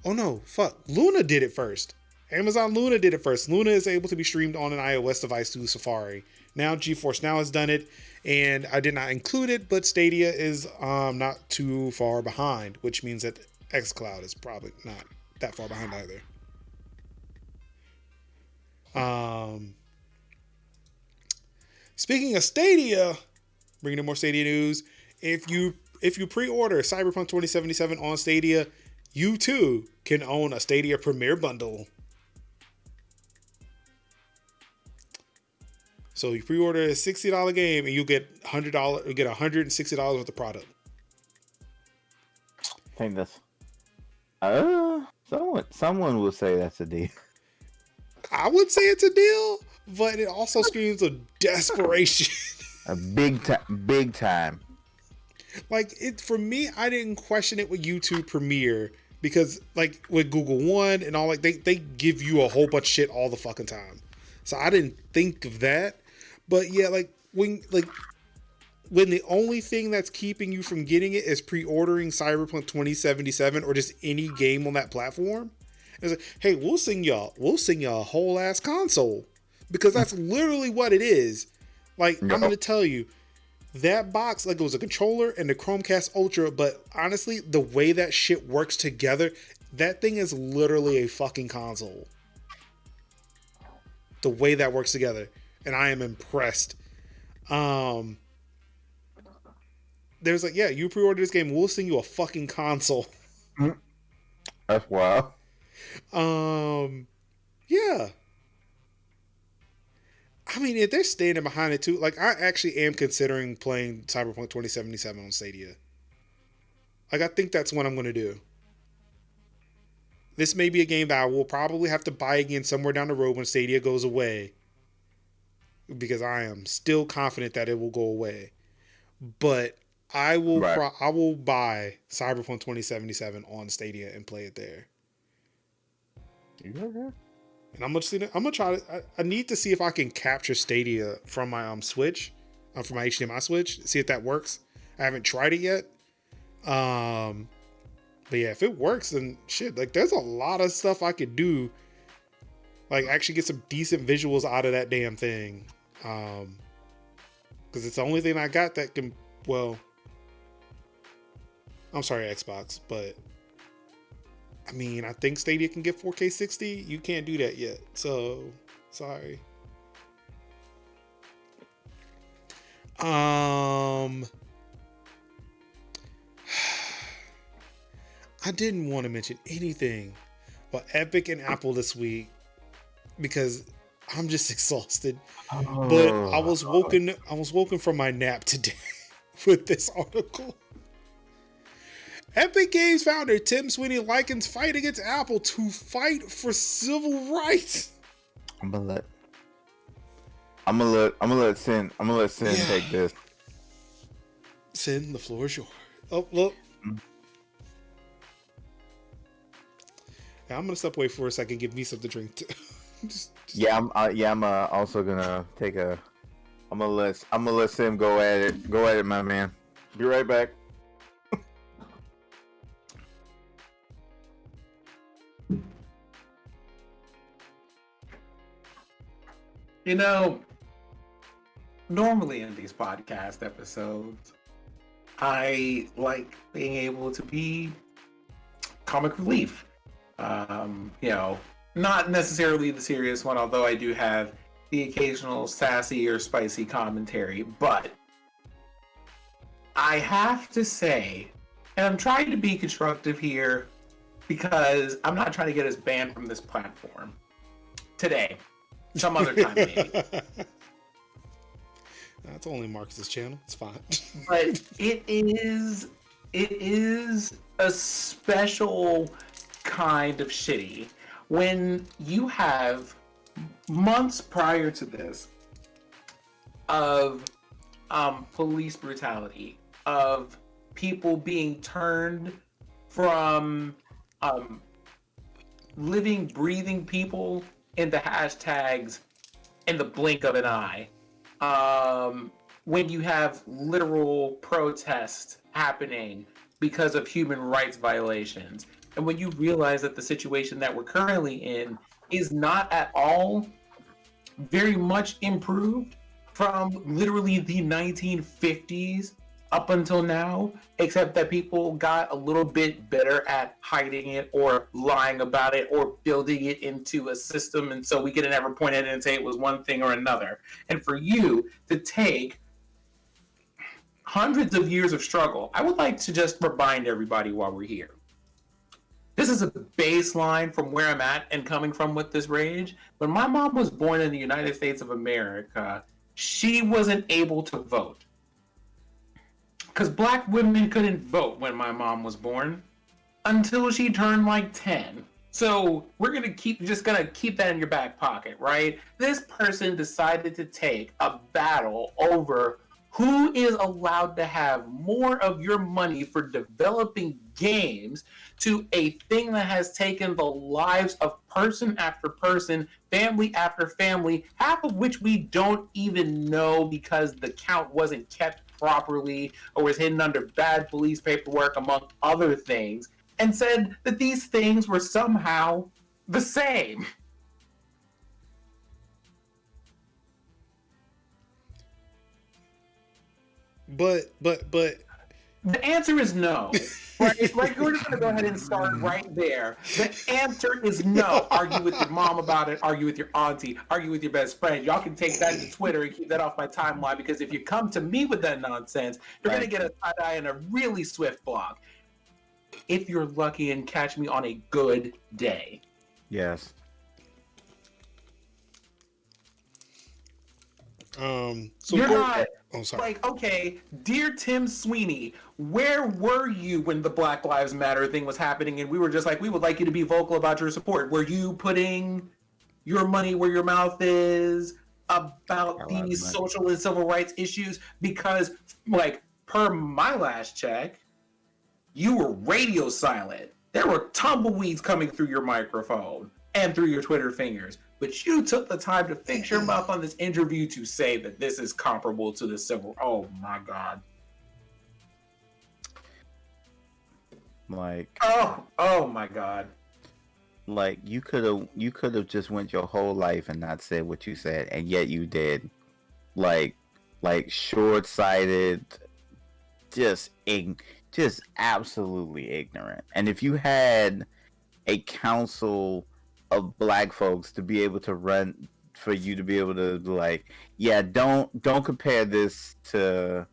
Oh no, fuck. Luna did it first. Amazon Luna did it first. Luna is able to be streamed on an iOS device through Safari. Now GeForce Now has done it, and I did not include it, but Stadia is not too far behind, which means that xCloud is probably not that far behind either. Speaking of Stadia, bringing in more Stadia news. If you pre-order Cyberpunk 2077 on Stadia, you too can own a Stadia Premier bundle. So you pre-order a $60 game and you get $100. You get $160 worth of product. I think that's. Someone will say that's a deal. I would say it's a deal, but it also screams of desperation. A big time. Like, it for me, I didn't question it with YouTube Premiere because, like, with Google One and all, like, they give you a whole bunch of shit all the fucking time. So I didn't think of that. But yeah, like when the only thing that's keeping you from getting it is pre-ordering Cyberpunk 2077 or just any game on that platform. It's like, hey, we'll sing y'all a whole ass console, because that's literally what it is. Like, I'm gonna tell you, that box, like, it was a controller and the Chromecast Ultra, but honestly, the way that shit works together, that thing is literally a fucking console. The way that works together. And I am impressed. There's like, yeah, you pre-order this game, we'll send you a fucking console. That's wild. Yeah. I mean, if they're standing behind it too, like, I actually am considering playing Cyberpunk 2077 on Stadia. Like, I think that's what I'm going to do. This may be a game that I will probably have to buy again somewhere down the road when Stadia goes away, because I am still confident that it will go away. But I will I will buy Cyberpunk 2077 on Stadia and play it there. Okay. And I'm gonna try to, I need to see if I can capture Stadia from my Switch, from my HDMI Switch, see if that works. I haven't tried it yet. But yeah, if it works, then shit, like, there's a lot of stuff I could do. Like, actually get some decent visuals out of that damn thing. Because it's the only thing I got that can, well, I'm sorry, Xbox, but I mean, I think Stadia can get 4K 60. You can't do that yet, so sorry. I didn't want to mention anything about Epic and Apple this week because I'm just exhausted. But I was woken from my nap today with this article. Epic Games founder Tim Sweeney likens fight against Apple to fight for civil rights. I'm gonna let Sin take this. Sin, the floor is yours. Oh, look. Now, I'm gonna step away for a second. Give me something to drink too. I'm also gonna take a. I'm gonna let Sim go at it. Go at it, my man. Be right back. You know, normally in these podcast episodes, I like being able to be comic relief. You know, not necessarily the serious one, although I do have the occasional sassy or spicy commentary. But I have to say, and I'm trying to be constructive here because I'm not trying to get us banned from this platform today. Some other time, maybe. That's only Marcus's channel. It's fine. But it is a special kind of shitty when you have months prior to this of police brutality, of people being turned from living, breathing people into hashtags in the blink of an eye. When you have literal protests happening because of human rights violations, and when you realize that the situation that we're currently in is not at all very much improved from literally the 1950s up until now, except that people got a little bit better at hiding it or lying about it or building it into a system, and so we can never point at it and say it was one thing or another. And for you to take hundreds of years of struggle, I would like to just remind everybody while we're here. This is a baseline from where I'm at and coming from with this rage. When my mom was born in the United States of America, she wasn't able to vote. Because black women couldn't vote when my mom was born until she turned like 10. So we're gonna keep that in your back pocket, right? This person decided to take a battle over who is allowed to have more of your money for developing games to a thing that has taken the lives of person after person, family after family, half of which we don't even know because the count wasn't kept properly or was hidden under bad police paperwork, among other things, and said that these things were somehow the same. But the answer is no. Right? Like, we're just gonna go ahead and start right there. The answer is no. Argue with your mom about it, argue with your auntie, argue with your best friend. Y'all can take that to Twitter and keep that off my timeline, because if you come to me with that nonsense, you're gonna get a side-eye and a really swift block. If you're lucky and catch me on a good day. Yes. So you're not sorry. like, okay, dear Tim Sweeney, where were you when the Black Lives Matter thing was happening and we were just like, we would like you to be vocal about your support? Were you putting your money where your mouth is about these social and civil rights issues? Because, like, per my last check, you were radio silent. There were tumbleweeds coming through your microphone and through your Twitter fingers. But you took the time to fix your mouth on this interview to say that this is comparable to the civil. Oh my God. Like. Oh my God. Like, you could have just went your whole life and not said what you said, and yet you did. Like short-sighted, just absolutely ignorant. And if you had a council of black folks to be able to run, for you to be able to, like, yeah, don't compare this to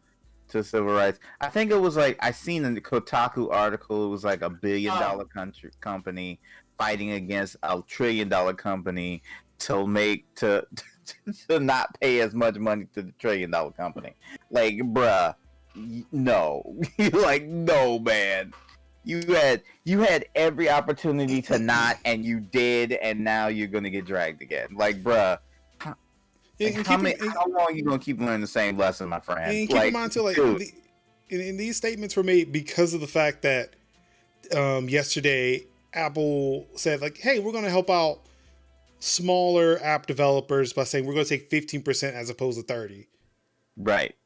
civil rights. I think it was like, I seen in the Kotaku article, it was like $1 billion company fighting against $1 trillion company to not pay as much money to the $1 trillion company. Like, bruh, no. Like, no, man. You had every opportunity to not, and you did, and now you're gonna get dragged again. Like, bruh, how long are you gonna keep learning the same lesson, my friend? And keep in mind too, like, and these statements were made because of the fact that yesterday Apple said, like, hey, we're gonna help out smaller app developers by saying we're gonna take 15% as opposed to 30%. Right.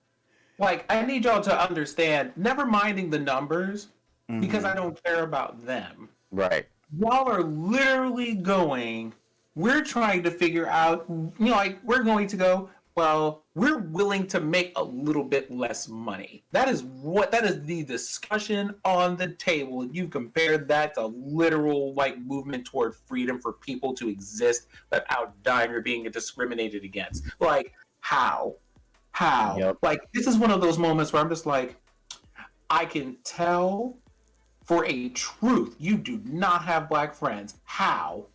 Like, I need y'all to understand, never minding the numbers, because I don't care about them. Right. Y'all are literally going, we're trying to figure out, like, we're going to go, well, we're willing to make a little bit less money. That is the discussion on the table. You compared that to literal, like, movement toward freedom for people to exist without dying or being discriminated against. Like, how? Yep. Like, this is one of those moments where I'm just like, I can tell for a truth you do not have black friends. How?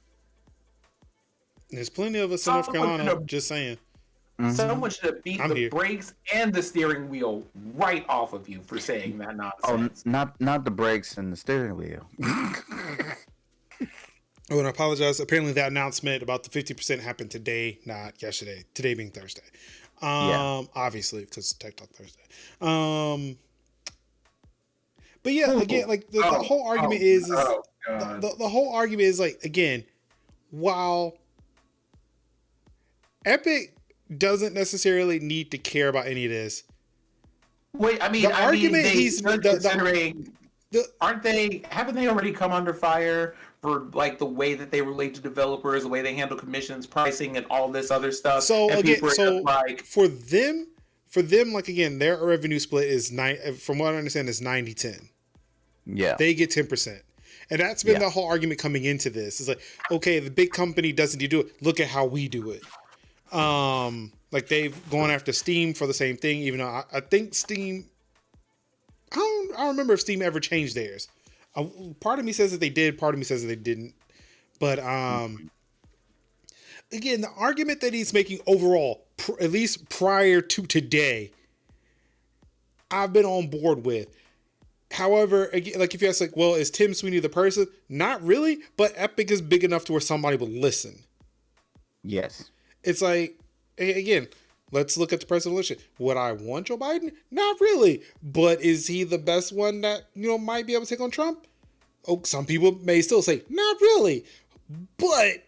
There's plenty of us in North Carolina, just saying. Someone should have beat the brakes and the steering wheel right off of you for saying that nonsense. Oh, not the brakes and the steering wheel. Oh, and I apologize. Apparently that announcement about the 50% happened today, not yesterday. Today being Thursday. Obviously, because Tech Talk Thursday. But yeah, again, like the whole argument is the whole argument is, like, again, while Epic doesn't necessarily need to care about any of this. Wait, I mean, The argument they he's should, considering, haven't they already come under fire for like the way that they relate to developers, the way they handle commissions, pricing, and all this other stuff? So and again, people are just like, for them, like again, their revenue split is from what I understand, is 90-10. Yeah. They get 10%. And that's been the whole argument coming into this. It's like, okay, the big company doesn't do it. Look at how we do it. Like they've gone after Steam for the same thing, even though I think Steam, I don't remember if Steam ever changed theirs. Part of me says that they did, part of me says that they didn't. But again, the argument that he's making overall, at least prior to today, I've been on board with. However, again, like if you ask, like, well, is Tim Sweeney the person? Not really, but Epic is big enough to where somebody will listen. Yes. It's like, again, let's look at the presidential election. Would I want Joe Biden? Not really. But is he the best one that, might be able to take on Trump? Oh, some people may still say, not really. But,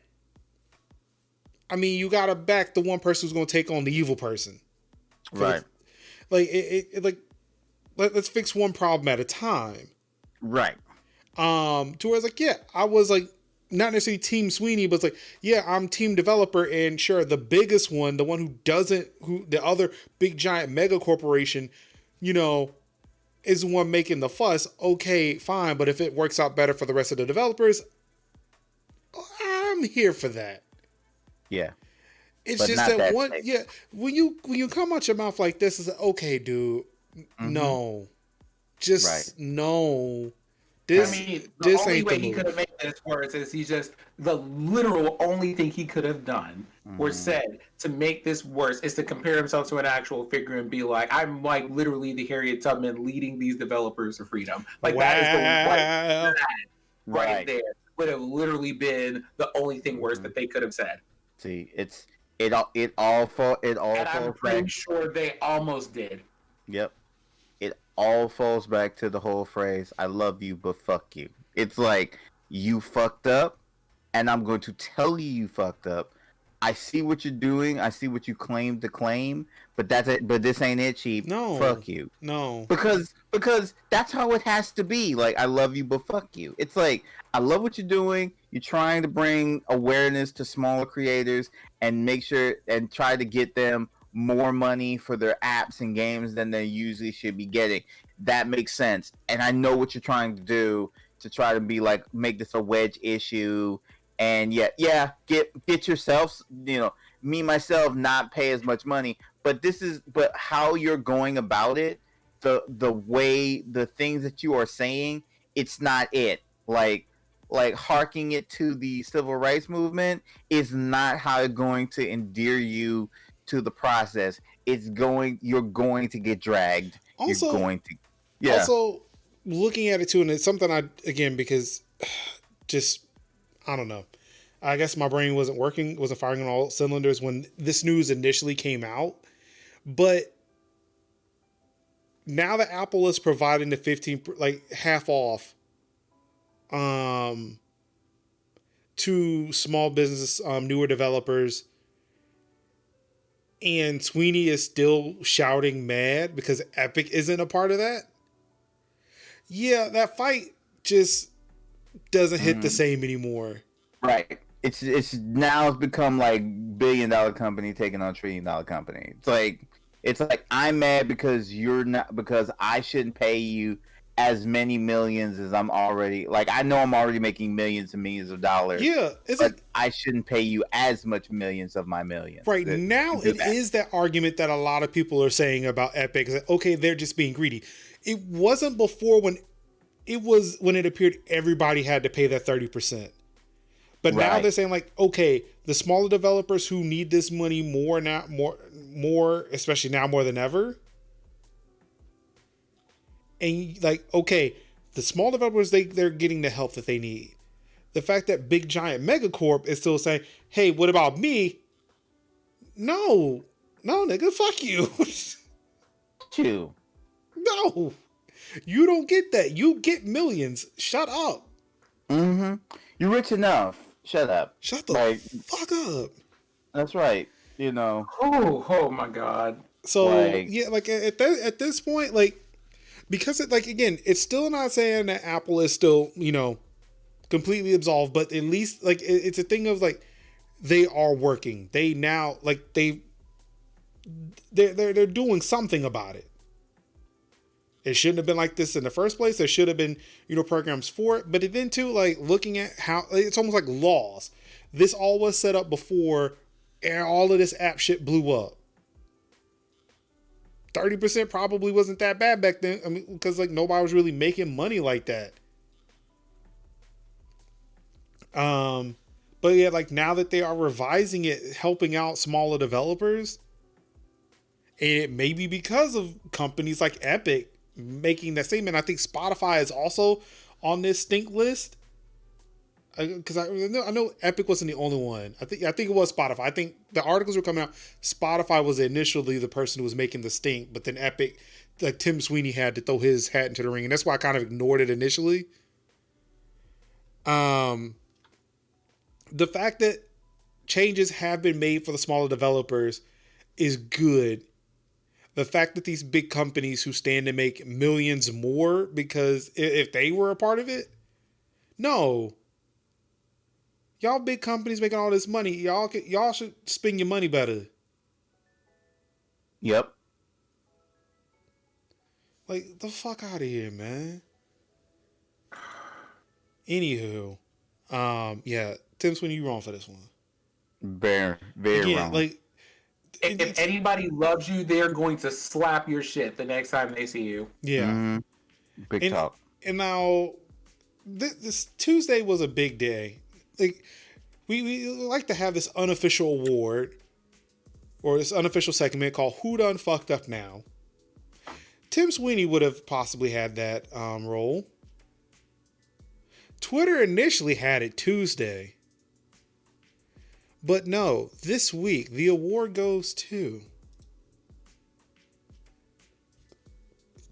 I mean, you got to back the one person who's going to take on the evil person. Right. Let's fix one problem at a time. Right. To where it's like, yeah, I was like, not necessarily Team Sweeney, but it's like, yeah, I'm team developer, and sure, the biggest one, the one who the other big giant mega corporation, is the one making the fuss. Okay, fine, but if it works out better for the rest of the developers, I'm here for that. Yeah. It's just that one, when you come out your mouth like this, it's like, okay, dude, no. Just no. The only way he could have made this worse is the literal only thing he could have done or said to make this worse is to compare himself to an actual figure and be like, I'm like literally the Harriet Tubman leading these developers to freedom. Like that is the right there would have literally been the only thing worse that they could have said. See, it all falls. And I'm pretty sure they almost did. Yep. All falls back to the whole phrase, I love you, but fuck you. It's like, you fucked up, and I'm going to tell you fucked up. I see what you're doing. I see what you claim to claim, but that's it. But this ain't it, Chief. No. Fuck you. No. Because that's how it has to be. Like, I love you, but fuck you. It's like, I love what you're doing. You're trying to bring awareness to smaller creators and make sure and try to get them more money for their apps and games than they usually should be getting. That makes sense. And I know what you're trying to do to try to be like, make this a wedge issue. And get yourself, me, myself, not pay as much money. But how you're going about it, the way, the things that you are saying, it's not it. Like harking it to the civil rights movement is not how it's going to endear you to the process. You're going to get dragged. Also, you're also looking at it too, and it's something because I don't know. I guess my brain wasn't firing on all cylinders when this news initially came out. But now that Apple is providing the 15, half off, to small business, newer developers, and Sweeney is still shouting mad because Epic isn't a part of that. Yeah, that fight just doesn't hit the same anymore. Right. It's now become like $1 billion company taking on $1 trillion company. It's like I'm mad because because I shouldn't pay you as many millions as I'm already, I know I'm already making millions and millions of dollars. Yeah. I shouldn't pay you as much millions of my millions. Right. Now it is that argument that a lot of people are saying about Epic. It's okay, they're just being greedy. It wasn't before when it appeared everybody had to pay that 30%. But now they're saying okay, the smaller developers who need this money more, especially now more than ever. And okay, the small developers, they're getting the help that they need. The fact that big giant megacorp is still saying, hey, what about me? No, nigga, fuck you. You. No, you don't get that. You get millions. Shut up. You're rich enough. Shut up. Shut the fuck up. That's right. You know. Oh my God. So Like, yeah, like at this point, like because it like again, it's still not saying that Apple is still completely absolved, but at least like it's a thing of like they are working. They now like they're doing something about it. It shouldn't have been like this in the first place. There should have been, programs for it. But then too, like looking at how it's almost like laws. This all was set up before and all of this app shit blew up. 30% probably wasn't that bad back then. I mean, because like nobody was really making money like that. But yeah, like now that they are revising it, helping out smaller developers, and it may be because of companies like Epic making that statement. I think Spotify is also on this stink list. Because I know Epic wasn't the only one. I think it was Spotify. I think the articles were coming out. Spotify was initially the person who was making the stink, but then Epic, like Tim Sweeney, had to throw his hat into the ring, and that's why I kind of ignored it initially. The fact that changes have been made for the smaller developers is good. The fact that these big companies who stand to make millions more because if they were a part of it, no. Y'all big companies making all this money. Y'all should spend your money better. Yep. Like, the fuck out of here, man. Anywho, yeah, Tim Sweeney, you wrong for this one. Very wrong. Like, if anybody loves you, they're going to slap your shit the next time they see you. Yeah. Mm-hmm. Big talk. And now, this Tuesday was a big day. Like, we like to have this unofficial award or this unofficial segment called Who Done Fucked Up Now. Tim Sweeney would have possibly had that role. Twitter initially had it Tuesday. But no, this week, the award goes to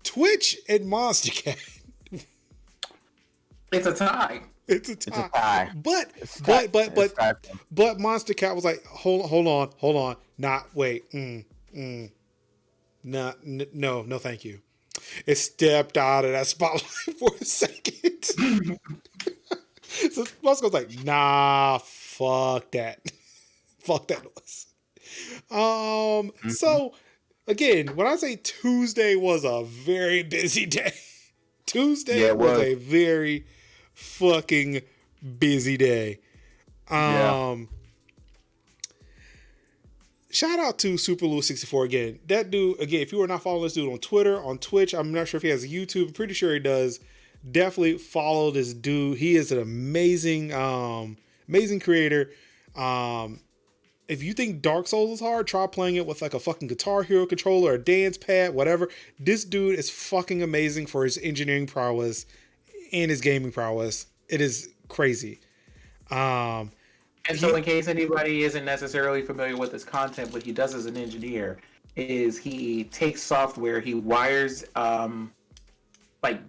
Twitch and Monster Cat. It's a tie. It's a tie. But Monster Cat was like, hold on. No, thank you. It stepped out of that spotlight for a second. So Monster was like, nah, fuck that. Fuck that noise. So again, when I say Tuesday was a very busy day, Tuesday was a very fucking busy day. Shout out to Super Lou 64 again. That dude, again, if you are not following this dude on Twitter, on Twitch, I'm not sure if he has a YouTube. I'm pretty sure he does. Definitely follow this dude. He is an amazing, amazing creator. If you think Dark Souls is hard, try playing it with like a fucking Guitar Hero controller, a dance pad, whatever. This dude is fucking amazing for his engineering prowess and his gaming prowess. It is crazy. And so in case anybody isn't necessarily familiar with his content, what he does as an engineer is he takes software, he wires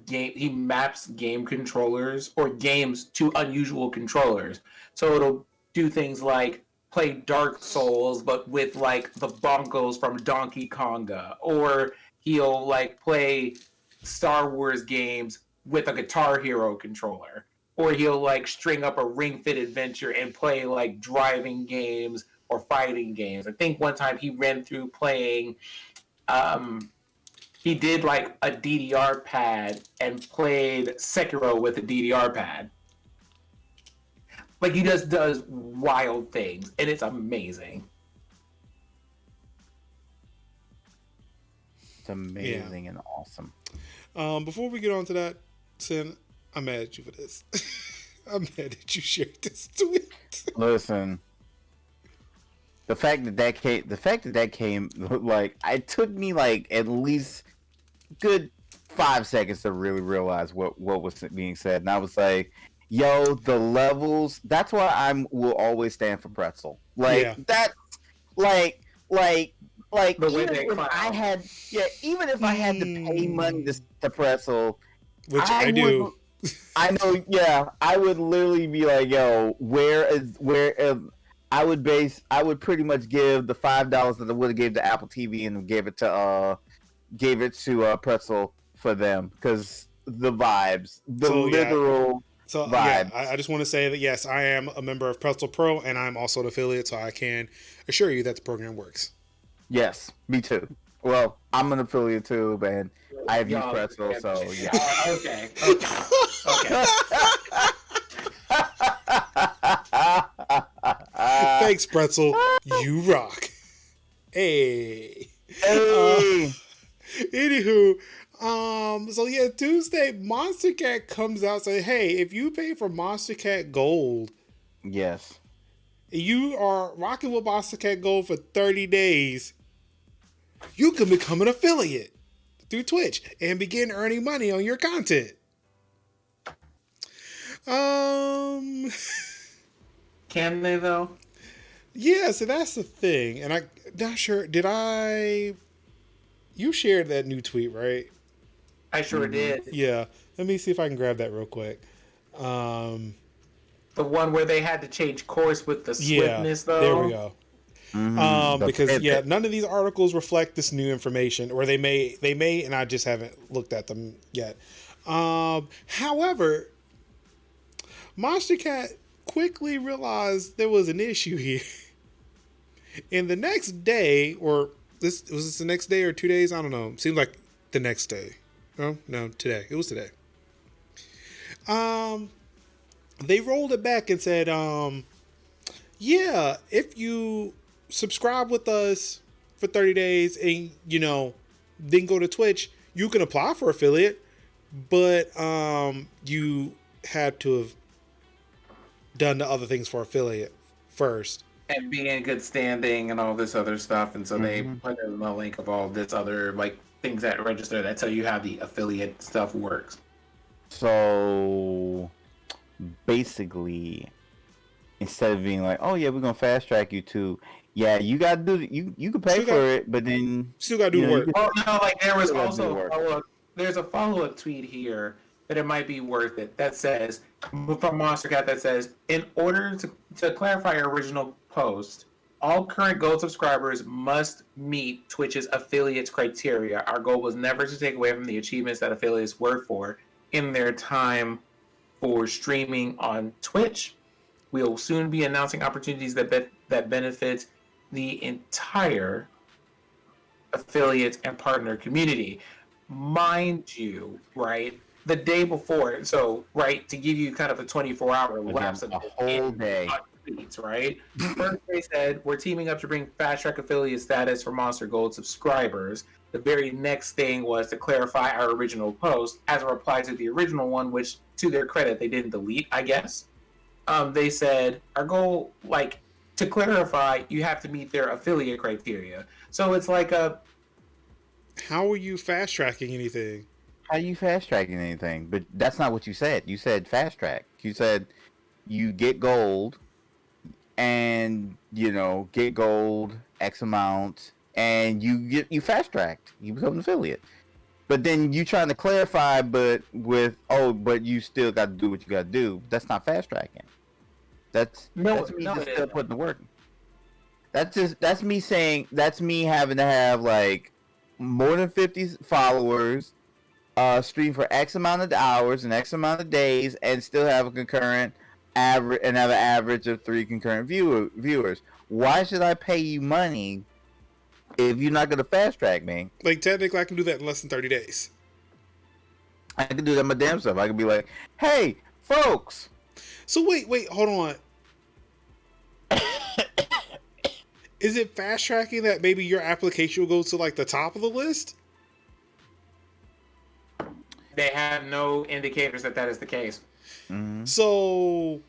he maps game controllers or games to unusual controllers. So it'll do things like play Dark Souls, but with like the bongos from Donkey Konga, or he'll like play Star Wars games with a Guitar Hero controller, or he'll like string up a Ring Fit Adventure and play like driving games or fighting games. I think one time he ran through playing, he did like a DDR pad and played Sekiro with a DDR pad. Like, he just does wild things, and it's amazing. It's amazing and awesome. Before we get on to that, Sin, I'm mad at you for this. I'm mad that you shared this tweet. Listen, the fact that came, like, it took me like at least good 5 seconds to really realize what was being said, and I was like, yo, the levels. That's why will always stand for pretzel. Like that. Like even if I had, even if I had to pay money to pretzel, which I do. I know. Yeah, I would literally be like, yo, where is? I would pretty much give the $5 that I would have gave to Apple TV and gave it to Pretzel for them because the vibes, the So yeah, literal so yeah, vibes. I just want to say that yes, I am a member of Pretzel Pro, and I'm also an affiliate, so I can assure you that the program works. Yes, me too. Well, I'm an affiliate too, and I've used Pretzel, so yeah. Okay. Thanks, Pretzel. You rock. Hey. Hey. Anywho, so yeah, Tuesday, Monster Cat comes out saying, hey, if you pay for Monster Cat Gold, Yes. you are rocking with Monster Cat Gold for 30 days, you can become an affiliate through Twitch and begin earning money on your content. Can they though? Yeah, so that's the thing. And I'm not sure, you shared that new tweet, right? I sure did. Yeah. Let me see if I can grab that real quick. The one where they had to change course with the swiftness, though. There we go. Because none of these articles reflect this new information, or they may, and I just haven't looked at them yet. However, Monster Cat quickly realized there was an issue here. And the next day, or was this the next day or 2 days? I don't know. It seemed like the next day. No, today. It was today. They rolled it back and said, yeah, if you subscribe with us for 30 days and, then go to Twitch, you can apply for affiliate, but you had to have done the other things for affiliate first. And be in good standing and all this other stuff. And so they put in the link of all this other things that register that tell you how the affiliate stuff works. So basically, instead of being like, "Oh yeah, we're gonna fast track you to," yeah, you gotta do you can pay for it, but then still gotta do the work. Oh no, there was also there's a follow-up tweet here that it might be worth it that says from Monster Cat that says, in order to clarify your original post, all current Gold subscribers must meet Twitch's affiliates criteria. Our goal was never to take away from the achievements that affiliates work for in their time for streaming on Twitch. We will soon be announcing opportunities that benefit the entire affiliate and partner community. Mind you, right? The day before, so right, to give you kind of a 24-hour lapse of a whole day. Tweets, right? First they said, we're teaming up to bring fast track affiliate status for Monster Gold subscribers. The very next thing was to clarify our original post as a reply to the original one, which to their credit, they didn't delete, I guess. They said, our goal, to clarify, you have to meet their affiliate criteria. So it's like a... How are you fast tracking anything? How are you fast tracking anything? But that's not what you said. You said fast track. You said you get gold and, get gold X amount and you fast tracked. You become an affiliate. But then you trying to clarify, but you still got to do what you got to do. That's not fast tracking. That's me just still putting the work. That's me saying, that's me having to have more than 50 followers, stream for X amount of hours and X amount of days, and still have a concurrent average and have an average of 3 concurrent viewers. Why should I pay you money if you're not gonna fast track me? Technically, I can do that in less than 30 days. I can do that my damn self. I can be like, hey, folks. So wait, hold on. Is it fast tracking that maybe your application will go to the top of the list? They have no indicators that is the case. Mm-hmm. So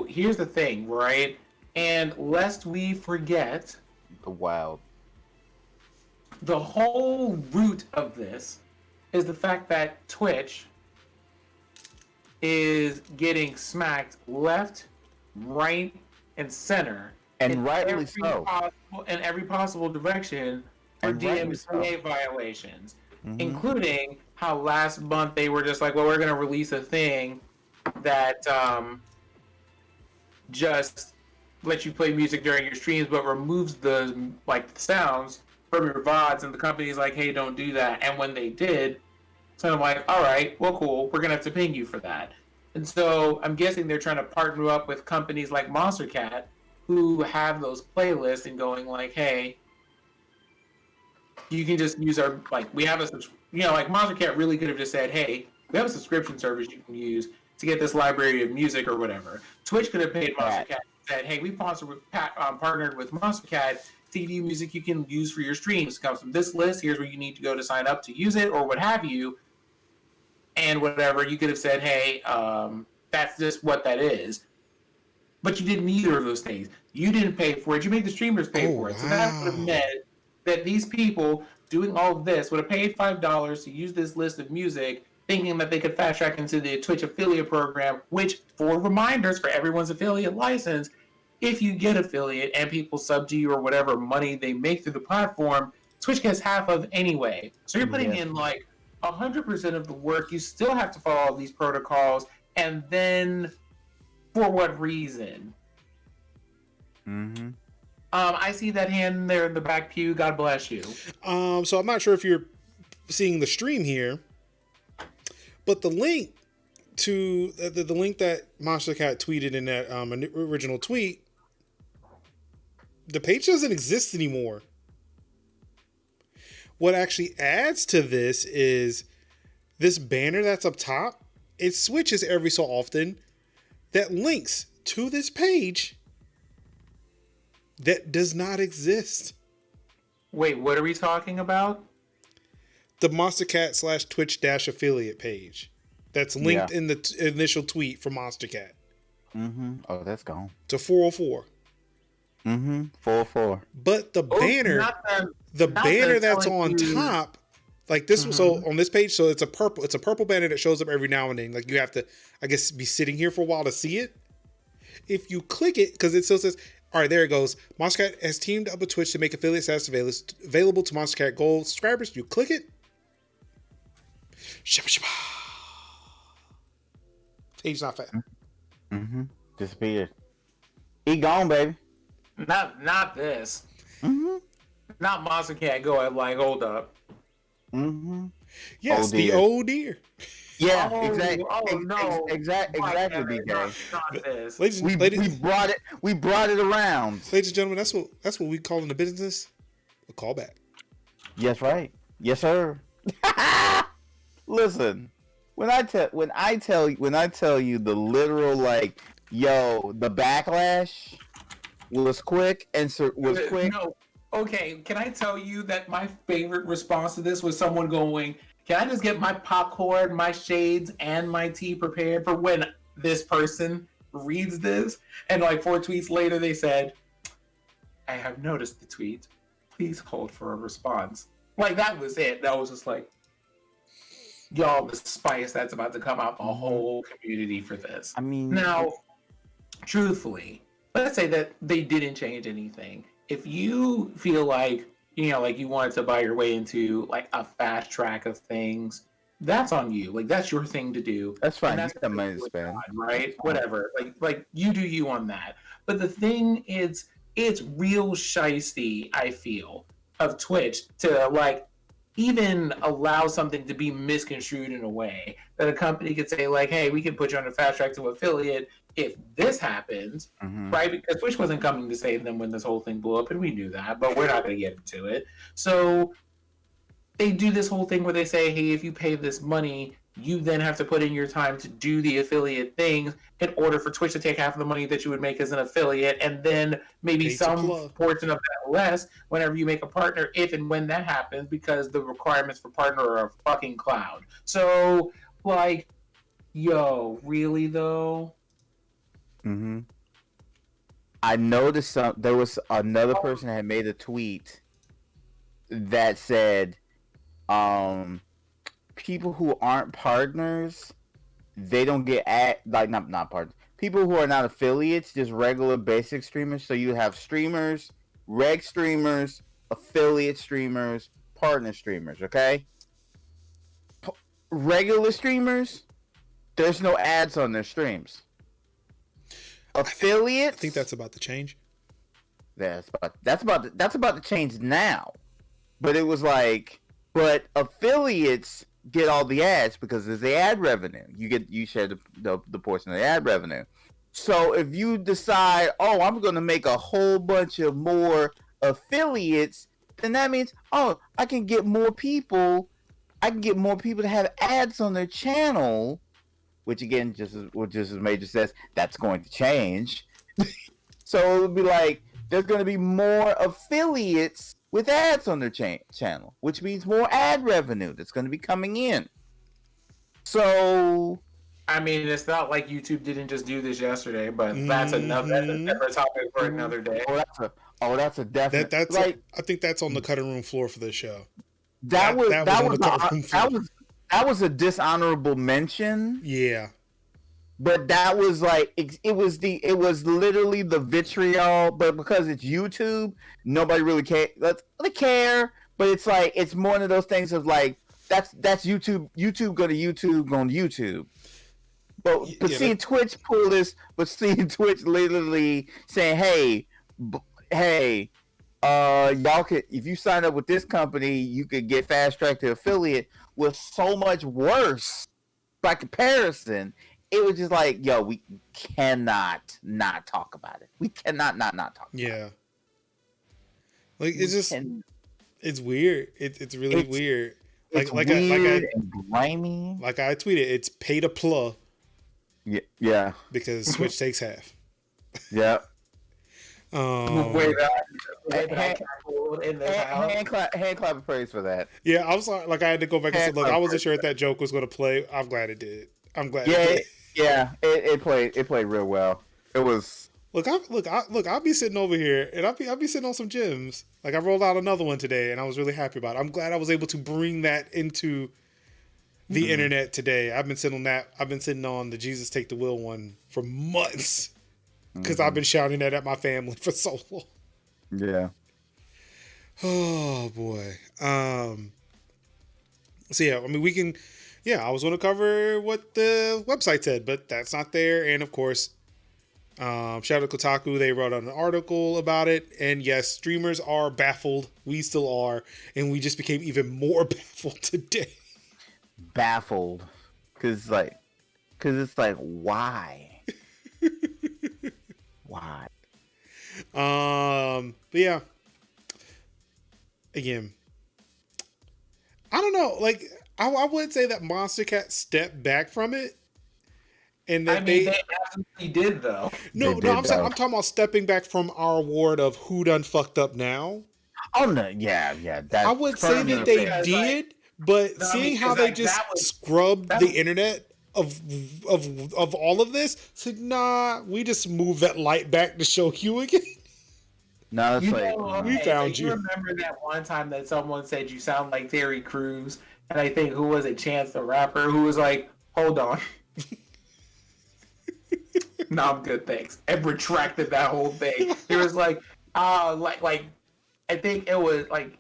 here's the thing, right? And lest we forget, the whole root of this is the fact that Twitch is getting smacked left, right, and center, and rightly so, in every possible direction for DMCA violations, including how last month they were just like, well, we're going to release a thing that just let you play music during your streams, but removes the sounds from your VODs, and the company's like, hey, don't do that. And when they did, so I'm like, all right, well, cool, we're gonna have to pay you for that. And so I'm guessing they're trying to partner up with companies like Monster Cat, who have those playlists, and going like, hey, you can just use our, like, we have a, like Monster Cat really could have just said, hey, we have a subscription service you can use to get this library of music or whatever. Twitch could have paid Monster Cat and said, hey, we partnered with Monster Cat to give you music you can use for your streams. It comes from this list. Here's where you need to go to sign up to use it, or what have you. And whatever, you could have said, hey, that's just what that is. But you did neither of those things. You didn't pay for it. You made the streamers pay for it. Wow. So that would have meant that these people doing all of this would have paid $5 to use this list of music, thinking that they could fast track into the Twitch affiliate program, which, for reminders for everyone's affiliate license, if you get affiliate and people sub to you or whatever money they make through the platform, Twitch gets half of anyway. So you're putting in like 100% of the work. You still have to follow all these protocols, and then for what reason? Mm-hmm. I see that hand there in the back pew. God bless you. So I'm not sure if you're seeing the stream here, but the link to the link that Monster Cat tweeted in that original tweet, the page doesn't exist anymore. What actually adds to this is this banner that's up top. It switches every so often that links to this page that does not exist. Wait, what are we talking about? The Monster Cat /Twitch -affiliate page that's linked in the initial tweet from Monster Cat. Mm-hmm. Oh, that's gone. To 404. Mm-hmm. 404. But the banner, banner that's on top, like this was so on this page, so it's a purple banner that shows up every now and then. Like you have to, I guess, be sitting here for a while to see it. If you click it, because it still says, all right, there it goes. Monster Cat has teamed up with Twitch to make affiliate status available to Monster Cat Gold subscribers. You click it. Shabba shabba. Page not fat. Mm-hmm. Disappeared. He gone, baby. Not this. Mm-hmm. Not Monster Cat Go. I'm like, hold up. Mm-hmm. Yes, the old deer. Yeah, exactly. Exactly, BK. Not this. We brought it around. Ladies and gentlemen, that's what we call in the business a callback. Yes, right. Yes, sir. Listen, when I tell you the literal, like, yo, the backlash was quick and was quick. No. Okay, can I tell you that my favorite response to this was someone going, can I just get my popcorn, my shades, and my tea prepared for when this person reads this? And like 4 tweets later, they said, I have noticed the tweet. Please hold for a response. Like, that was it. That was just like, y'all, the spice that's about to come out the whole community for this. I mean, now, truthfully, let's say that they didn't change anything. If you feel like, like you wanted to buy your way into like a fast track of things, that's on you. Like, that's your thing to do. That's fine. That's the money to spend, right? Whatever. Like you do you on that. But the thing is, it's real shiesty, I feel, of Twitch to like even allow something to be misconstrued in a way that a company could say like, hey, we can put you on a fast track to affiliate if this happens, right? Because Twitch wasn't coming to save them when this whole thing blew up, and we knew that, but we're not going to get into it. So they do this whole thing where they say, hey, if you pay this money, you then have to put in your time to do the affiliate things in order for Twitch to take half of the money that you would make as an affiliate, and then maybe some portion of that less whenever you make a partner, if and when that happens, because the requirements for partner are a fucking cloud. So, like, yo, really though? Mm-hmm. I noticed there was another person that had made a tweet that said, people who aren't partners, they don't get not partners. People who are not affiliates, just regular basic streamers. So you have streamers, reg streamers, affiliate streamers, partner streamers. Okay, regular streamers, there's no ads on their streams. affiliates. I think that's about to change. That's about to change now. But it was like, but affiliates get all the ads because there's the ad revenue. You share the portion of the ad revenue. So if you decide, oh, I'm going to make a whole bunch of more affiliates, then that means, oh, I can get more people. I can get more people to have ads on their channel, which again, just as Major says, that's going to change. So it would be like there's going to be more affiliates with ads on their channel, which means more ad revenue that's going to be coming in. So, I mean, it's not like YouTube didn't just do this yesterday, but that's a separate topic for another day. That's a definite. I think that's on the cutting room floor for this show. That was a dishonorable mention. Yeah. But that was like it was literally the vitriol, but because it's YouTube, nobody really care. But it's like it's one of those things of like that's YouTube. YouTube go to YouTube on YouTube. But seeing Twitch pull this, but seeing Twitch literally saying, hey, y'all could, if you sign up with this company, you could get fast track to affiliate, was so much worse by comparison. It was just like, yo, we cannot not talk about it. We cannot not talk about it. Like, it's just, it's weird. It's really weird. It's weird and grimy. Like I tweeted, it's pay to plug. Yeah. Because Switch takes half. Yeah. Wait, hand clap of praise for that. Yeah, I was like I had to go back and say, look, I wasn't sure if that joke was going to play. I'm glad it did. It did. Yeah, it played real well. It was. I'll be sitting over here and I'll be sitting on some gems. Like I rolled out another one today and I was really happy about it. I'm glad I was able to bring that into the internet today. I've been sitting on the Jesus Take the Wheel one for months because I've been shouting that at my family for so long. Yeah. Oh boy. So yeah, I mean we can. Yeah, I was going to cover what the website said, but that's not there. And of course, shout out to Kotaku. They wrote an article about it. And yes, streamers are baffled. We still are. And we just became even more baffled today. Baffled. Because it's like, why? Why? But yeah. Again. I don't know. Like, I would say that Monster Cat stepped back from it. And that they absolutely did, though. No, I'm talking about stepping back from our award of who done fucked up now. Oh no, yeah. I would say that they did, but seeing how they just scrubbed the internet of all of this, so we just moved that light back to show you again. No, it's we found you. You remember that one time that someone said you sound like Terry Crews, and I think who was it, Chance the Rapper, who was like, "Hold on." No, I'm good, thanks. And retracted that whole thing. It was like, like I think it was like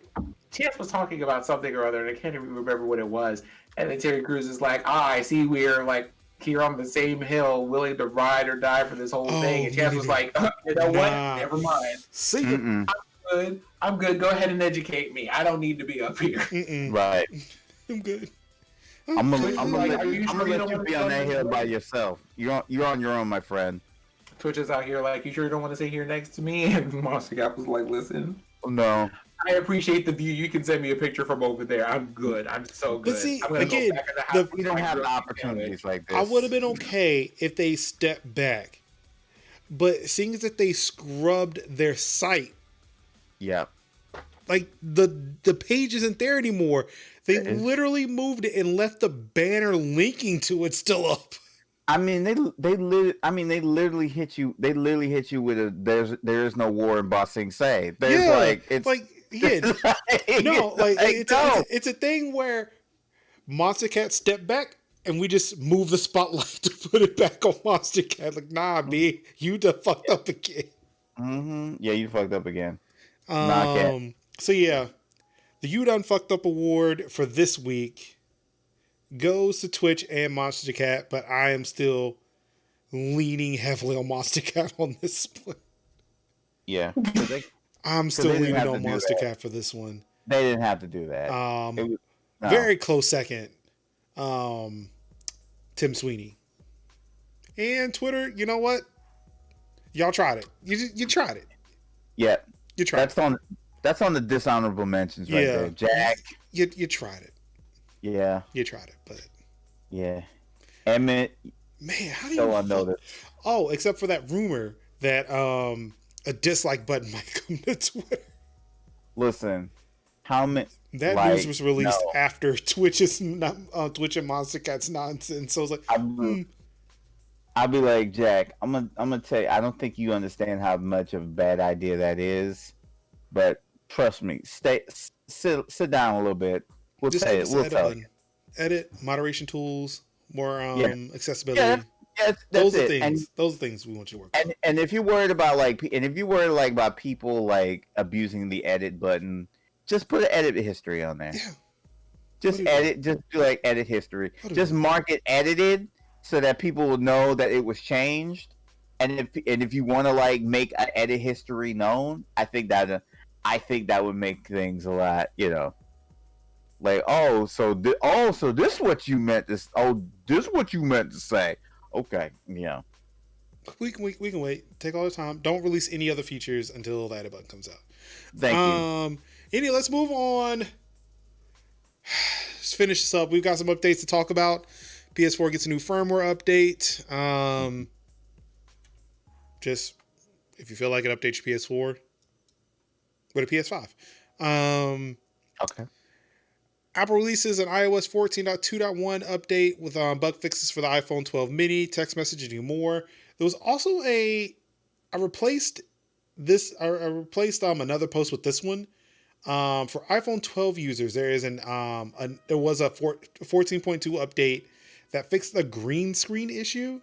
Chance was talking about something or other, and I can't even remember what it was. And then Terry Crews is like, I see we're like here on the same hill, willing to ride or die for this whole thing. And Chance was like, you know what? Never mind. See, I'm good. Go ahead and educate me. I don't need to be up here. Right. I'm good. I'm gonna let you be on that hill by yourself. You're on your own, my friend. Twitch is out here like, you sure you don't want to sit here next to me? And Monster Gap was like, listen. No. I appreciate the view. You can send me a picture from over there. I'm good. I'm so good. But see, I'm again, go back in the house. We don't have opportunities like this. I would have been okay if they stepped back. But seeing as that they scrubbed their site. Yeah. Like the page isn't there anymore. They literally moved it and left the banner linking to it still up. I mean, they literally hit you. They literally hit you with a there is no war in Ba Sing Se. It's a thing where Monster Cat stepped back and we just moved the spotlight to put it back on Monster Cat. Like, nah, B, you done fucked up again. Mm-hmm. Yeah, you fucked up again. So yeah, the You Done Fucked Up award for this week goes to Twitch and Monster Cat, but I am still leaning heavily on Monster Cat on this one. Yeah. I'm still leaning on Monster Cat for this one. They didn't have to do that. No. Very close second. Tim Sweeney. And Twitter, you know what? Y'all tried it. You tried it. Yeah. You tried it. That's on the dishonorable mentions right there. Jack. You tried it. Yeah. You tried it, but yeah. Emmett. Man, how do you unnoticed? Oh, except for that rumor that a dislike button might come to Twitter. Listen, how many? That news was released after Twitch and Monster Cat's nonsense. So I was like, I'll be like, Jack, I'm gonna tell you, I don't think you understand how much of a bad idea that is, but trust me, sit down a little bit. We'll say it. We'll tell you. Edit, moderation tools, more accessibility. Yeah, those are things. Those are things we want you to work on. And if you're worried about about people like abusing the edit button, just put an edit history on there. Yeah. Just do like edit history. Just mark it edited so that people will know that it was changed. And if you want to like make an edit history known, I think that would make things a lot, like, so this what you meant to say. Okay, yeah. We can wait. Take all the time. Don't release any other features until that button comes out. Thank you. Anyway, let's move on. Let's finish this up. We've got some updates to talk about. PS4 gets a new firmware update. Just if you feel like it, update your PS4 with a PS5. Okay. Apple releases an iOS 14.2.1 update with bug fixes for the iPhone 12 mini, text messaging, and more. There was also I replaced another post with this one. For iPhone 12 users, there is there was a 14.2 update that fixed the green screen issue.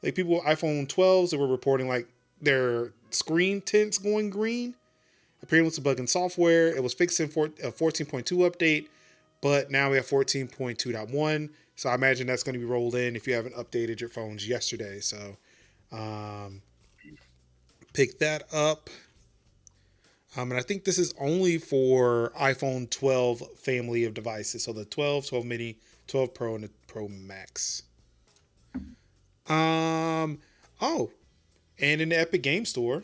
Like people with iPhone 12s that were reporting like their screen tints going green. Apparently it's a bug in software. It was fixed in a 14.2 update. But now we have 14.2.1, so I imagine that's going to be rolled in if you haven't updated your phones yesterday. So pick that up. And I think this is only for iPhone 12 family of devices. So the 12, 12 mini, 12 Pro, and the Pro Max. And in the Epic Game Store,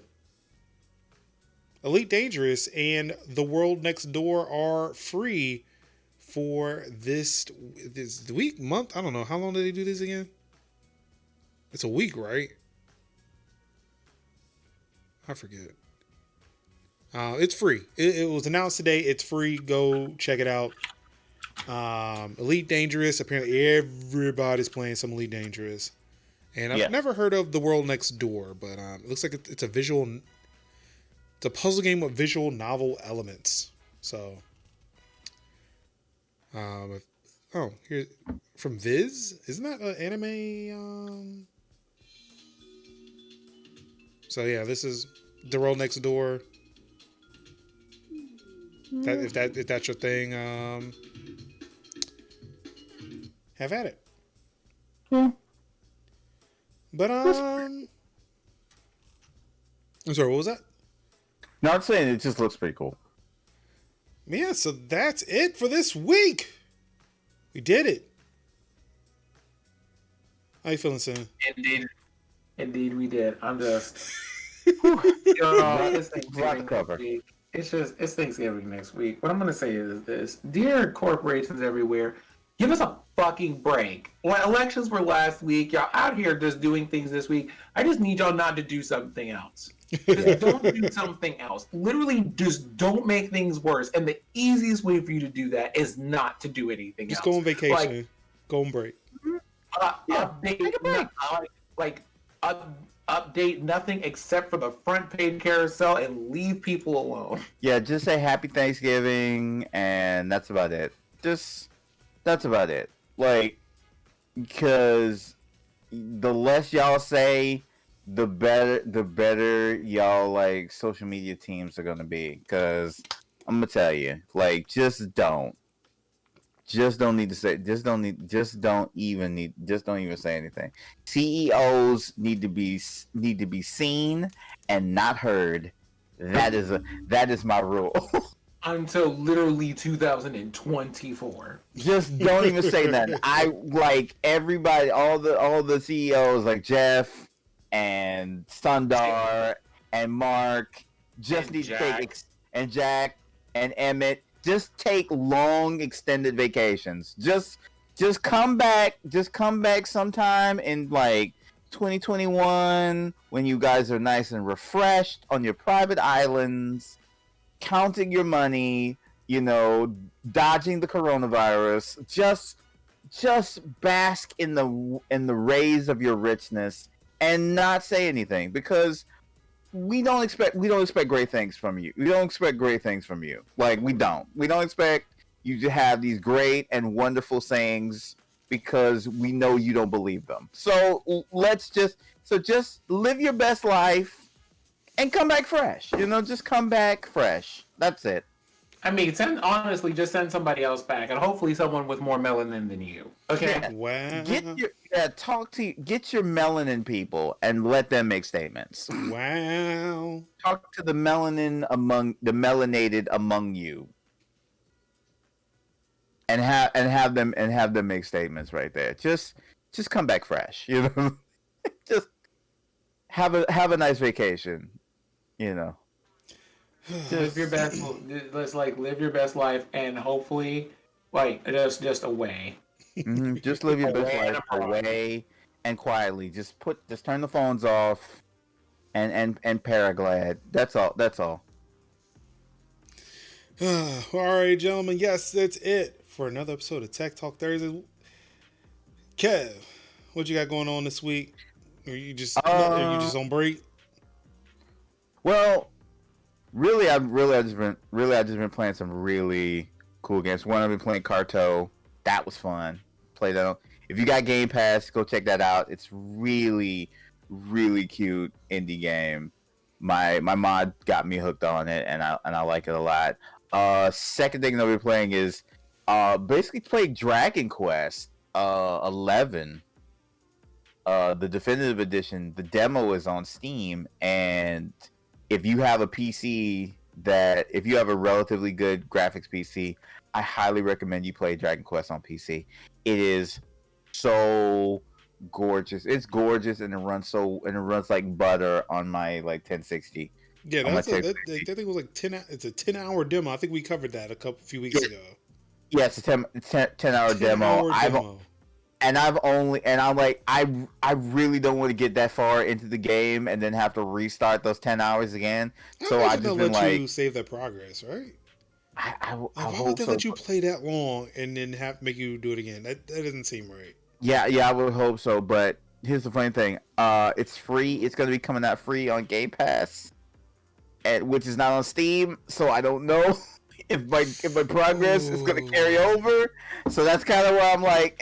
Elite Dangerous and The World Next Door are free for this week, month. I don't know. How long did they do this again? It's a week, right? I forget. It's free. It was announced today. It's free. Go check it out. Elite Dangerous. Apparently everybody's playing some Elite Dangerous. And I've never heard of The World Next Door, but it looks like it's a puzzle game with visual novel elements. So here from Viz, isn't that an anime? So yeah, this is The World Next Door. If that's your thing, have at it. Yeah. But I'm sorry, what was that? No, I'm saying it just looks pretty cool. Yeah, so that's it for this week. We did it. How you feeling, Sam? Indeed, we did. I'm just. It's Thanksgiving next week. What I'm gonna say is this: dear corporations everywhere, give us a fucking break. When elections were last week, y'all out here just doing things this week. I just need y'all not to do something else. Just don't do something else. Literally, just don't make things worse. And the easiest way for you to do that is not to do anything else. Just go on vacation. Go on break. Update nothing except for the front page carousel and leave people alone. Yeah, just say Happy Thanksgiving, and that's about it. That's about it. Like, because the less y'all say, the better y'all like social media teams are gonna be. Because I'm gonna tell you, like, just don't Just don't need to say. Just don't even say anything. CEOs need to be seen and not heard. That is my rule. Until literally 2024. Just don't even say nothing. I like everybody, all the CEOs like Jeff and Sundar and Mark. Just And need Jack. to take and Jack and Emmett. Just take long extended vacations. Just come back. Just come back sometime in like 2021 when you guys are nice and refreshed on your private islands, counting your money, dodging the coronavirus. Just bask in the rays of your richness and not say anything, because we don't expect great things from you. We don't expect great things from you. Like, we don't expect you to have these great and wonderful sayings, because we know you don't believe them. So just live your best life and come back fresh. Just come back fresh. That's it. I mean, just send somebody else back, and hopefully someone with more melanin than you. Okay. Yeah. Wow. Get your melanin people and let them make statements. Wow. Talk to the melanated among you, and have them make statements right there. Just come back fresh. Just have a nice vacation. Live your best. Let's live your best life, and hopefully, just away. Mm-hmm. Just live your best life away and quietly. Just turn the phones off, and paraglide. That's all. All right, gentlemen. Yes, that's it for another episode of Tech Talk Thursday. Kev, what you got going on this week? Are you just on break? Well, really, I've just been playing some really cool games. One, I've been playing Carto. That was fun. Play that. If you got Game Pass, go check that out. It's really, really cute indie game. My mod got me hooked on it, and I like it a lot. Second thing that we're playing is basically playing Dragon Quest 11. The definitive edition. The demo is on Steam, and if you have a PC if you have a relatively good graphics PC, I highly recommend you play Dragon Quest on PC. It is so gorgeous. It's gorgeous, and it runs like butter on my 1060. Yeah, that thing was like 10. It's a 10-hour demo. I think we covered that a few weeks ago. Yeah, it's a 10-hour demo. I really don't want to get that far into the game and then have to restart those 10 hours again. So I just been let you save that progress, right? Why would they let you play that long and then make you do it again? That doesn't seem right. Yeah, I would hope so. But here's the funny thing: it's free. It's going to be coming out free on Game Pass, which is not on Steam. So I don't know if my progress is going to carry over. So that's kind of why I'm like,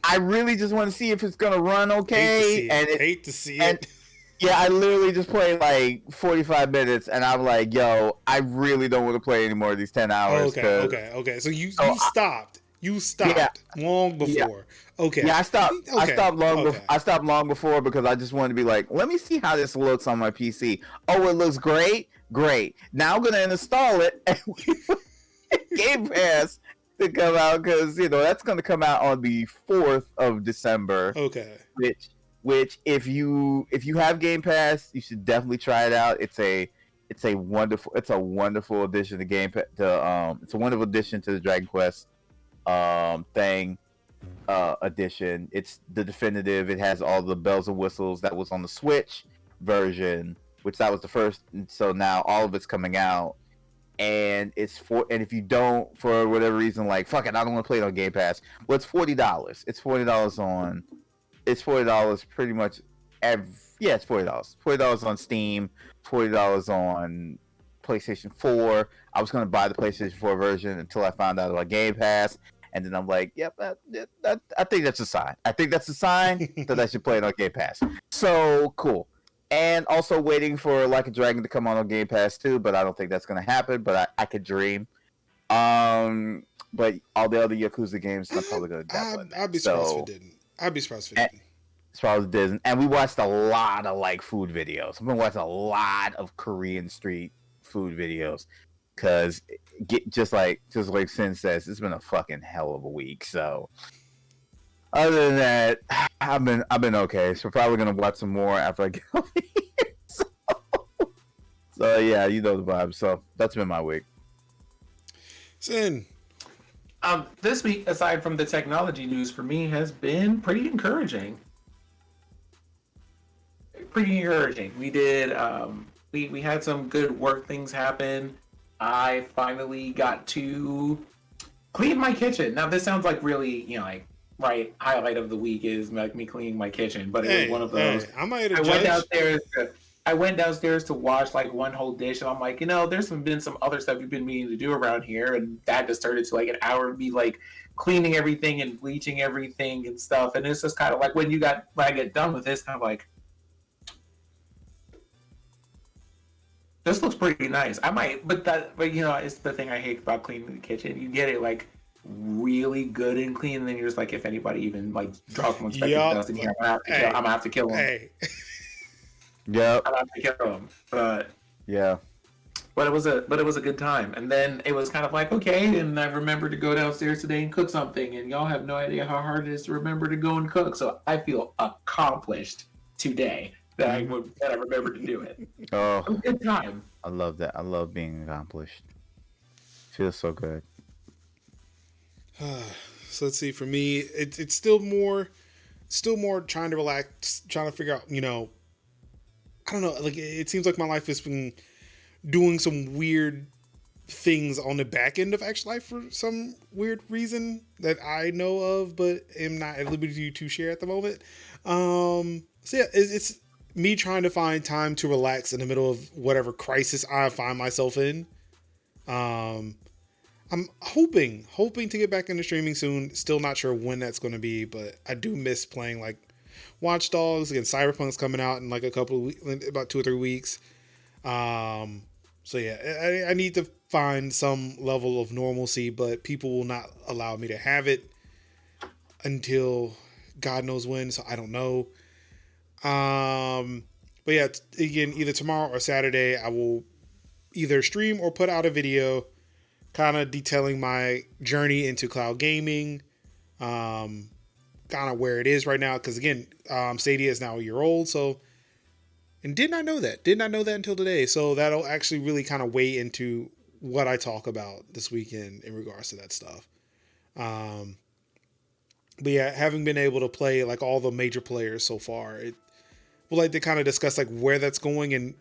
I really just want to see if it's going to run okay. Hate to see it. Yeah, I literally just played 45 minutes, and I'm like, yo, I really don't want to play any more of these 10 hours. Okay. So you stopped. You stopped long before. Yeah. Okay. Yeah, I stopped. Okay. I stopped long before because I just wanted to be like, let me see how this looks on my PC. Oh, it looks great. Great. Now I'm gonna install it and Game Pass to come out, because that's gonna come out on the 4th of December. Okay. Which if you have Game Pass, you should definitely try it out. It's a wonderful addition to Game Pass. It's a wonderful addition to the Dragon Quest edition. It's the definitive. It has all the bells and whistles that was on the Switch version, which that was the first. And so now all of it's coming out, and if you don't, for whatever reason, fuck it, I don't want to play it on Game Pass. Well, it's $40. It's $40 pretty much it's $40. $40 on Steam, $40 on PlayStation 4. I was going to buy the PlayStation 4 version until I found out about Game Pass, and then I'm like, yep, I think that's a sign. I think that's a sign that I should play it on Game Pass. So, cool. And also waiting for Like a Dragon to come on Game Pass too, but I don't think that's going to happen, but I could dream. But all the other Yakuza games, I'm probably gonna dabble in that. I'd be surprised if it didn't. I'd be surprised if it didn't. As far as it doesn't, and we watched a lot of like food videos. I've been watching a lot of Korean street food videos because just like Sin says, it's been a fucking hell of a week. So other than that, I've been okay. So we're probably gonna watch some more after I get over here. So yeah, you know the vibe. So that's been my week. Sin. This week, aside from the technology news, for me has been pretty encouraging. We did we had some good work things happen. I finally got to clean my kitchen. Now this sounds like really, like highlight of the week is like me cleaning my kitchen, but it was one of those. I went downstairs to wash like one whole dish, and I'm like, there's been some other stuff you've been meaning to do around here, and that just turned into like an hour of me like cleaning everything and bleaching everything and stuff. And it's just kind of like when I get done with this, kind of like, this looks pretty nice. I might, but it's the thing I hate about cleaning the kitchen. You get it like really good and clean, and then you're just like, if anybody even like drops one speck of dust in here, I'm gonna have to kill them. Hey. Yep. I'm gonna have to kill them. But yeah. But it was a good time. And then it was kind of like, okay, and I remembered to go downstairs today and cook something, and y'all have no idea how hard it is to remember to go and cook. So I feel accomplished today that I remembered to do it. Oh, it was a good time. I love that. I love being accomplished. Feels so good. So let's see. For me, it's still more trying to relax, trying to figure out. I don't know. Like it seems like my life has been doing some weird things on the back end of actual life for some weird reason that I know of, but am not at liberty to share at the moment. So yeah, it's me trying to find time to relax in the middle of whatever crisis I find myself in. I'm hoping to get back into streaming soon. Still not sure when that's going to be, but I do miss playing like Watch Dogs. Again, Cyberpunk's coming out in like a couple of weeks, about 2 or 3 weeks. So yeah, I need to find some level of normalcy, but people will not allow me to have it until God knows when. So I don't know. But yeah, again, either tomorrow or Saturday, I will either stream or put out a video kind of detailing my journey into cloud gaming, kind of where it is right now. Cause again, Stadia is now a year old. So, and did not know that until today. So that'll actually really kind of weigh into what I talk about this weekend in regards to that stuff. But yeah, having been able to play like all the major players so far, we'll like to kind of discuss like where that's going and,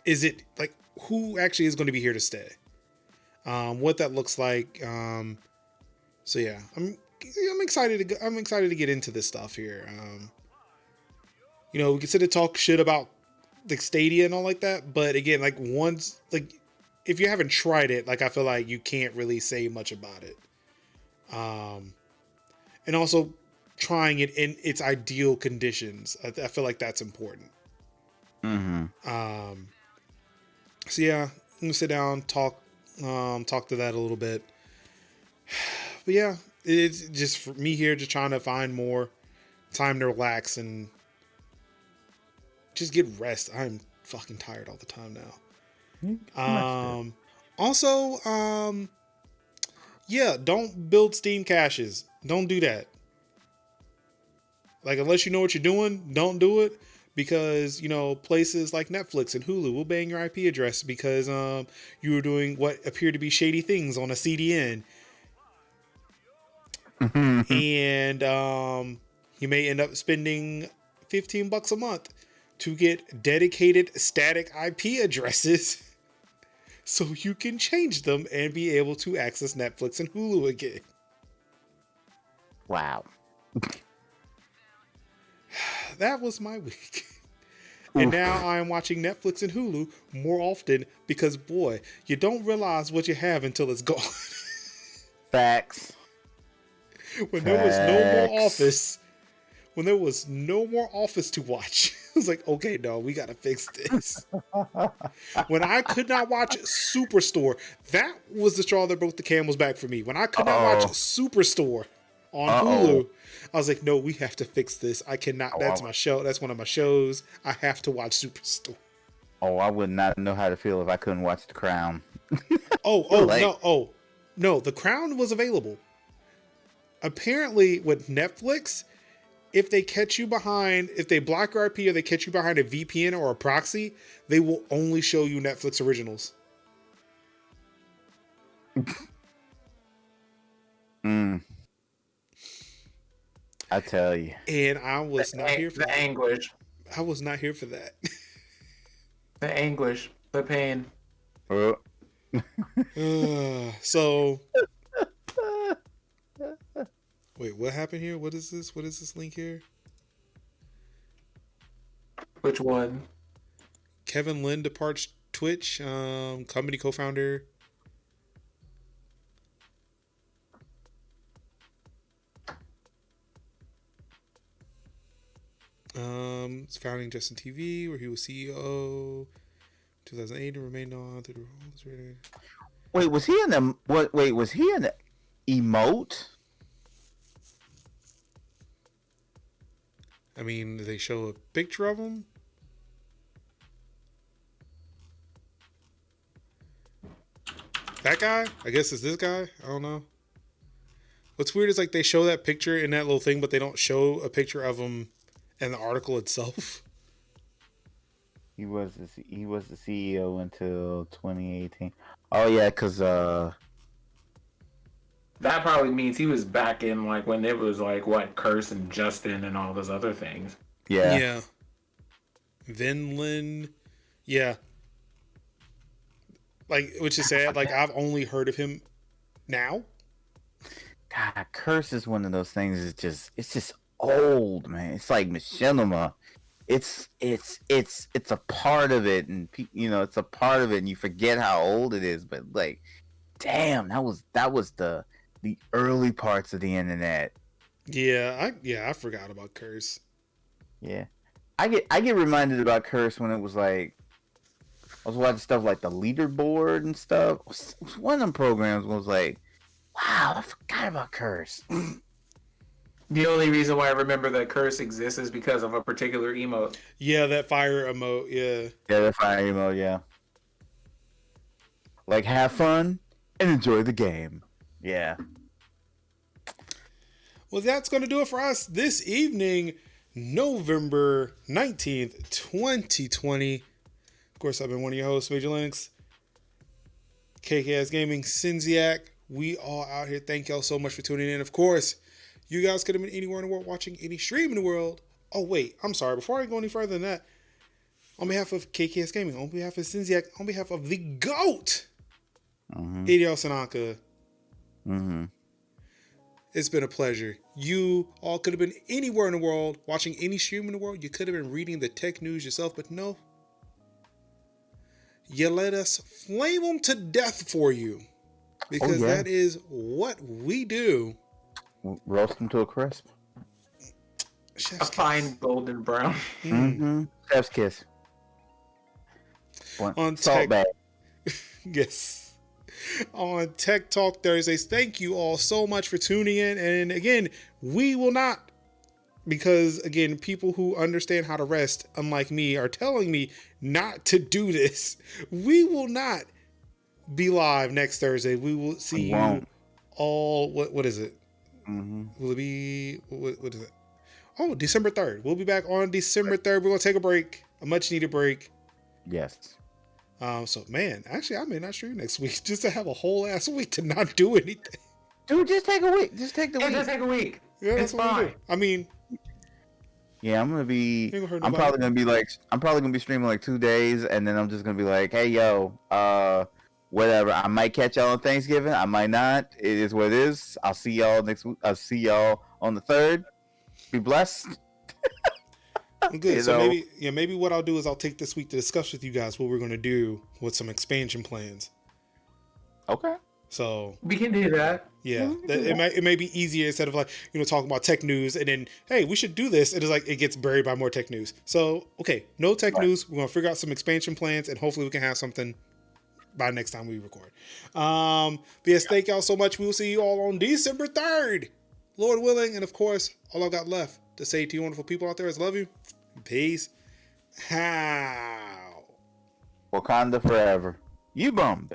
is it like who actually is going to be here to stay? What that looks like. So yeah, I'm excited to get into this stuff here. We can sit and talk shit about like Stadia and all like that, but again, like once, like if you haven't tried it, like I feel like you can't really say much about it. And also trying it in its ideal conditions. I feel like that's important. Mm-hmm. So yeah, I'm gonna sit down, talk to that a little bit. But yeah, it's just for me here, just trying to find more time to relax and just get rest. I'm fucking tired all the time now. Also, yeah, don't build Steam caches. Don't do that. Like, unless you know what you're doing, don't do it. Because, places like Netflix and Hulu will ban your IP address because you were doing what appear to be shady things on a CDN. And you may end up spending $15 a month to get dedicated static IP addresses so you can change them and be able to access Netflix and Hulu again. Wow. That was my week. And now I am watching Netflix and Hulu more often because, boy, you don't realize what you have until it's gone. Facts. When there was no more Office to watch. was like, okay, no, we gotta fix this. When I could not watch Superstore, that was the straw that broke the camel's back for me. When I could not watch Superstore on Hulu, I was like, no, we have to fix this. I cannot. That's my show. That's one of my shows. I have to watch Superstore. Oh, I would not know how to feel if I couldn't watch The Crown. No, The Crown was available. Apparently, with Netflix, if they catch you behind, if they block your IP or they catch you behind a VPN or a proxy, they will only show you Netflix originals. I tell you. And I was not here for the that. anguish. I was not here for that. The anguish. The pain. So, wait, what happened here? What is this? What is this link here? Which one? Kevin Lin departs Twitch, company co-founder. It's founding Justin TV, where he was CEO. 2008 and remained on through the rules. Wait, was he in the what? Wait, was he in the emote? I mean, they show a picture of him. That guy? I guess it's this guy. I don't know. What's weird is like they show that picture in that little thing, but they don't show a picture of him in the article itself. He was the CEO until 2018. Oh yeah, because that probably means he was back in like when it was like what Curse and Justin and all those other things. Yeah. Vinland. Yeah. Like, which is sad. Like, I've only heard of him now. God, Curse is one of those things. It's just old, man. It's like machinima. It's a part of it, and it's a part of it, and you forget how old it is. But like, damn, that was the early parts of the internet. Yeah, I forgot about Curse. Yeah, I get reminded about Curse when it was like I was watching stuff like the leaderboard and stuff. One of them programs was like, wow, I forgot about Curse. The only reason why I remember that Curse exists is because of a particular emote. Yeah, that fire emote, yeah. Yeah, that fire emote, yeah. Like, have fun and enjoy the game. Yeah. Well, that's going to do it for us this evening, November 19th, 2020. Of course, I've been one of your hosts, Major Linux, KKS Gaming, Sinziak. We all out here. Thank y'all so much for tuning in. Of course, you guys could have been anywhere in the world watching any stream in the world. Oh, wait. I'm sorry. Before I go any further than that, on behalf of KKS Gaming, on behalf of Sinziak, on behalf of the GOAT, Hideo Sanaka, it's been a pleasure. You all could have been anywhere in the world watching any stream in the world. You could have been reading the tech news yourself, but no. You let us flame them to death for you. Because that is what we do. Roast them to a crisp. A fine golden brown. Chef's kiss. On salt bag. Yes. On Tech Talk Thursdays. Thank you all so much for tuning in. And again, we will not, because again, people who understand how to rest, unlike me, are telling me not to do this. We will not be live next Thursday. We will see you all. What is it? Will it be what is it? Oh, December 3rd. We'll be back on December 3rd. We're gonna take a break, a much needed break. Yes. So man, actually, I may not stream next week just to have a whole ass week to not do anything. Dude, just take a week. Just take the week. Just take a week. Yeah, it's fine. I mean, yeah, I'm probably gonna be streaming like 2 days, and then I'm just gonna be like, hey yo, whatever. I might catch y'all on Thanksgiving. I might not. It is what it is. I'll see y'all next week. I'll see y'all on the 3rd. Be blessed. Good. So maybe what I'll do is I'll take this week to discuss with you guys what we're going to do with some expansion plans. Okay. So we can do that. Yeah, it may be easier instead of like, you know, talking about tech news and then, hey, we should do this. It is like it gets buried by more tech news. So, okay, no tech news. We're gonna figure out some expansion plans and hopefully we can have something by next time we record. But yes, thank y'all so much. We will see you all on December 3rd, Lord willing. And of course, all I've got left to say to you wonderful people out there is love you. Peace. How? Wakanda forever. You bomb.